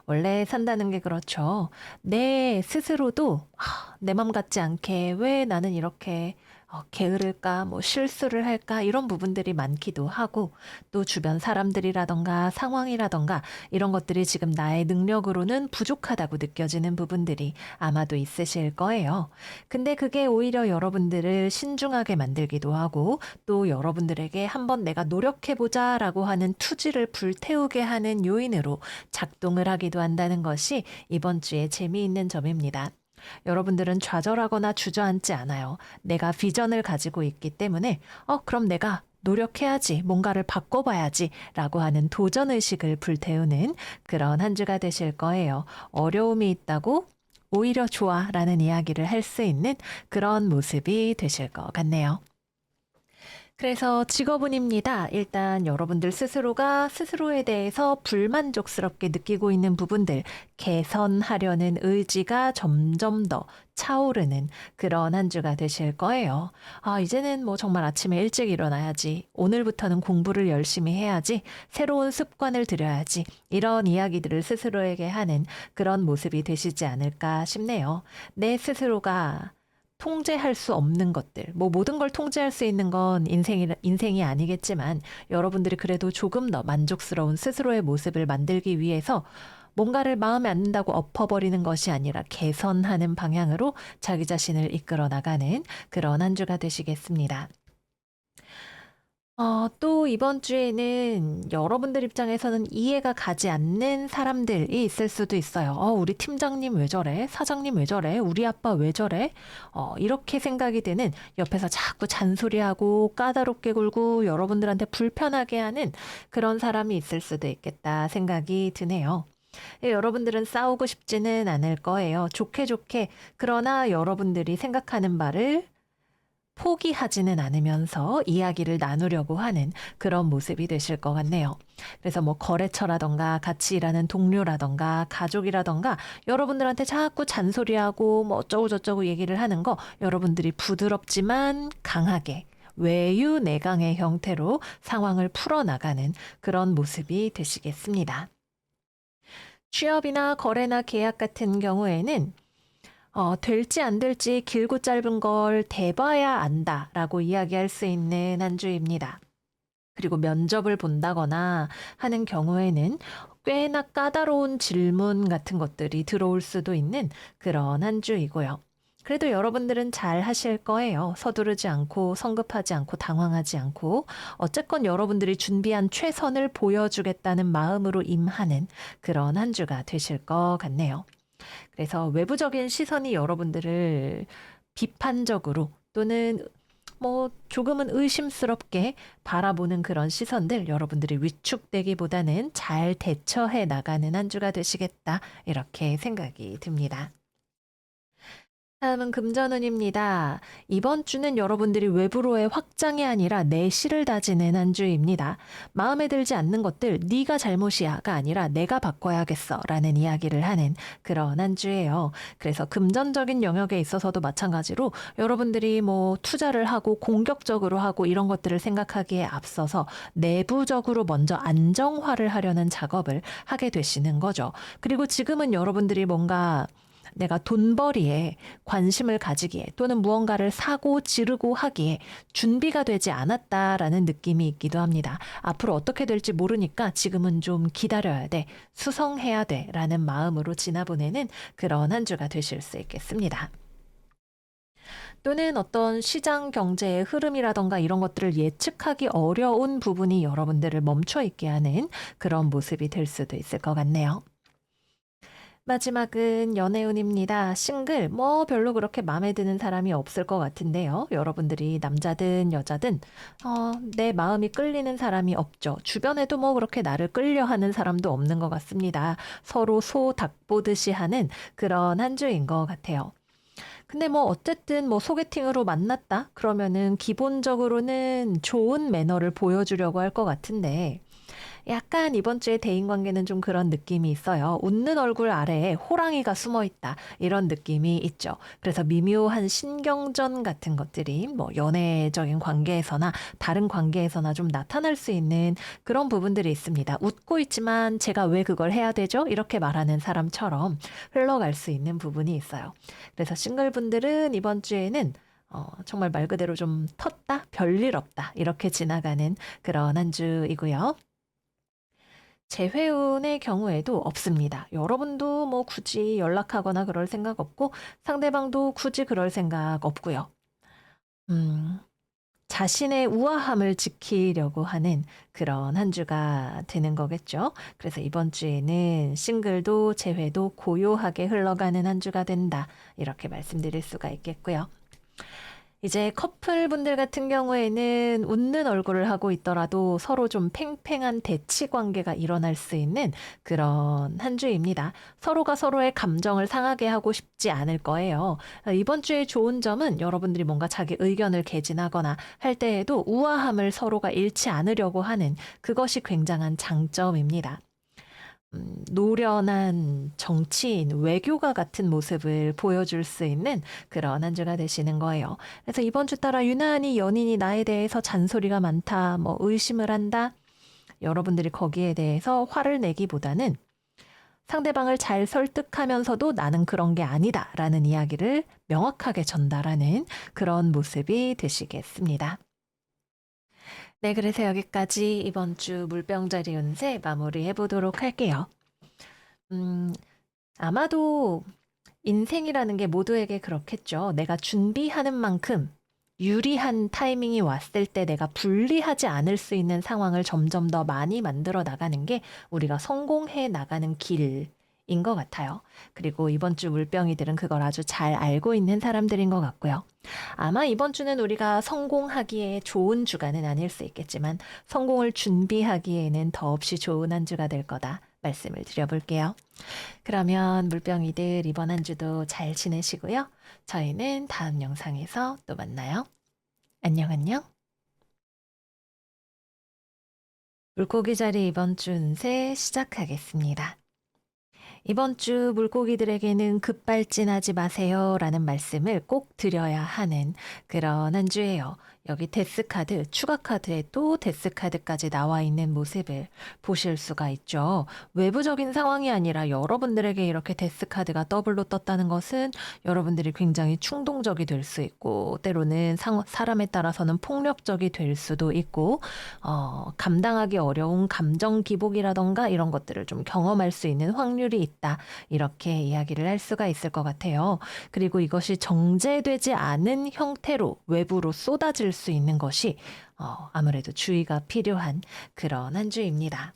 원래 산다는 게 그렇죠. 내 스스로도 내 맘 같지 않게 왜 나는 이렇게 게으를까, 뭐 실수를 할까 이런 부분들이 많기도 하고 또 주변 사람들이라던가 상황이라던가 이런 것들이 지금 나의 능력으로는 부족하다고 느껴지는 부분들이 아마도 있으실 거예요. 근데 그게 오히려 여러분들을 신중하게 만들기도 하고 또 여러분들에게 한번 내가 노력해보자라고 하는 투지를 불태우게 하는 요인으로 작동을 하기도 한다는 것이 이번 주의 재미있는 점입니다. 여러분들은 좌절하거나 주저앉지 않아요. 내가 비전을 가지고 있기 때문에 그럼 내가 노력해야지, 뭔가를 바꿔봐야지 라고 하는 도전의식을 불태우는 그런 한 주가 되실 거예요. 어려움이 있다고 오히려 좋아 라는 이야기를 할 수 있는 그런 모습이 되실 것 같네요. 그래서 직업운입니다. 일단 여러분들 스스로가 스스로에 대해서 불만족스럽게 느끼고 있는 부분들 개선하려는 의지가 점점 더 차오르는 그런 한 주가 되실 거예요. 이제는 뭐 정말 아침에 일찍 일어나야지. 오늘부터는 공부를 열심히 해야지. 새로운 습관을 들여야지. 이런 이야기들을 스스로에게 하는 그런 모습이 되시지 않을까 싶네요. 내 스스로가 통제할 수 없는 것들, 뭐 모든 걸 통제할 수 있는 건 인생이 아니겠지만 여러분들이 그래도 조금 더 만족스러운 스스로의 모습을 만들기 위해서 뭔가를 마음에 안 든다고 엎어버리는 것이 아니라 개선하는 방향으로 자기 자신을 이끌어 나가는 그런 한 주가 되시겠습니다. 또 이번 주에는 여러분들 입장에서는 이해가 가지 않는 사람들이 있을 수도 있어요. 우리 팀장님 왜 저래? 사장님 왜 저래? 우리 아빠 왜 저래? 이렇게 생각이 드는 옆에서 자꾸 잔소리하고 까다롭게 굴고 여러분들한테 불편하게 하는 그런 사람이 있을 수도 있겠다 생각이 드네요. 여러분들은 싸우고 싶지는 않을 거예요. 좋게 좋게. 그러나 여러분들이 생각하는 바를 포기하지는 않으면서 이야기를 나누려고 하는 그런 모습이 되실 것 같네요. 그래서 뭐 거래처라던가 같이 일하는 동료라던가 가족이라던가 여러분들한테 자꾸 잔소리하고 뭐 어쩌고저쩌고 얘기를 하는 거 여러분들이 부드럽지만 강하게 외유내강의 형태로 상황을 풀어나가는 그런 모습이 되시겠습니다. 취업이나 거래나 계약 같은 경우에는 될지 안 될지 길고 짧은 걸 대봐야 안다라고 이야기할 수 있는 한 주입니다. 그리고 면접을 본다거나 하는 경우에는 꽤나 까다로운 질문 같은 것들이 들어올 수도 있는 그런 한 주이고요. 그래도 여러분들은 잘 하실 거예요. 서두르지 않고 성급하지 않고 당황하지 않고 어쨌건 여러분들이 준비한 최선을 보여주겠다는 마음으로 임하는 그런 한 주가 되실 것 같네요. 그래서 외부적인 시선이 여러분들을 비판적으로 또는 뭐 조금은 의심스럽게 바라보는 그런 시선들 여러분들이 위축되기보다는 잘 대처해 나가는 한 주가 되시겠다. 이렇게 생각이 듭니다. 다음은 금전운입니다. 이번 주는 여러분들이 외부로의 확장이 아니라 내실을 다지는 한 주입니다. 마음에 들지 않는 것들 네가 잘못이야가 아니라 내가 바꿔야겠어 라는 이야기를 하는 그런 한 주예요. 그래서 금전적인 영역에 있어서도 마찬가지로 여러분들이 뭐 투자를 하고 공격적으로 하고 이런 것들을 생각하기에 앞서서 내부적으로 먼저 안정화를 하려는 작업을 하게 되시는 거죠. 그리고 지금은 여러분들이 뭔가 내가 돈벌이에 관심을 가지기에 또는 무언가를 사고 지르고 하기에 준비가 되지 않았다라는 느낌이 있기도 합니다. 앞으로 어떻게 될지 모르니까 지금은 좀 기다려야 돼, 수성해야 돼 라는 마음으로 지나보내는 그런 한 주가 되실 수 있겠습니다. 또는 어떤 시장 경제의 흐름이라던가 이런 것들을 예측하기 어려운 부분이 여러분들을 멈춰 있게 하는 그런 모습이 될 수도 있을 것 같네요. 마지막은 연애운입니다. 싱글, 뭐 별로 그렇게 마음에 드는 사람이 없을 것 같은데요. 여러분들이 남자든 여자든 내 마음이 끌리는 사람이 없죠. 주변에도 뭐 그렇게 나를 끌려하는 사람도 없는 것 같습니다. 서로 소 닭 보듯이 하는 그런 한 주인 것 같아요. 근데 뭐 어쨌든 뭐 소개팅으로 만났다 그러면은 기본적으로는 좋은 매너를 보여주려고 할 것 같은데 약간 이번 주에 대인관계는 좀 그런 느낌이 있어요. 웃는 얼굴 아래에 호랑이가 숨어 있다. 이런 느낌이 있죠. 그래서 미묘한 신경전 같은 것들이 뭐 연애적인 관계에서나 다른 관계에서나 좀 나타날 수 있는 그런 부분들이 있습니다. 웃고 있지만 제가 왜 그걸 해야 되죠? 이렇게 말하는 사람처럼 흘러갈 수 있는 부분이 있어요. 그래서 싱글분들은 이번 주에는 정말 말 그대로 좀 텄다, 별일 없다, 이렇게 지나가는 그런 한 주이고요. 재회운의 경우에도 없습니다. 여러분도 뭐 굳이 연락하거나 그럴 생각 없고 상대방도 굳이 그럴 생각 없고요. 자신의 우아함을 지키려고 하는 그런 한 주가 되는 거겠죠. 그래서 이번 주에는 싱글도 재회도 고요하게 흘러가는 한 주가 된다. 이렇게 말씀드릴 수가 있겠고요. 이제 커플분들 같은 경우에는 웃는 얼굴을 하고 있더라도 서로 좀 팽팽한 대치 관계가 일어날 수 있는 그런 한 주입니다. 서로가 서로의 감정을 상하게 하고 싶지 않을 거예요. 이번 주에 좋은 점은 여러분들이 뭔가 자기 의견을 개진하거나 할 때에도 우아함을 서로가 잃지 않으려고 하는 그것이 굉장한 장점입니다. 노련한 정치인, 외교가 같은 모습을 보여줄 수 있는 그런 한 주가 되시는 거예요. 그래서 이번 주 따라 유난히 연인이 나에 대해서 잔소리가 많다, 뭐 의심을 한다. 여러분들이 거기에 대해서 화를 내기보다는 상대방을 잘 설득하면서도 나는 그런 게 아니다 라는 이야기를 명확하게 전달하는 그런 모습이 되시겠습니다. 네, 그래서 여기까지 이번 주 물병자리 운세 마무리해 보도록 할게요. 음, 아마도 인생이라는 게 모두에게 그렇겠죠. 내가 준비하는 만큼 유리한 타이밍이 왔을 때 내가 불리하지 않을 수 있는 상황을 점점 더 많이 만들어 나가는 게 우리가 성공해 나가는 길인 것 같아요. 그리고 이번 주 물병이들은 그걸 아주 잘 알고 있는 사람들인 것 같고요. 아마 이번 주는 우리가 성공하기에 좋은 주간은 아닐 수 있겠지만 성공을 준비하기에는 더없이 좋은 한 주가 될 거다 말씀을 드려볼게요. 그러면 물병이들 이번 한 주도 잘 지내시고요. 저희는 다음 영상에서 또 만나요. 안녕, 안녕. 물고기 자리 이번 주 운세 시작하겠습니다. 이번 주 물고기들에게는 급발진하지 마세요 라는 말씀을 꼭 드려야 하는 그런 한 주예요. 여기 데스카드, 추가 카드에 또 데스카드까지 나와 있는 모습을 보실 수가 있죠. 외부적인 상황이 아니라 여러분들에게 이렇게 데스카드가 더블로 떴다는 것은 여러분들이 굉장히 충동적이 될 수 있고 때로는 사람에 따라서는 폭력적이 될 수도 있고 감당하기 어려운 감정 기복이라던가 이런 것들을 좀 경험할 수 있는 확률이 있다. 이렇게 이야기를 할 수가 있을 것 같아요. 그리고 이것이 정제되지 않은 형태로 외부로 쏟아질 수 있는 것이 아무래도 주의가 필요한 그런 한 주입니다.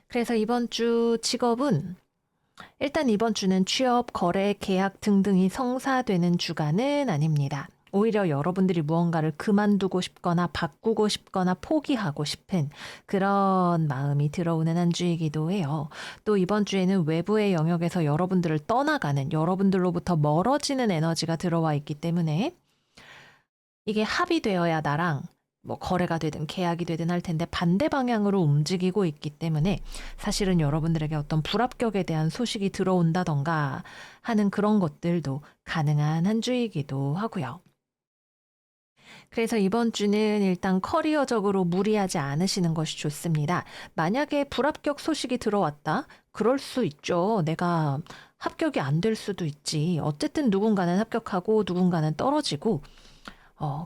그래서 이번 주 직업은 일단 이번 주는 취업, 거래, 계약 등등이 성사되는 주간은 아닙니다. 오히려 여러분들이 무언가를 그만두고 싶거나 바꾸고 싶거나 포기하고 싶은 그런 마음이 들어오는 한 주이기도 해요. 또 이번 주에는 외부의 영역에서 여러분들을 떠나가는, 여러분들로부터 멀어지는 에너지가 들어와 있기 때문에 이게 합의되어야 나랑 뭐 거래가 되든 계약이 되든 할 텐데 반대 방향으로 움직이고 있기 때문에 사실은 여러분들에게 어떤 불합격에 대한 소식이 들어온다던가 하는 그런 것들도 가능한 한 주이기도 하고요. 그래서 이번 주는 일단 커리어적으로 무리하지 않으시는 것이 좋습니다. 만약에 불합격 소식이 들어왔다? 그럴 수 있죠. 내가 합격이 안 될 수도 있지. 어쨌든 누군가는 합격하고 누군가는 떨어지고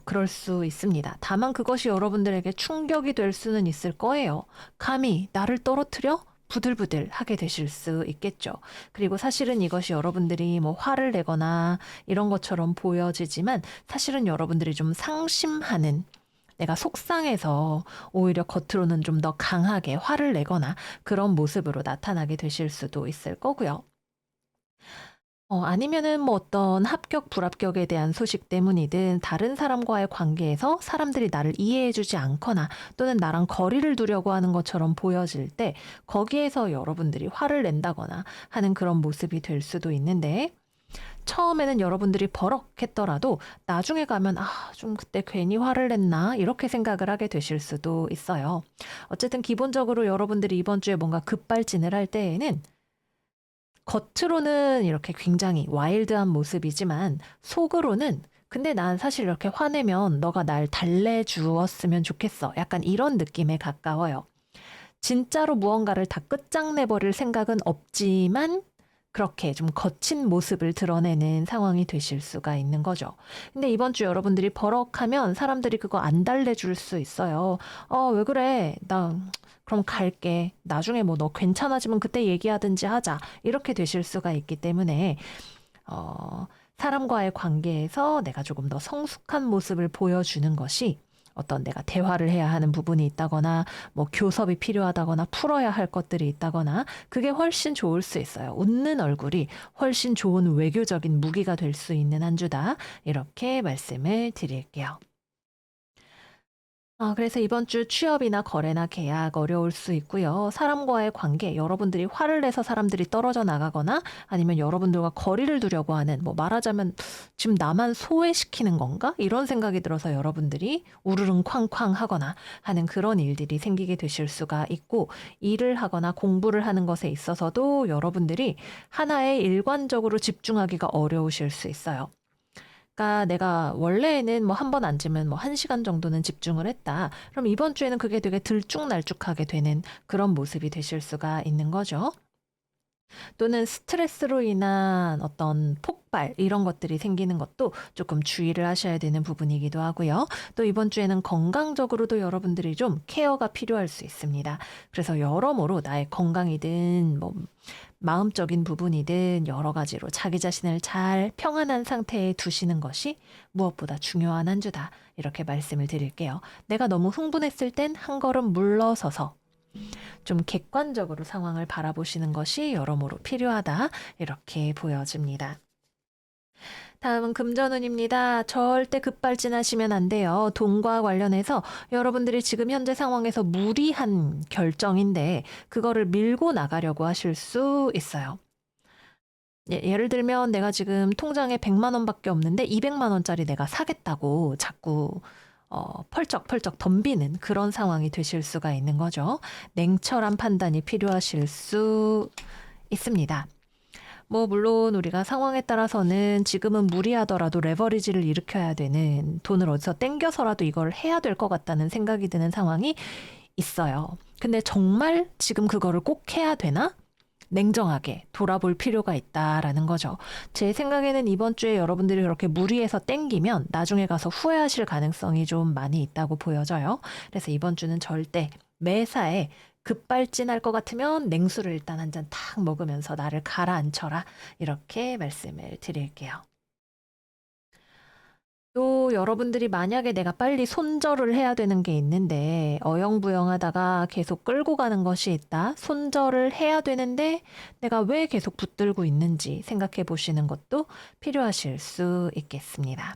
그럴 수 있습니다. 다만 그것이 여러분들에게 충격이 될 수는 있을 거예요. 감히 나를 떨어뜨려? 부들부들 하게 되실 수 있겠죠. 그리고 사실은 이것이 여러분들이 뭐 화를 내거나 이런 것처럼 보여지지만 사실은 여러분들이 좀 상심하는 내가 속상해서 오히려 겉으로는 좀 더 강하게 화를 내거나 그런 모습으로 나타나게 되실 수도 있을 거고요. 아니면은 뭐 어떤 합격, 불합격에 대한 소식 때문이든 다른 사람과의 관계에서 사람들이 나를 이해해 주지 않거나 또는 나랑 거리를 두려고 하는 것처럼 보여질 때 거기에서 여러분들이 화를 낸다거나 하는 그런 모습이 될 수도 있는데 처음에는 여러분들이 버럭했더라도 나중에 가면 좀 그때 괜히 화를 냈나 이렇게 생각을 하게 되실 수도 있어요. 어쨌든 기본적으로 여러분들이 이번 주에 뭔가 급발진을 할 때에는 겉으로는 이렇게 굉장히 와일드한 모습이지만 속으로는 근데 난 사실 이렇게 화내면 너가 날 달래주었으면 좋겠어. 약간 이런 느낌에 가까워요. 진짜로 무언가를 다 끝장내버릴 생각은 없지만 그렇게 좀 거친 모습을 드러내는 상황이 되실 수가 있는 거죠. 근데 이번 주 여러분들이 버럭하면 사람들이 그거 안 달래줄 수 있어요. 왜 그래? 나 그럼 갈게. 나중에 뭐 너 괜찮아지면 그때 얘기하든지 하자. 이렇게 되실 수가 있기 때문에 사람과의 관계에서 내가 조금 더 성숙한 모습을 보여주는 것이 어떤 내가 대화를 해야 하는 부분이 있다거나 뭐 교섭이 필요하다거나 풀어야 할 것들이 있다거나 그게 훨씬 좋을 수 있어요. 웃는 얼굴이 훨씬 좋은 외교적인 무기가 될 수 있는 한 주다. 이렇게 말씀을 드릴게요. 그래서 이번 주 취업이나 거래나 계약 어려울 수 있고요. 사람과의 관계, 여러분들이 화를 내서 사람들이 떨어져 나가거나 아니면 여러분들과 거리를 두려고 하는, 뭐 말하자면 지금 나만 소외시키는 건가? 이런 생각이 들어서 여러분들이 우르릉 쾅쾅 하거나 하는 그런 일들이 생기게 되실 수가 있고, 일을 하거나 공부를 하는 것에 있어서도 여러분들이 하나에 일관적으로 집중하기가 어려우실 수 있어요. 그러니까 내가 원래는 뭐 한 번 앉으면 뭐 1시간 정도는 집중을 했다. 그럼 이번 주에는 그게 되게 들쭉날쭉하게 되는 그런 모습이 되실 수가 있는 거죠. 또는 스트레스로 인한 어떤 폭발 이런 것들이 생기는 것도 조금 주의를 하셔야 되는 부분이기도 하고요. 또 이번 주에는 건강적으로도 여러분들이 좀 케어가 필요할 수 있습니다. 그래서 여러모로 나의 건강이든 뭐 마음적인 부분이든 여러 가지로 자기 자신을 잘 평안한 상태에 두시는 것이 무엇보다 중요한 한 주다. 이렇게 말씀을 드릴게요. 내가 너무 흥분했을 땐 한 걸음 물러서서 좀 객관적으로 상황을 바라보시는 것이 여러모로 필요하다. 이렇게 보여집니다. 다음은 금전운입니다. 절대 급발진하시면 안 돼요. 돈과 관련해서 여러분들이 지금 현재 상황에서 무리한 결정인데 그거를 밀고 나가려고 하실 수 있어요. 예를 들면 내가 지금 통장에 100만 원밖에 없는데 200만 원짜리 내가 사겠다고 자꾸 펄쩍펄쩍 덤비는 그런 상황이 되실 수가 있는 거죠. 냉철한 판단이 필요하실 수 있습니다. 뭐 물론 우리가 상황에 따라서는 지금은 무리하더라도 레버리지를 일으켜야 되는 돈을 어디서 땡겨서라도 이걸 해야 될 것 같다는 생각이 드는 상황이 있어요. 근데 정말 지금 그거를 꼭 해야 되나? 냉정하게 돌아볼 필요가 있다라는 거죠. 제 생각에는 이번 주에 여러분들이 그렇게 무리해서 땡기면 나중에 가서 후회하실 가능성이 좀 많이 있다고 보여져요. 그래서 이번 주는 절대 매사에 급발진할 것 같으면 냉수를 일단 한 잔 탁 먹으면서 나를 가라앉혀라. 이렇게 말씀을 드릴게요. 또 여러분들이 만약에 내가 빨리 손절을 해야 되는 게 있는데 어영부영하다가 계속 끌고 가는 것이 있다. 손절을 해야 되는데 내가 왜 계속 붙들고 있는지 생각해 보시는 것도 필요하실 수 있겠습니다.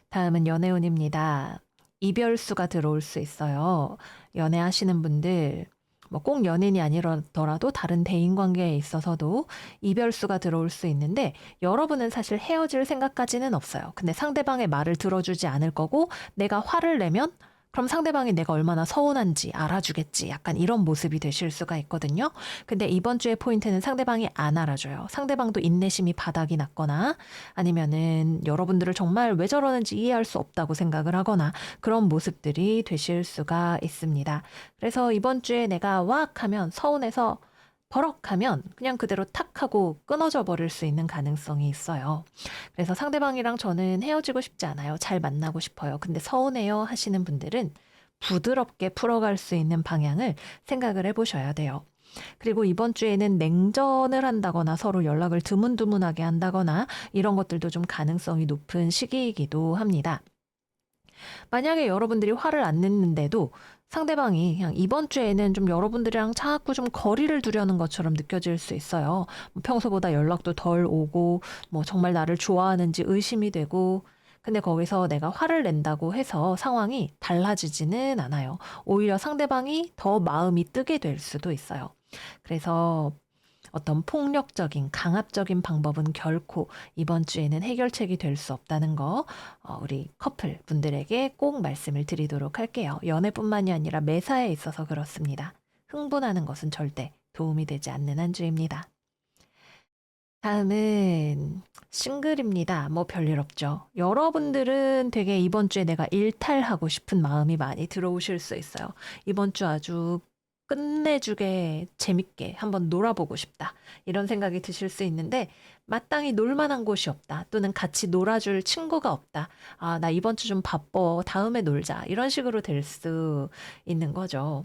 다음은 연애운입니다. 이별수가 들어올 수 있어요. 연애하시는 분들, 뭐 꼭 연인이 아니더라도 다른 대인관계에 있어서도 이별수가 들어올 수 있는데 여러분은 사실 헤어질 생각까지는 없어요. 근데 상대방의 말을 들어주지 않을 거고 내가 화를 내면 그럼 상대방이 내가 얼마나 서운한지 알아주겠지. 약간 이런 모습이 되실 수가 있거든요. 근데 이번 주의 포인트는 상대방이 안 알아줘요. 상대방도 인내심이 바닥이 났거나 아니면은 여러분들을 정말 왜 저러는지 이해할 수 없다고 생각을 하거나 그런 모습들이 되실 수가 있습니다. 그래서 이번 주에 내가 왁 하면 서운해서 버럭하면 그냥 그대로 탁 하고 끊어져 버릴 수 있는 가능성이 있어요. 그래서 상대방이랑 저는 헤어지고 싶지 않아요. 잘 만나고 싶어요. 근데 서운해요 하시는 분들은 부드럽게 풀어갈 수 있는 방향을 생각을 해보셔야 돼요. 그리고 이번 주에는 냉전을 한다거나 서로 연락을 드문드문하게 한다거나 이런 것들도 좀 가능성이 높은 시기이기도 합니다. 만약에 여러분들이 화를 안 냈는데도 상대방이 그냥 이번 주에는 좀 여러분들이랑 자꾸 좀 거리를 두려는 것처럼 느껴질 수 있어요. 뭐 평소보다 연락도 덜 오고, 뭐 정말 나를 좋아하는지 의심이 되고, 근데 거기서 내가 화를 낸다고 해서 상황이 달라지지는 않아요. 오히려 상대방이 더 마음이 뜨게 될 수도 있어요. 그래서 어떤 폭력적인, 강압적인 방법은 결코 이번 주에는 해결책이 될 수 없다는 거, 우리 커플 분들에게 꼭 말씀을 드리도록 할게요. 연애뿐만이 아니라 매사에 있어서 그렇습니다. 흥분하는 것은 절대 도움이 되지 않는 한 주입니다. 다음은 싱글입니다. 뭐 별일 없죠. 여러분들은 되게 이번 주에 내가 일탈하고 싶은 마음이 많이 들어오실 수 있어요. 이번 주 아주 끝내주게 재밌게 한번 놀아보고 싶다. 이런 생각이 드실 수 있는데 마땅히 놀 만한 곳이 없다. 또는 같이 놀아줄 친구가 없다. 아, 나 이번 주 좀 바빠. 다음에 놀자. 이런 식으로 될 수 있는 거죠.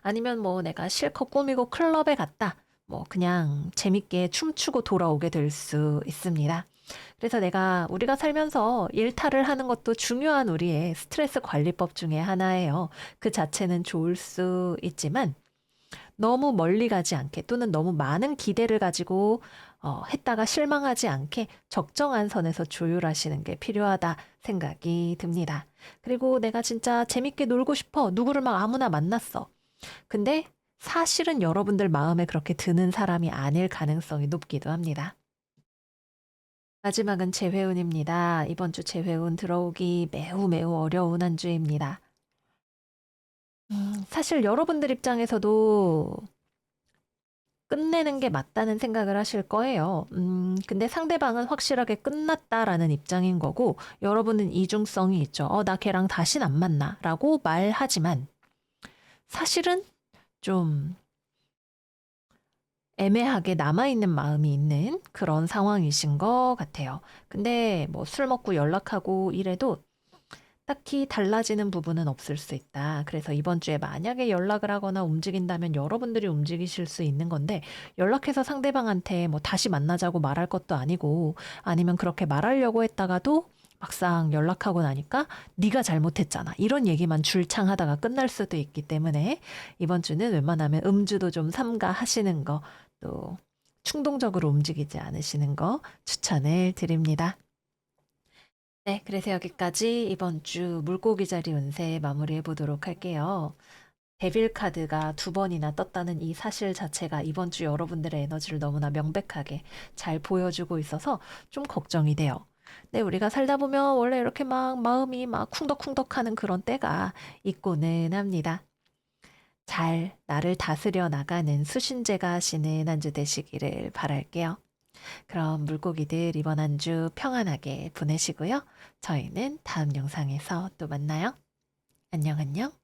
아니면 뭐 내가 실컷 꾸미고 클럽에 갔다. 뭐 그냥 재밌게 춤추고 돌아오게 될 수 있습니다. 그래서 우리가 살면서 일탈을 하는 것도 중요한 우리의 스트레스 관리법 중에 하나예요. 그 자체는 좋을 수 있지만 너무 멀리 가지 않게 또는 너무 많은 기대를 가지고 했다가 실망하지 않게 적정한 선에서 조율하시는 게 필요하다 생각이 듭니다. 그리고 내가 진짜 재밌게 놀고 싶어. 누구를 막 아무나 만났어. 근데 사실은 여러분들 마음에 그렇게 드는 사람이 아닐 가능성이 높기도 합니다. 마지막은 재회운입니다. 이번 주 재회운 들어오기 매우 매우 어려운 한 주입니다. 사실 여러분들 입장에서도 끝내는 게 맞다는 생각을 하실 거예요. 근데 상대방은 확실하게 끝났다라는 입장인 거고, 여러분은 이중성이 있죠. 나 걔랑 다신 안 만나. 라고 말하지만, 사실은 좀 애매하게 남아있는 마음이 있는 그런 상황이신 것 같아요. 근데 뭐 술 먹고 연락하고 이래도 딱히 달라지는 부분은 없을 수 있다. 그래서 이번 주에 만약에 연락을 하거나 움직인다면 여러분들이 움직이실 수 있는 건데 연락해서 상대방한테 뭐 다시 만나자고 말할 것도 아니고 아니면 그렇게 말하려고 했다가도 막상 연락하고 나니까 네가 잘못했잖아. 이런 얘기만 줄창하다가 끝날 수도 있기 때문에 이번 주는 웬만하면 음주도 좀 삼가하시는 거 또 충동적으로 움직이지 않으시는 거 추천을 드립니다. 네, 그래서 여기까지 이번 주 물고기 자리 운세 마무리해 보도록 할게요. 데빌 카드가 두 번이나 떴다는 이 사실 자체가 이번 주 여러분들의 에너지를 너무나 명백하게 잘 보여주고 있어서 좀 걱정이 돼요. 네, 우리가 살다 보면 원래 이렇게 막 마음이 막 쿵덕쿵덕 하는 그런 때가 있고는 합니다. 잘 나를 다스려 나가는 수신제가 하시는 한 주 되시기를 바랄게요. 그럼 물고기들 이번 한 주 평안하게 보내시고요. 저희는 다음 영상에서 또 만나요. 안녕, 안녕.